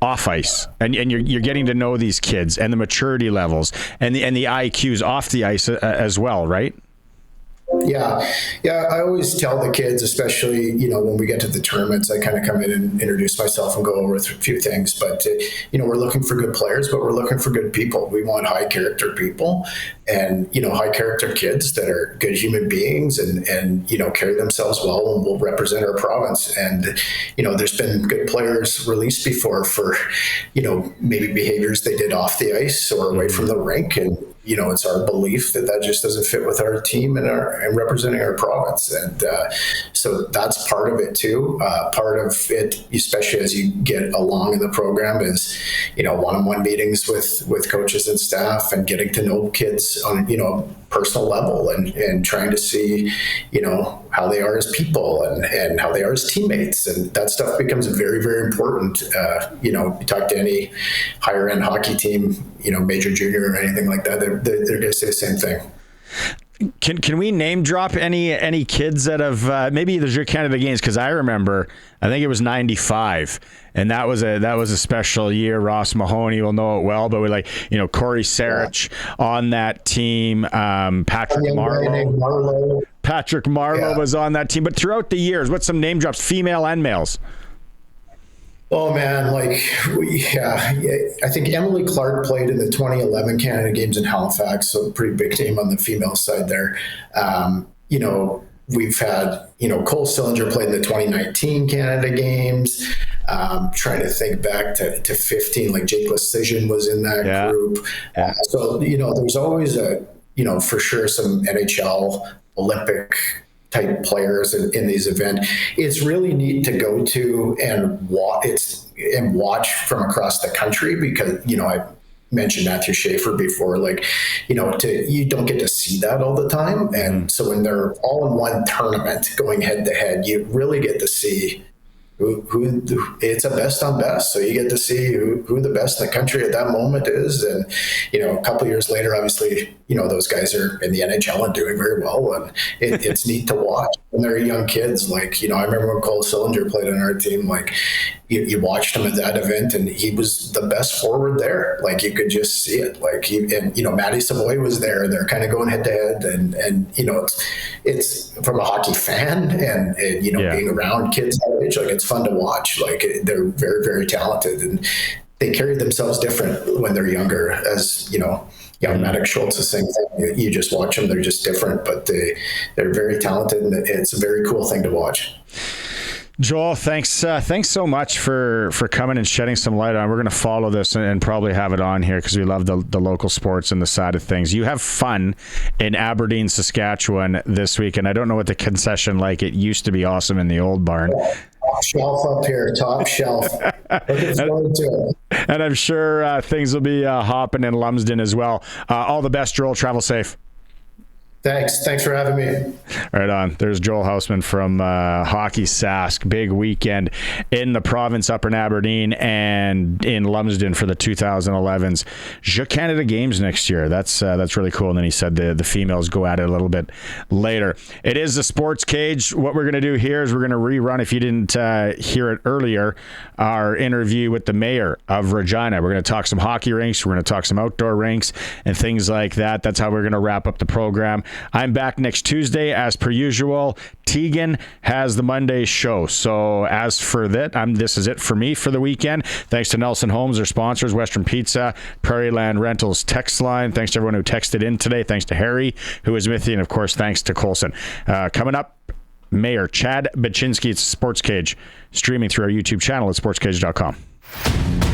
off ice, and you're getting to know these kids and the maturity levels and the IQs off the ice as well, right?
Yeah. I always tell the kids, especially, when we get to the tournaments, I kind of come in and introduce myself and go over a few things. But, we're looking for good players, but we're looking for good people. We want high character people and, high character kids that are good human beings and carry themselves well and will represent our province. And, there's been good players released before for, maybe behaviors they did off the ice or away from the rink. And, it's our belief that just doesn't fit with our team and representing our province. And so that's part of it too. Part of it, especially as you get along in the program, is, one-on-one meetings with coaches and staff and getting to know kids on, personal level and trying to see, how they are as people and how they are as teammates. And that stuff becomes very, very important. You talk to any higher end hockey team, major, junior, or anything like that, they're going to say the same thing.
Can we name drop any kids that have maybe there's your Canada Games? Because I remember, I think it was 95, and that was a special year. Ross Mahoney will know it well, but we're Corey Sarich on that team. Patrick Marlowe was on that team. But throughout the years, what's some name drops, female and males?
Oh man, I think Emily Clark played in the 2011 Canada Games in Halifax, so pretty big name on the female side there. We've had, Cole Sillinger played in the 2019 Canada Games. Trying to think back to 15, like Jake Lecision was in that group. So, there's always for sure some NHL, Olympic type players in these events. It's really neat to go to and watch from across the country because, I mentioned Matthew Schaefer before, you don't get to see that all the time. And so when they're all in one tournament going head to head, you really get to see who it's a best on best. So you get to see who the best in the country at that moment is. And, a couple of years later, obviously, those guys are in the NHL and doing very well. And it's neat to watch. And they're young kids. I remember when Cole Sillinger played on our team, you watched him at that event and he was the best forward there. You could just see it. Matty Savoy was there and they're kind of going head to head. And it's from a hockey fan and being around kids that age, it's fun to watch. They're very, very talented and they carry themselves different when they're younger. As young Maddox Schultz, the same thing. You just watch them; they're just different, but they're very talented, and it's a very cool thing to watch.
Joel, thanks so much for coming and shedding some light on. We're going to follow this and probably have it on here because we love the local sports and the side of things. You have fun in Aberdeen, Saskatchewan this week, and I don't know what the concession like. It used to be awesome in the old barn.
Top shelf up here, top shelf.
And I'm sure things will be hopping in Lumsden as well. All the best, Joel. Travel safe.
Thanks for having me.
Right on. There's Joel Houseman from Hockey Sask. Big weekend in the province, Upper Aberdeen, and in Lumsden for the 2011s Canada Games next year. That's really cool. And then he said the females go at it a little bit later. It is the Sports Cage. What we're going to do here is we're going to rerun, if you didn't hear it earlier, our interview with the mayor of Regina. We're going to talk some hockey rinks. We're going to talk some outdoor rinks and things like that. That's how we're going to wrap up the program. I'm back next Tuesday as per usual. Tegan has the Monday show. So as for that, this is it for me for the weekend. Thanks to Nelson Homes, their sponsors, Western Pizza, Prairie Land Rentals text line. Thanks to everyone who texted in today. Thanks to Harry, who was with you. And of course, thanks to Colson. Coming up, Mayor Chad Bachinski. It's Sports Cage, streaming through our YouTube channel at sportscage.com.